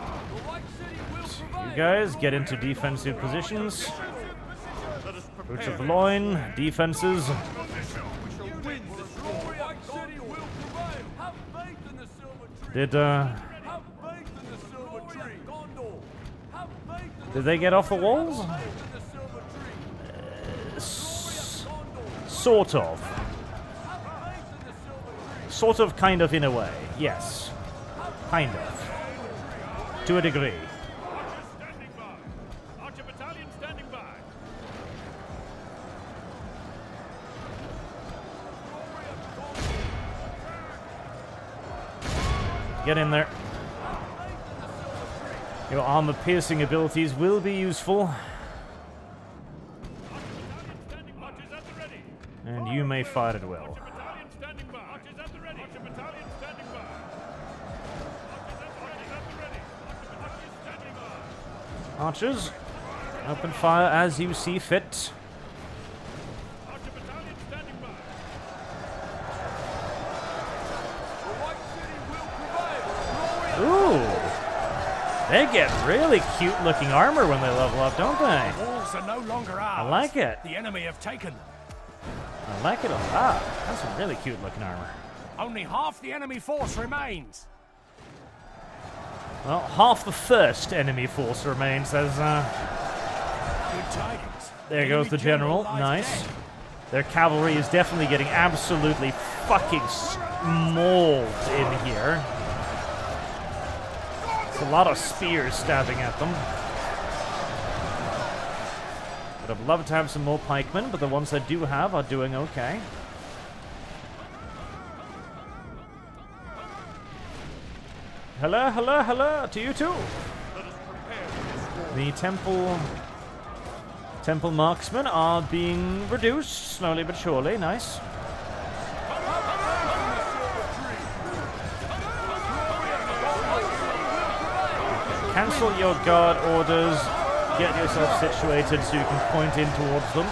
white city will prevail. You guys get into defensive positions. Roots of the loin, defenses. We shall win this war. The white city will prevail. Have faith in the silver tree. Did Have faith in the silver tree. Gondor. Have faith in did they get off the walls? the silver tree. Sort of. Have faith in the silver tree. Sort of, kind of, in a way. Yes. Kind of. To a degree. Archers standing by. Archer battalion standing by. Get in there. Your armor-piercing abilities will be useful. Archers at the ready. And you may fight it well. Battalion standing by. Archers at the ready. Archer battalion standing by. Archers at the ready. Archers standing by. Archers, open fire as you see fit. Archer battalion standing by. The white city will prevail. Glory of Ooh. They get really cute-looking armor when they level up, don't they? Walls are no longer ours. I like it. The enemy have taken them. I like it a lot. That's some really cute-looking armor. Only half the enemy force remains. Well, half the first enemy force remains as, Good tidings. there goes the general. lies Nice. dead. Their cavalry is definitely getting absolutely fucking mauled in here. It's a lot of spears stabbing at them. Would have loved to have some more pikemen, but the ones I do have are doing okay. Hello, hello, hello to you too. The temple marksmen are being reduced slowly but surely. Nice. Cancel your guard orders. Get yourself situated so you can point in towards them.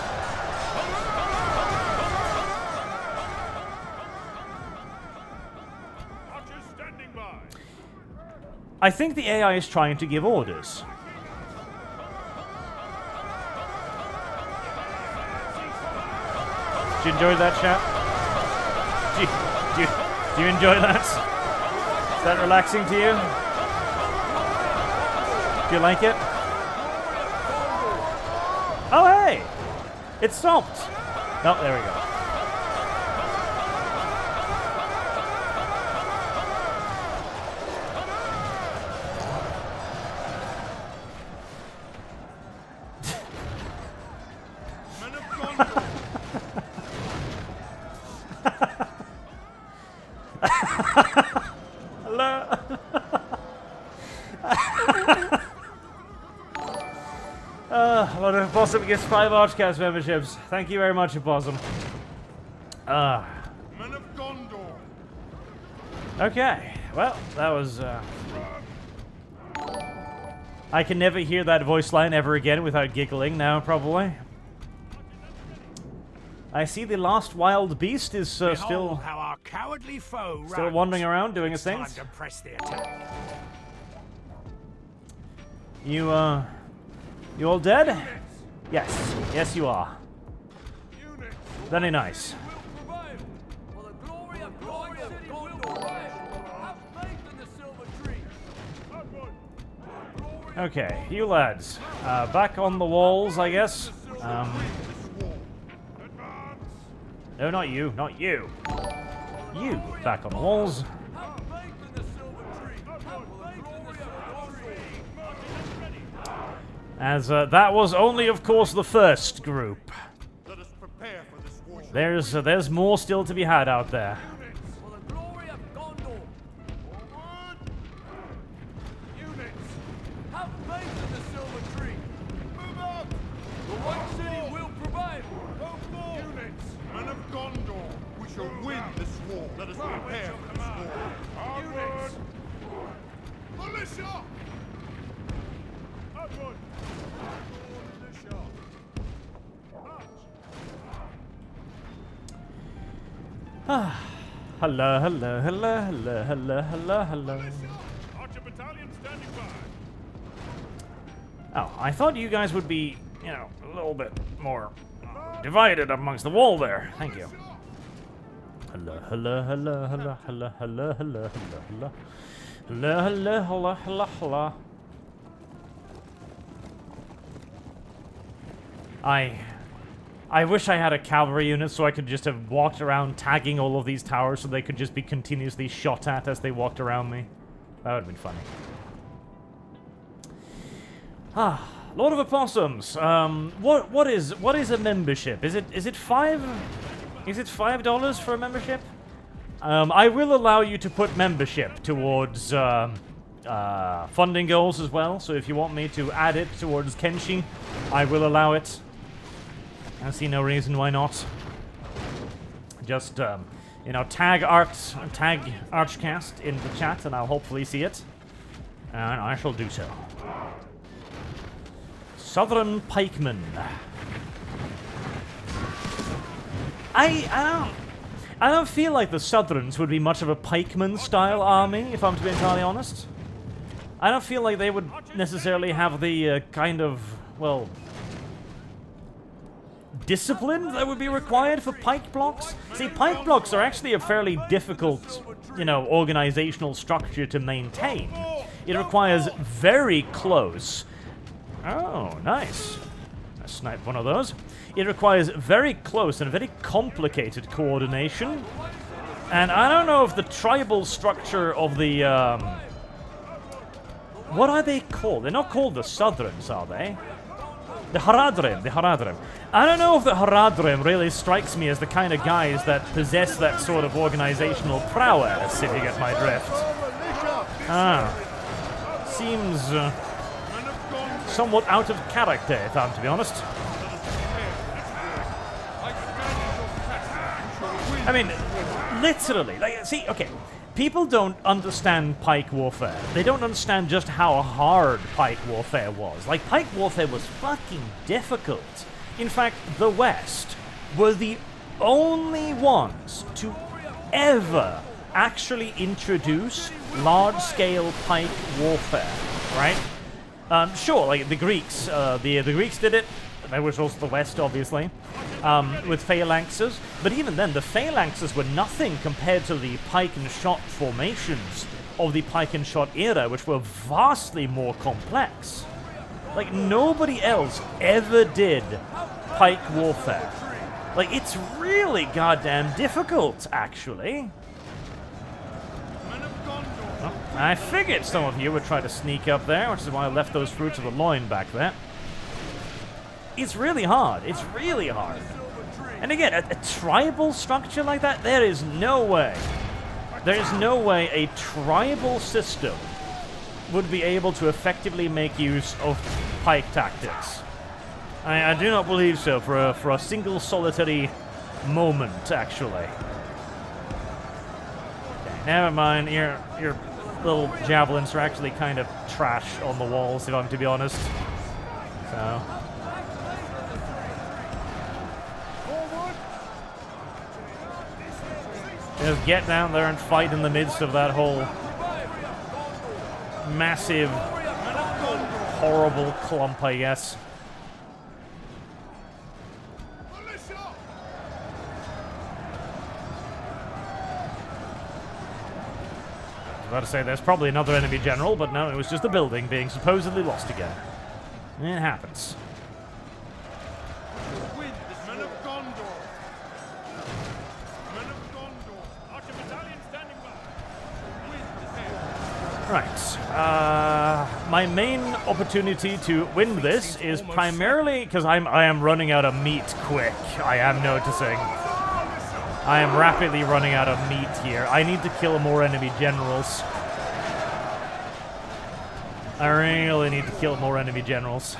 Archers standing by. I think the AI is trying to give orders. Do you enjoy that, chat? Do you enjoy that? Is that relaxing to you? Do you like it? Oh, hey! It stopped. Oh, there we go. Men of Gondor. Hello. What a Possum gets 5 ArchCast memberships. Thank you very much, Possum. Men of Gondor. Okay. Well, that was, I can never hear that voice line ever again without giggling now, probably. I see the last wild beast is still how our cowardly foe wandering around doing his Time things. to press the attack. You all dead? Yes. Yes, you are. Very nice. Okay, you lads. Back on the walls, I guess. No, not you. Not you. You, back on the walls. As that was only, of course, the first group. Let us prepare for this war. There's more still to be had out there. For the glory of Gondor. Forward! Units, have faith in the Silver Tree. Move out! The White City will prevail. Units, men of Gondor, we shall win this war. Let us prepare for this war. Units, militia! Upward! Militia! Hello, hello, hello, hello, hello, hello, hello. Archer battalion standing by. Oh, I thought you guys would be, you know, a little bit more divided amongst the wall there. Thank you. Hello, hello, hello, hello, hello, hello, hello, hello, hello. Hello, hello, hello, hello, hello. I wish I had a cavalry unit so I could just have walked around tagging all of these towers so they could just be continuously shot at as they walked around me. That would have been funny. Ah, Lord of Opossums. What is a membership? Is it $5 for a membership? I will allow you to put membership towards funding goals as well. So if you want me to add it towards Kenshi, I will allow it. I see no reason why not. Just, you know, tag ArchCast in the chat, and I'll hopefully see it. And I shall do so. Southern Pikemen. I don't feel like the Southrons would be much of a pikeman-style army, if I'm to be entirely honest. I don't feel like they would necessarily have the kind of, well, discipline that would be required for pike blocks. See, pike blocks are actually a fairly difficult, you know, organizational structure to maintain. It requires very close... Oh, nice. I sniped one of those. It requires very close and very complicated coordination. And I don't know if the tribal structure of the, what are they called? They're not called the Southrons, are they? The Haradrim. I don't know if the Haradrim really strikes me as the kind of guys that possess that sort of organizational prowess, if you get my drift. Seems somewhat out of character, if I'm to be honest. I mean, literally, like, see, okay, people don't understand pike warfare. They don't understand just how hard pike warfare was. Like, pike warfare was fucking difficult. In fact, the West were the only ones to ever actually introduce large-scale pike warfare, right? Sure, like the Greeks, the Greeks did it. There was also the West, obviously, with phalanxes. But even then, the phalanxes were nothing compared to the pike and shot formations of the pike and shot era, which were vastly more complex. Like, nobody else ever did pike warfare. Like, it's really goddamn difficult, actually. Well, I figured some of you would try to sneak up there, which is why I left those fruits of the loin back there. It's really hard. It's really hard. And again, a tribal structure like that, there is no way. There is no way a tribal system would be able to effectively make use of pike tactics. I do not believe so for a single solitary moment, actually. Okay, never mind. Your little javelins are actually kind of trash on the walls, if I'm to be honest. So... just get down there and fight in the midst of that whole massive, horrible clump, I guess. was about to say there's probably another enemy general, but no, it was just a building being supposedly lost again. It happens. Win this men of Gondor. Men of Gondor. Archer battalion standing by. Win this area. Right. My main opportunity to win this is primarily because I am running out of meat quick. I am noticing. I am rapidly running out of meat here. I need to kill more enemy generals. I really need to kill more enemy generals.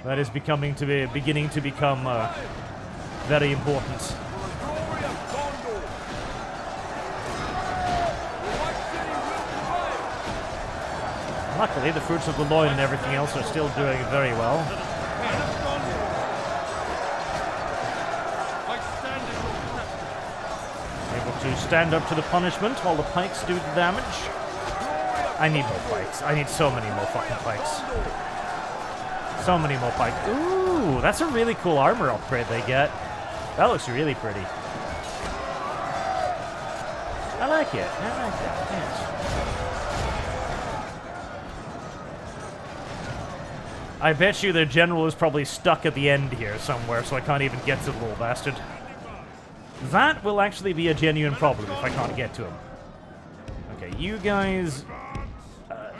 That is beginning to become very important. Luckily, the fruits of the loin and everything else are still doing very well. Able to stand up to the punishment while the pikes do the damage. I need more pikes. I need so many more fucking pikes. So many more pikes. Ooh, that's a really cool armor upgrade they get. That looks really pretty. I like it. I like that. Yes. I bet you their general is probably stuck at the end here somewhere, so I can't even get to the little bastard. That will actually be a genuine problem if I can't get to him. Okay, you guys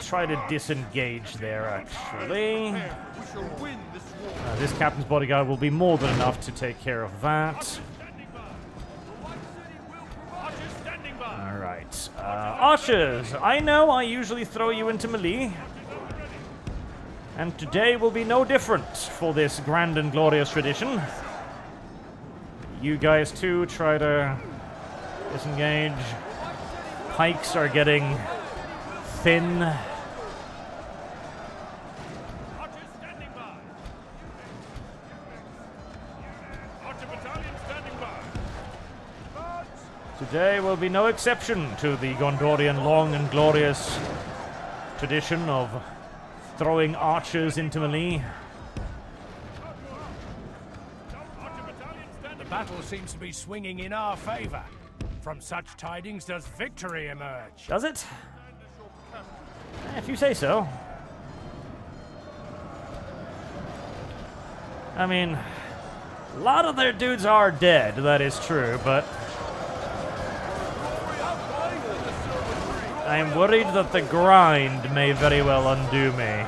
try to disengage there, actually. This captain's bodyguard will be more than enough to take care of that. Alright. Archers, I know I usually throw you into melee. And today will be no different for this grand and glorious tradition. You guys too try to disengage. Pikes are getting thin. Archers standing by. Archer battalion standing by. Today will be no exception to the Gondorian long and glorious tradition of throwing archers into melee. The battle seems to be swinging in our favor. From such tidings does victory emerge. Does it? If you say so. I mean, a lot of their dudes are dead, that is true, but I'm worried that the grind may very well undo me.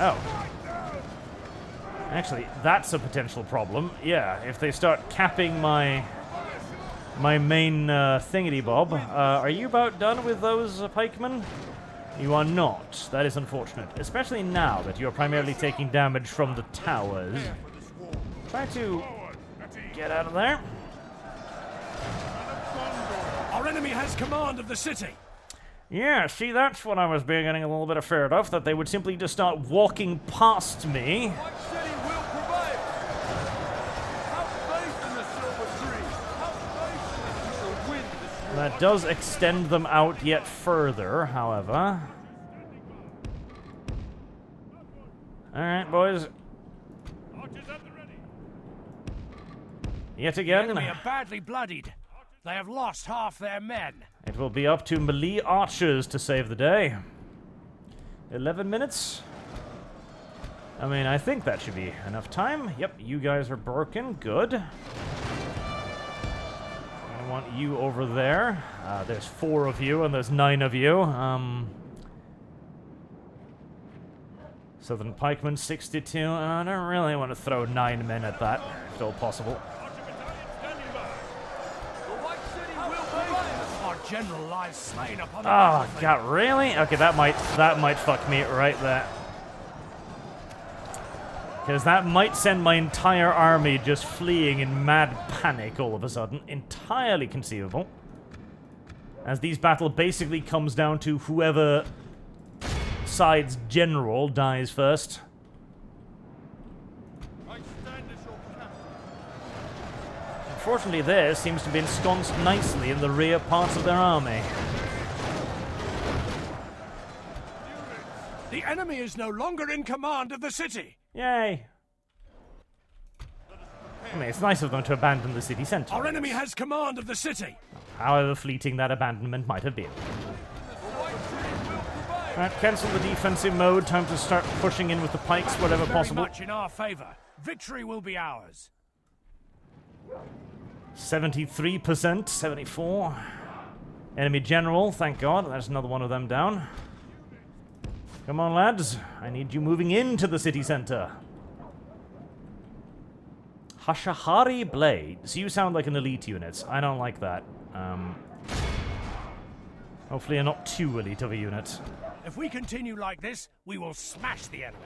Oh. Actually, that's a potential problem. Yeah, if they start capping my main thingity-bob. Are you about done with those pikemen? You are not. That is unfortunate. Especially now that you are primarily taking damage from the towers. Try to get out of there. Our enemy has command of the city. Yeah, see, that's what I was beginning a little bit afraid of, that they would simply just start walking past me. That does extend them out yet further, however. Alright, boys. Yet again, The enemy are badly bloodied. They have lost half their men. it will be up to melee archers to save the day. 11 minutes? I mean, I think that should be enough time. Yep, you guys are broken. Good. I want you over there. There's 4 of you, and there's 9 of you. Southern Pikemen, 62. I don't really want to throw 9 men at that, if at all possible. Our general lies slain upon the Oh, battlefield. God, really? Okay, that might fuck me right there. Because that might send my entire army just fleeing in mad panic all of a sudden. Entirely conceivable. As these battle basically comes down to whoever side's general dies first. Unfortunately, theirs seems to be ensconced nicely in the rear parts of their army. The enemy is no longer in command of the city. Yay. I mean, it's nice of them to abandon the city center. Our enemy has command of the city. However fleeting that abandonment might have been. Alright, cancel the defensive mode. Time to start pushing in with the pikes wherever possible. Very much in our favor. Victory will be ours. 73%, 74. Enemy general, thank God. There's another one of them down. Come on, lads. I need you moving into the city center. Hashahari Blades. You sound like an elite unit. I don't like that. Hopefully you're not too elite of a unit. If we continue like this, we will smash the enemy.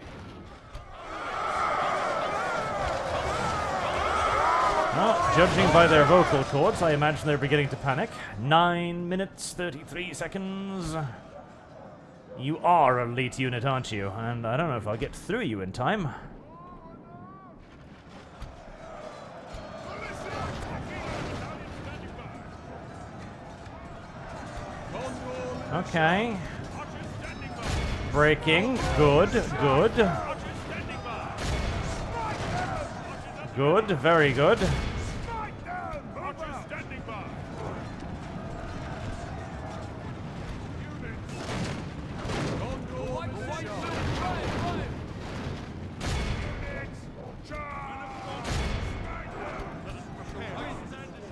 Well, judging by their vocal cords, I imagine they're beginning to panic. 9 minutes, 33 seconds. You are an elite unit, aren't you? And I don't know if I'll get through you in time. Okay. Breaking. Good, good. Good, very good.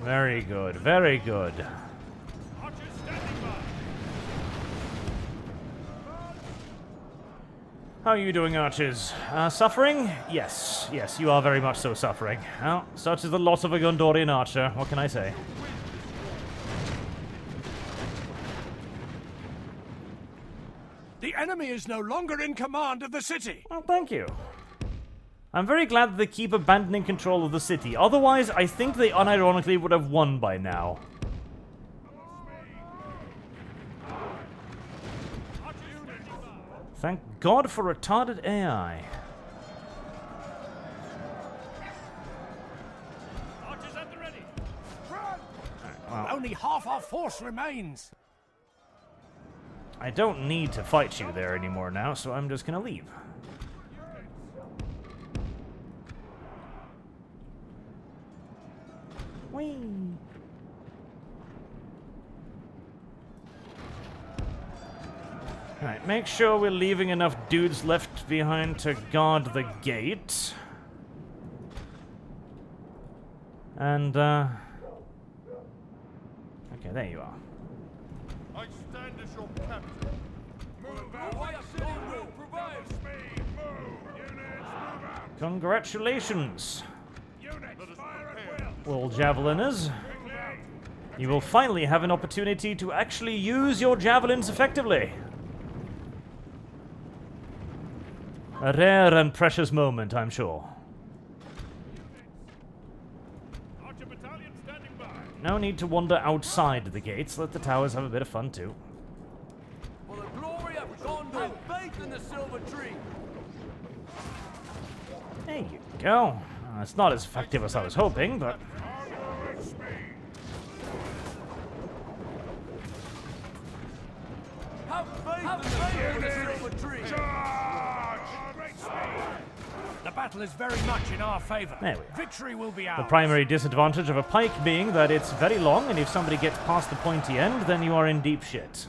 Very good, very good. How are you doing, archers? Suffering? Yes, yes, you are very much so suffering. Well, such is the lot of a Gondorian archer, what can I say? The enemy is no longer in command of the city. Well, thank you. I'm very glad that they keep abandoning control of the city. Otherwise, I think they unironically would have won by now. Thank God for retarded AI. Archers at the ready. Well, only half our force remains. I don't need to fight you there anymore now, so I'm just gonna leave. Whee! Alright, make sure we're leaving enough dudes left behind to guard the gate. And, okay, there you are. I stand as your captain. Move out. Provide speed. Move. Units, move out. Congratulations, Units, fire at will. all javeliners. You will finally have an opportunity to actually use your javelins effectively. A rare and precious moment, I'm sure. Archer battalion standing by. No need to wander outside the gates. Let the towers have a bit of fun too. For the glory of Gondor, faith in the silver tree. There you go. It's not as effective as I was hoping, but... Have faith in the silver tree. The battle is very much in our favor. There we are. Victory will be ours. The primary disadvantage of a pike being that it's very long, and if somebody gets past the pointy end, then you are in deep shit.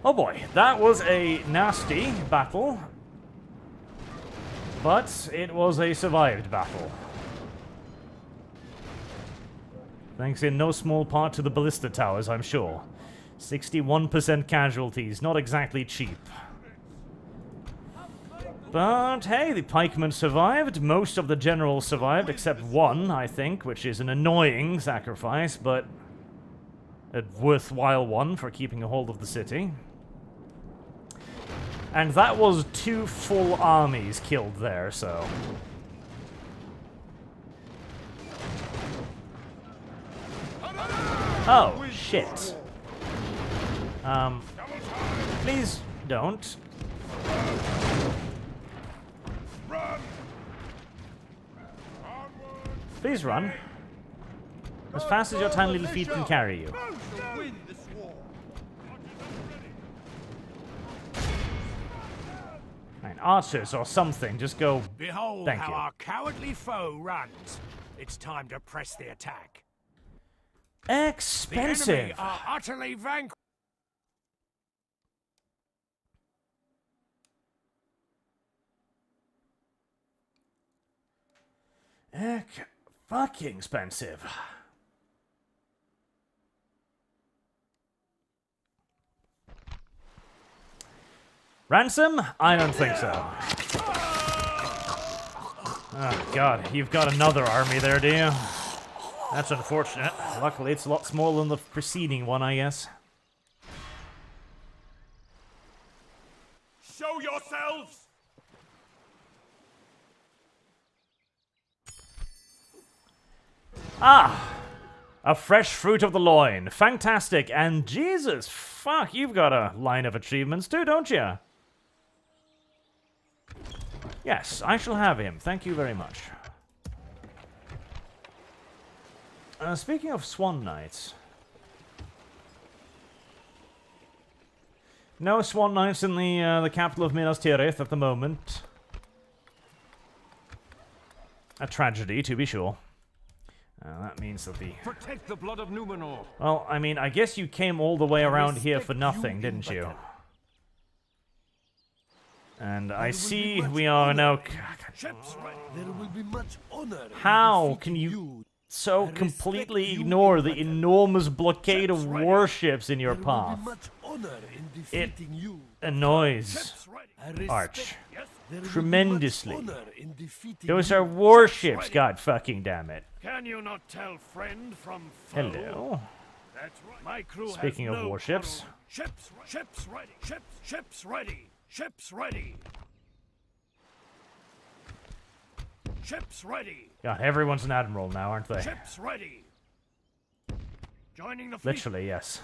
Oh boy, that was a nasty battle. But it was a survived battle. Thanks in no small part to the ballista towers, I'm sure. 61% casualties, not exactly cheap. But hey, the pikemen survived. Most of the generals survived, except one, I think, which is an annoying sacrifice, but a worthwhile one for keeping a hold of the city. And that was 2 full armies killed there, so... Oh, shit. Please don't. Please run. As fast as your tiny little feet can carry you. Win this war. Right, archers or something. Just go. Behold Thank how you. our cowardly foe runs. It's time to press the attack. Expensive. The enemy are utterly vanquished. Fucking expensive. Ransom? I don't think so. Oh, God. You've got another army there, do you? That's unfortunate. Luckily, it's a lot smaller than the preceding one, I guess. Show yourselves! Ah! A fresh fruit of the loin. Fantastic. And Jesus, fuck, you've got a line of achievements too, don't you? Yes, I shall have him. Thank you very much. Speaking of Swan Knights. No Swan Knights in the capital of Minas Tirith at the moment. A tragedy, to be sure. That means that the... Protect the blood of Numenor. Well, I mean, I guess you came all the way around here for nothing, didn't you? And I see we are now... There will be much honor in How can defeating you so completely ignore the enormous blockade of warships in your There will path? be much honor in defeating you. Annoys I respect- Arch There will be much tremendously. honor in defeating Those you. are warships, god fucking damn it. Can you not tell friend from foe? Hello. That's right. My crew Speaking has of no warships. quarrel. Ships ready. Ships ready. Ships ready. Ships ready. God, everyone's an admiral now, aren't they? Ships ready. Joining the fleet. Literally, yes.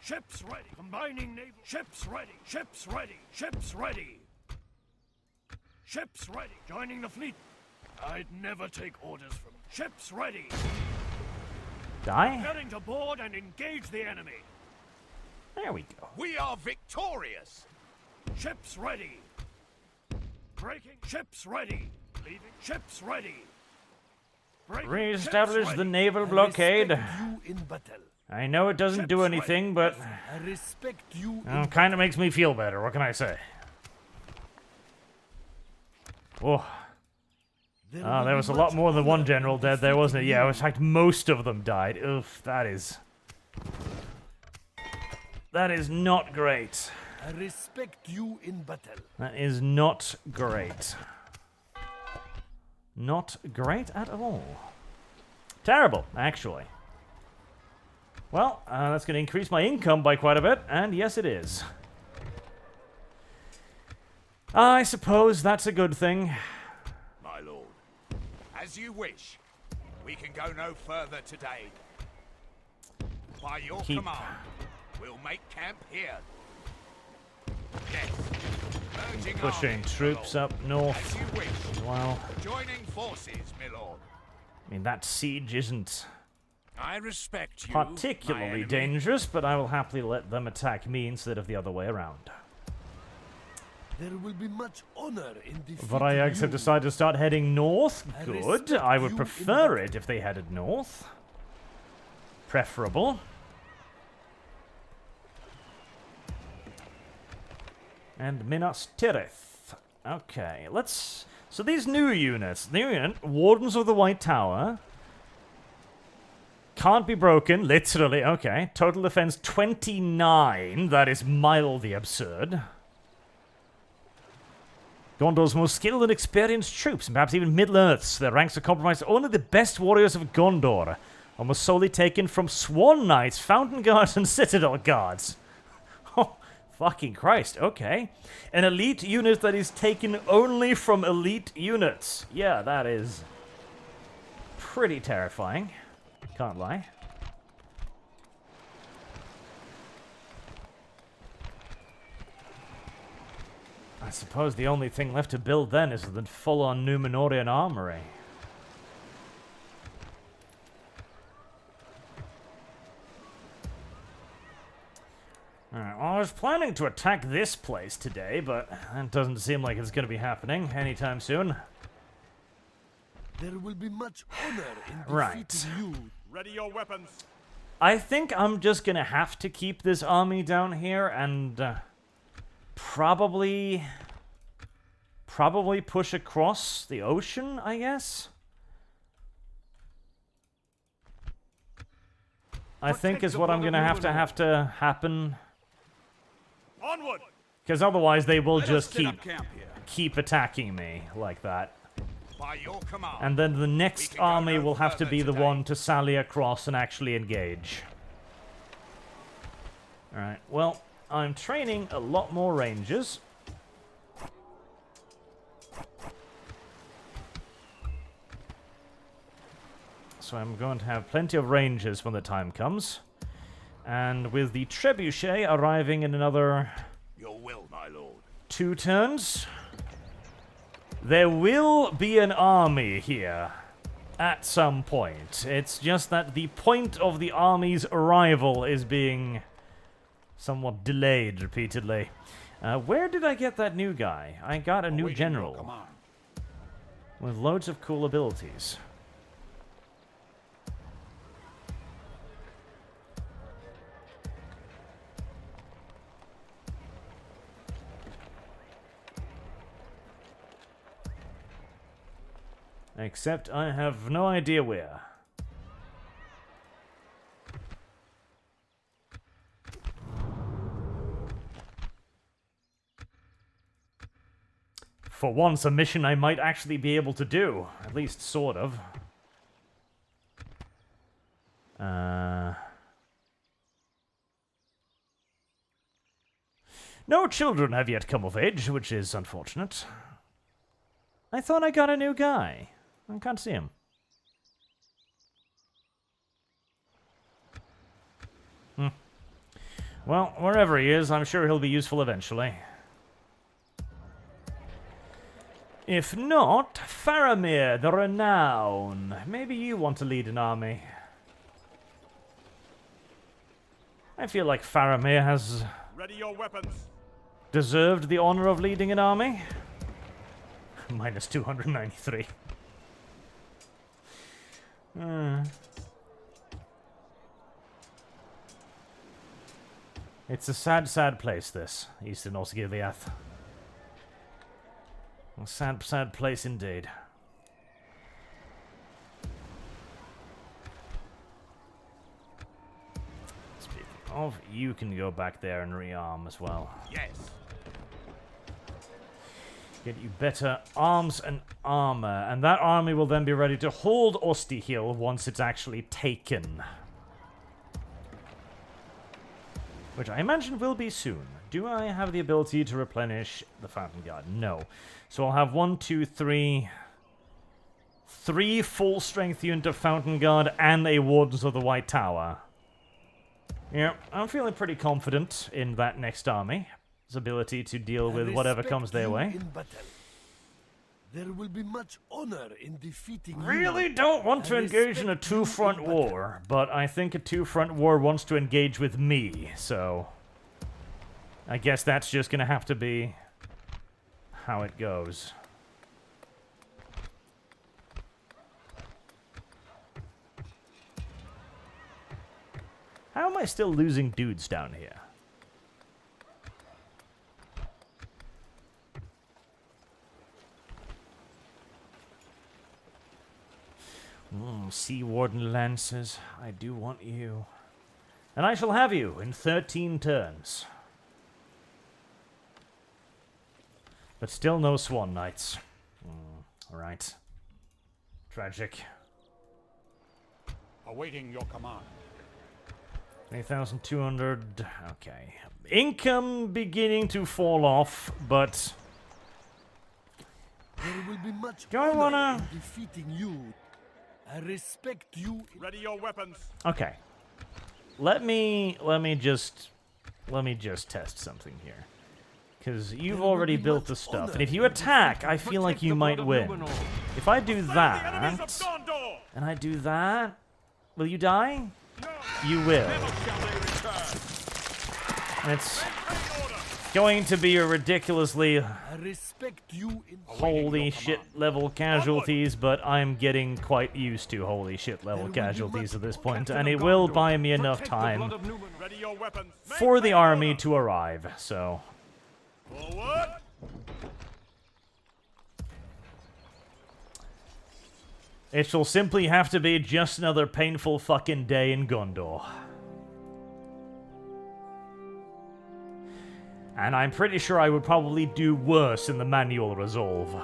Ships ready. Combining naval. Ships ready. Ships ready. Ships ready. Ships ready. Joining the fleet. I'd never take orders from ships ready. Die? Getting to board and engage the enemy. There we go. We are victorious! Ships ready. Breaking. Ships ready. Leaving. Ships ready. Breaking. Re-establish Ships the ready. naval I blockade. respect you in battle. I know it doesn't do Ships anything, ready. but I respect you in kind of makes me feel better. What can I say? Oh, There there will was be a lot much more than one honor general in dead there, wasn't it? defeating Yeah, you. in fact, most of them died. Oof, that is not great. I respect you in battle. That is not great. Not great at all. Terrible, actually. Well, that's going to increase my income by quite a bit, and yes, it is. I suppose that's a good thing. My lord, as you wish. We can go no further today. By your Keep- command, we'll make camp here. Yes. Urging Pushing armies, troops my lord. up north. As you wish. Well, Joining forces, my lord. I mean, that siege isn't I respect you, particularly my enemy. dangerous, but I will happily let them attack me instead of the other way around. There will be much honor in defeating Varyags you. have decided to start heading north. I Good. respect I would you prefer in it if they headed north. Preferable. And Minas Tirith. Okay, let's... So these new units. New unit, Wardens of the White Tower. Can't be broken, literally. Okay. Total defense 29. That is mildly absurd. Gondor's most skilled and experienced troops, and perhaps even Middle-earths. Their ranks are compromised. Only the best warriors of Gondor, almost solely taken from Swan Knights, Fountain Guards, and Citadel Guards. Oh, fucking Christ. Okay. An elite unit that is taken only from elite units. Yeah, that is pretty terrifying. Can't lie. I suppose the only thing left to build then is the full-on Numenorian armory. Alright, well, was planning to attack this place today, but it doesn't seem like it's going to be happening anytime soon. There will be much honor in defeating Right. you. Ready your weapons. I think I'm just going to have to keep this army down here and probably push across the ocean, I guess. I think is what I'm going to have to happen. Onward. Because otherwise they will Let us just set up camp here. keep attacking me like that. By your command. And then the next can go army no will have to further be the today. one to sally across and actually engage. Alright, well, I'm training a lot more rangers. So I'm going to have plenty of rangers when the time comes. And with the trebuchet arriving in another Your will, my lord. 2 turns, there will be an army here at some point. It's just that the point of the army's arrival is being somewhat delayed repeatedly. Where did I get that new guy? I got a new Awaiting your general command. with loads of cool abilities. Except I have no idea where. For once, a mission I might actually be able to do. At least, sort of. No children have yet come of age, which is unfortunate. I thought I got a new guy. I can't see him. Well, wherever he is, I'm sure he'll be useful eventually. If not, Faramir the Renowned. Maybe you want to lead an army. I feel like Faramir has Ready your weapons. deserved the honor of leading an army. Minus 293. It's a sad, sad place, this, Eastern Osgiliath. A sad, sad place indeed. Speaking of, you can go back there and rearm as well. Yes. Get you better arms and armor, and that army will then be ready to hold Ostihill once it's actually taken. Which I imagine will be soon. Do I have the ability to replenish the Fountain Guard? No. So I'll have 1, 2, 3... 3 full-strength unit of Fountain Guard and a Wardens of the White Tower. Yeah, I'm feeling pretty confident in that next army. Its ability to deal with whatever comes their way. In battle. There will be much honor in defeating Really you. don't want to I engage in a respect you two-front in battle. war, but I think a two-front war wants to engage with me, so... I guess that's just gonna have to be how it goes. How am I still losing dudes down here? Sea Warden Lancers, I do want you. And I shall have you in 13 turns. But still no Swan Knights. Alright. Tragic. Awaiting your command. 3,200. Okay. Income beginning to fall off, but... There will be much Do I honor wanna- in defeating you. I respect you. Ready your weapons. Okay. Let me just test something here. Because you've There will already be built much the stuff, honor and if you in attack, I feel like you might win. If I do Enemies of that, Gondor. and I do that, will you die? You will. Never shall they return. And it's going to be a ridiculously I respect you in holy shit level casualties, but I'm getting quite used to holy shit level casualties at this point, and it will buy me enough time Ready your weapons. for the army to arrive, so... Forward. It shall simply have to be just another painful fucking day in Gondor. And I'm pretty sure I would probably do worse in the manual resolve.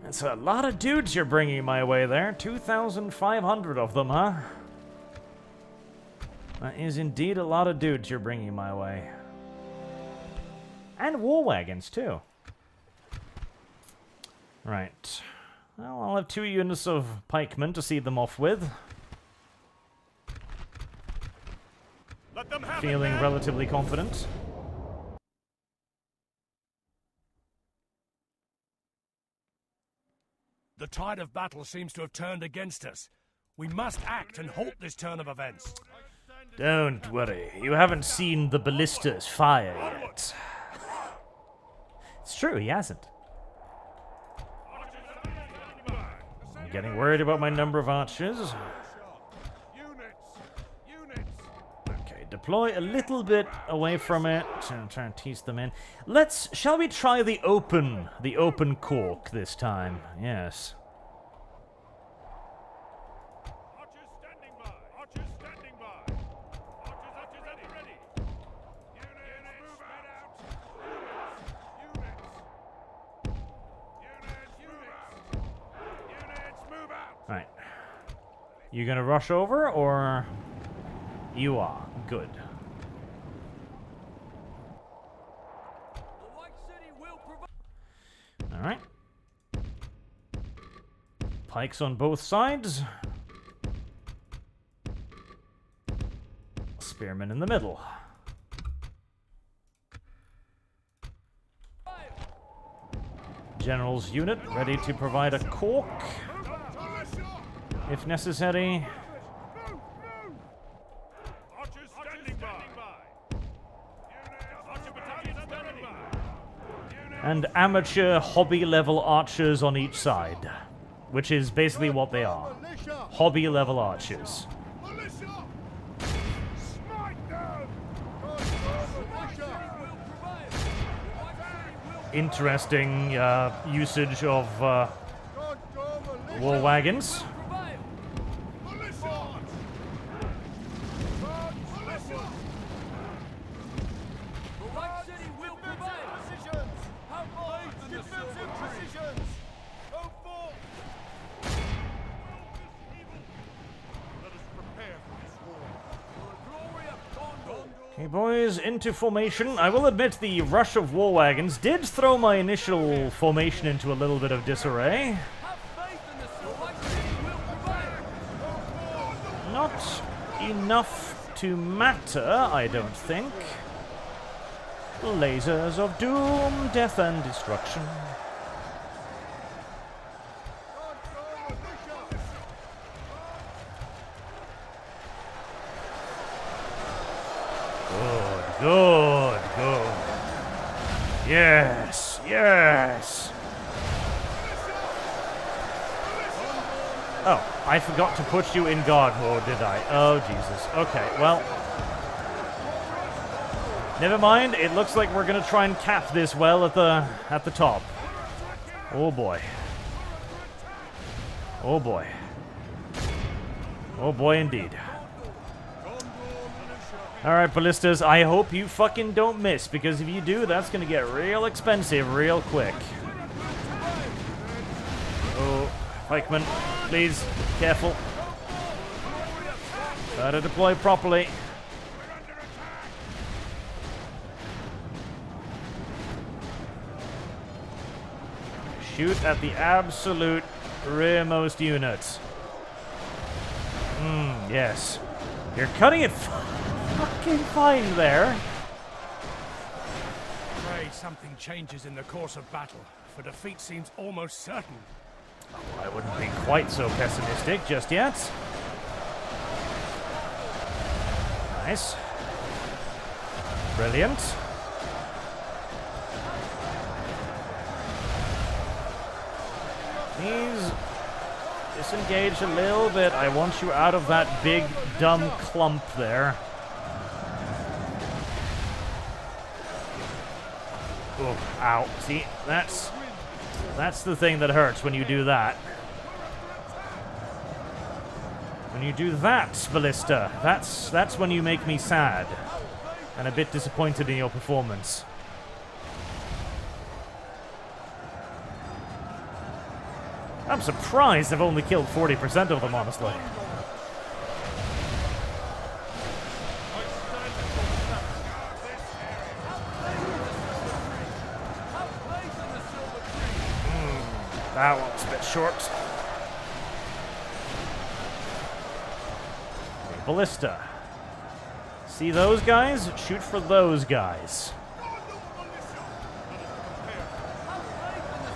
That's a lot of dudes you're bringing my way there. 2,500 of them, huh? That is indeed a lot of dudes you're bringing my way. And war wagons, too. Right. Well, I'll have 2 units of pikemen to see them off with. Let them have Feeling relatively confident. The tide of battle seems to have turned against us. We must act and halt this turn of events. Don't worry, you haven't seen the ballistas fire yet. It's true, he hasn't. I'm getting worried about my number of archers. Okay, deploy a little bit away from it. Try and tease them in. Shall we try the open cork this time? Yes. Archers standing by. Archers standing by. Archers ready. Units move out. Units move out. Right. You gonna rush over, or you are? Good. The White City will provide. All right. Pikes on both sides. Spearmen in the middle. General's unit ready to provide a cork if necessary. Archers standing by. Archer battalion standing by. And amateur hobby level archers on each side, which is basically what they are. Hobby level archers. Militia! Smite them! Interesting usage of war wagons. Okay, boys, into formation. I will admit the rush of war wagons did throw my initial formation into a little bit of disarray. Not enough to matter, I don't think. Lasers of doom, death and destruction. Good, good. Yes, yes. Oh, I forgot to put you in guard mode, did I? Oh, Jesus. Okay, well. Never mind. It looks like we're going to try and cap this well at the top. Oh, boy. Oh, boy. Oh, boy, indeed. Alright, ballistas, I hope you fucking don't miss, because if you do, that's gonna get real expensive real quick. Oh, pikemen, please, careful. Try to deploy properly. Shoot at the absolute rearmost units. Yes. You're cutting it fucking fine there. Pray something changes in the course of battle, for defeat seems almost certain. Oh, I wouldn't be quite so pessimistic just yet. Nice. Brilliant. Please disengage a little bit. I want you out of that big, dumb clump there. Oh, ow. See, that's the thing that hurts when you do that. When you do that, Ballista, that's when you make me sad and a bit disappointed in your performance. I'm surprised I've only killed 40% of them, honestly. That one's a bit short. Ballista. See those guys? Shoot for those guys.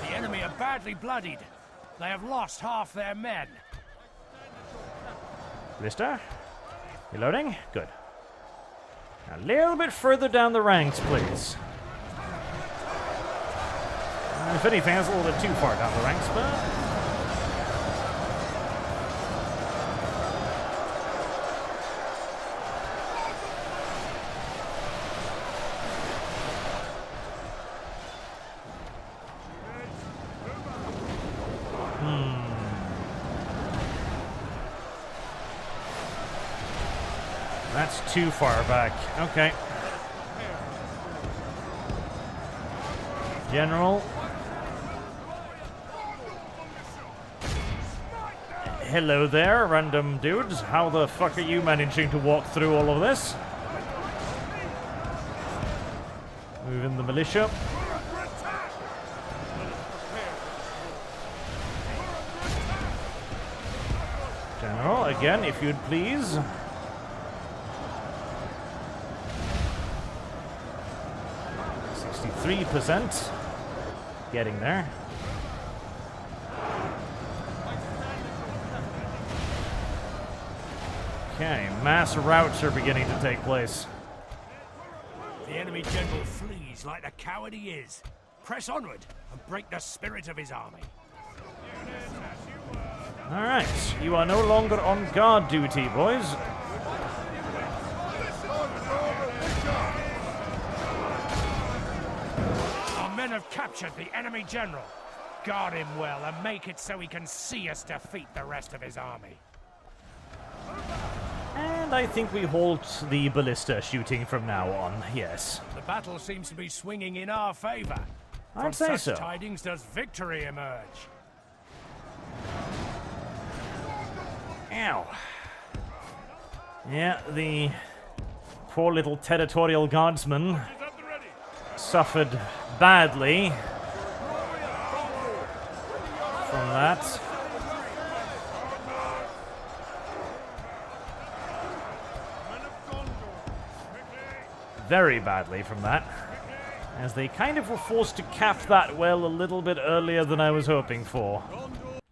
The enemy are badly bloodied. They have lost half their men. Ballista? You loading? Good. Now, a little bit further down the ranks, please. If anything, it's a little bit too far down the ranks, but... That's too far back. Okay. General. Hello there, random dudes. How the fuck are you managing to walk through all of this? Move in the militia. General, again, if you'd please. %. Getting there. Okay, mass routes are beginning to take place. The enemy general flees like the coward he is. Press onward and break the spirit of his army. Alright, you are no longer on guard duty, boys. Men have captured the enemy general. Guard him well and make it so he can see us defeat the rest of his army. And I think we halt the ballista shooting from now on, yes. The battle seems to be swinging in our favor. I'd say so. From such tidings does victory emerge. Ow. Yeah, the poor little territorial guardsman suffered badly from that. Very badly from that, as they kind of were forced to cap that well a little bit earlier than I was hoping for.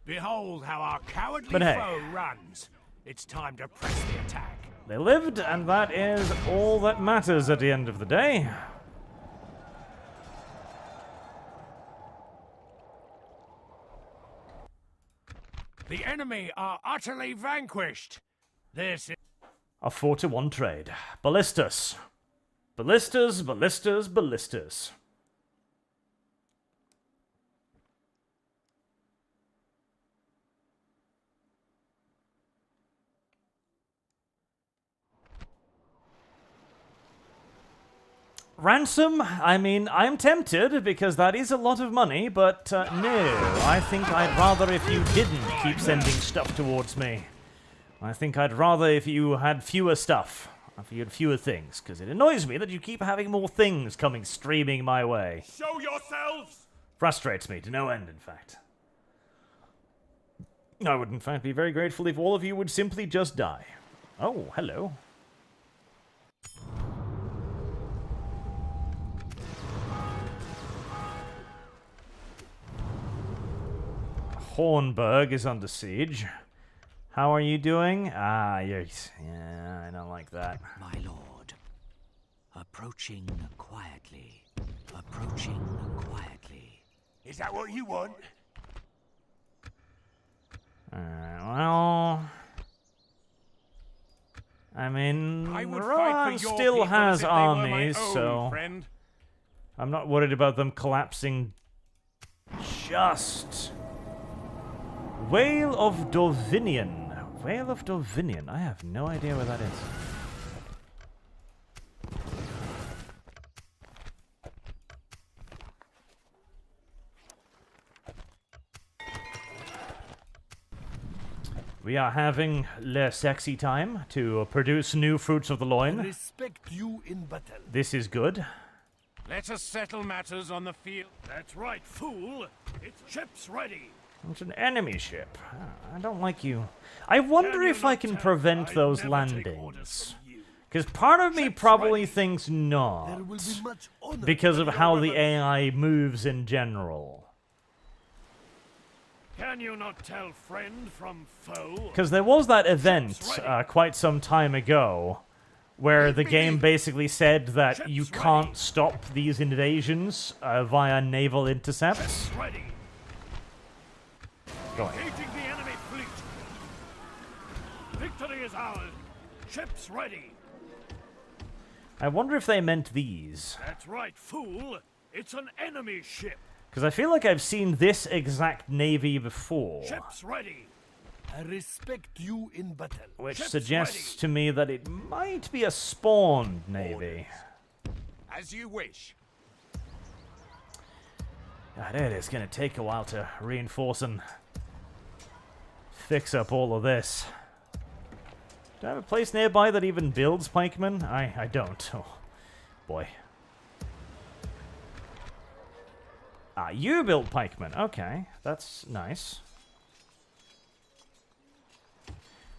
Behold how our cowardly foe runs. It's time to press the attack. They lived, and that is all that matters at the end of the day. The enemy are utterly vanquished. This is a 4-to-1 trade. Ballistas. Ballistas, ballistas, ballistas. Ransom? I mean, I'm tempted because that is a lot of money, but no. I think I'd rather if you didn't keep sending stuff towards me. I think I'd rather if you had fewer stuff. If you had fewer things, because it annoys me that you keep having more things coming streaming my way. Show yourselves! Frustrates me to no end, in fact. I would, in fact, be very grateful if all of you would simply just die. Oh, hello. Hornburg is under siege. How are you doing? Ah, yeah, I don't like that. My lord, approaching quietly. Approaching quietly. Is that what you want? Well, I mean, I would fight Iran for your still people has as if they were my armies, own, so friend. I'm not worried about them collapsing just. Whale of Dorvinian. Whale of Dorvinian. I have no idea where that is. We are having le sexy time to produce new fruits of the loin. Respect you in battle. This is good. Let us settle matters on the field. That's right, fool. It's ships ready. It's an enemy ship. I don't like you. I wonder you if I not can tell prevent I'd those never take orders landings. from you? Because part of me Ships probably ready. thinks There not. will be much honor. Because of how the weapons. AI moves in general. Can you not tell friend from foe? Because there was that event Ships ready. quite some time ago where the game basically said that Ships you ready. can't stop these invasions via naval intercepts. Ships ready. Go ahead. Engaging the enemy fleet. Victory is ours. Ships ready. I wonder if they meant these. That's right, fool. It's an enemy ship. Because I feel like I've seen this exact navy before. Ships ready. I respect you in battle. Which Ships suggests ready. to me that it might be a spawned navy. As you wish. God, it is going to take a while to reinforce and fix up all of this. Do I have a place nearby that even builds pikemen? I don't. Oh, boy. Ah, you built pikemen. Okay, that's nice.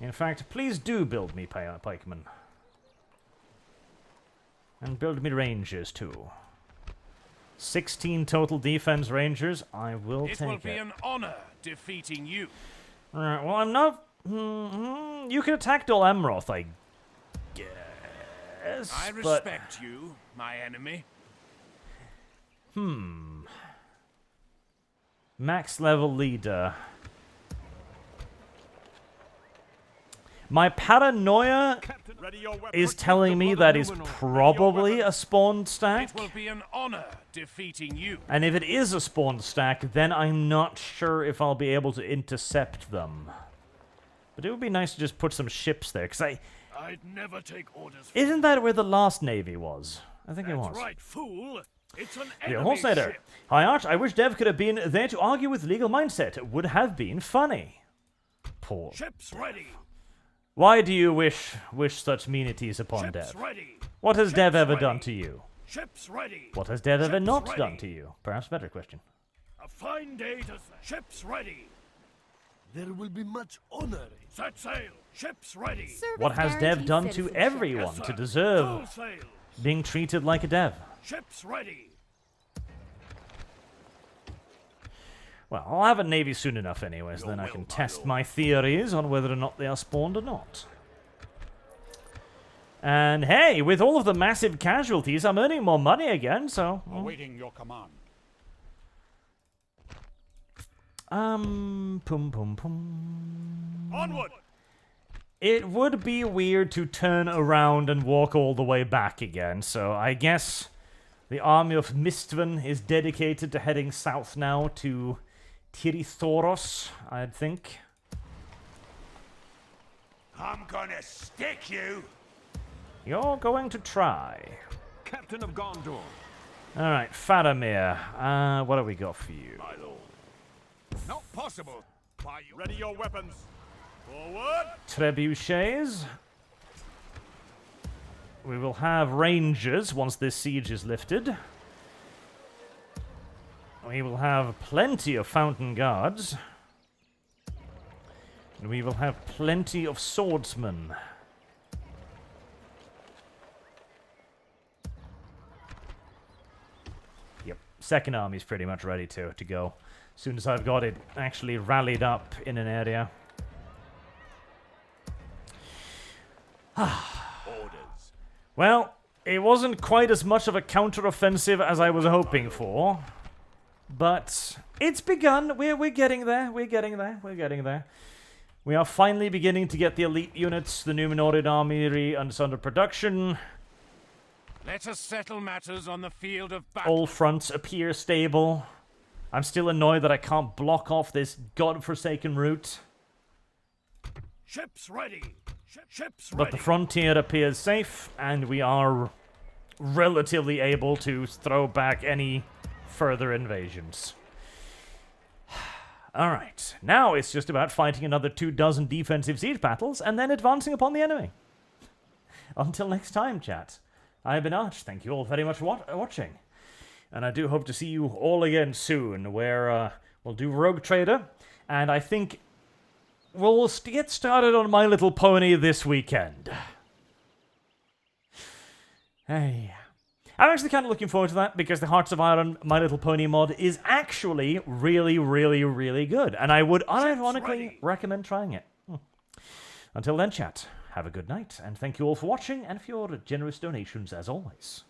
In fact, please do build me pikemen. And build me rangers, too. 16 total defense rangers. I will It take will be an honor defeating you. Alright, well, I'm not... you can attack Dol Amroth, I guess. I but- respect you, my enemy. Max level leader. My paranoia Ready your weapons. is telling me that is probably a spawned stack. It will be an honor defeating you. And if it is a spawned stack, then I'm not sure if I'll be able to intercept them. But it would be nice to just put some ships there, because I'd never take orders from Isn't that where the last navy was? I think it was. That's right, fool. It's an Yeah, enemy Horsenader. ship. Hi, Arch. I wish Dev could have been there to argue with legal mindset. It would have been funny. Poor. Ships ready. Why do you wish such meanities upon Ships Dev? ready. What has Dev Ships ever ready. done to you? Ships ready. What has Dev ever Ships not ready. done to you? Perhaps a better question. A fine day to ships ready. There will be much honor. Set sail. Ships ready. Service What has Dev guarantees done to citizenship. everyone Yes, to sir. deserve Full sail. being treated like a Dev? Ships ready. Well, I'll have a navy soon enough anyways, then I can test my theories on whether or not they are spawned or not. And hey, with all of the massive casualties, I'm earning more money again, so... Awaiting your command. Pum pum pum. Onward. It would be weird to turn around and walk all the way back again, so I guess the army of Mistvan is dedicated to heading south now to Tirithoros, I'd think. I'm gonna stick you. You're going to try. Captain of Gondor. Alright, Faramir. What have we got for you? Not possible. Ready your weapons. Forward. Trebuchets. We will have rangers once this siege is lifted. We will have plenty of fountain guards. And we will have plenty of swordsmen. Yep, second army's pretty much ready to go. As soon as I've got it actually rallied up in an area. Well, it wasn't quite as much of a counter-offensive as I was hoping for. But it's begun. We're getting there. We're getting there. We're getting there. We are finally beginning to get the elite units, the Numenorid army under production. Let us settle matters on the field of battle. All fronts appear stable. I'm still annoyed that I can't block off this godforsaken route. Ships ready. Ships ready. But the frontier appears safe, and we are relatively able to throw back any further invasions. Alright, now it's just about fighting another 24 defensive siege battles, and then advancing upon the enemy. Until next time, chat. I have been Arch. Thank you all very much for watching. And I do hope to see you all again soon, where we'll do Rogue Trader, and I think we'll get started on My Little Pony this weekend. Hey. I'm actually kind of looking forward to that, because the Hearts of Iron My Little Pony mod is actually really, really, really good, and I would unironically recommend trying it. Until then, chat, have a good night, and thank you all for watching, and for your generous donations as always.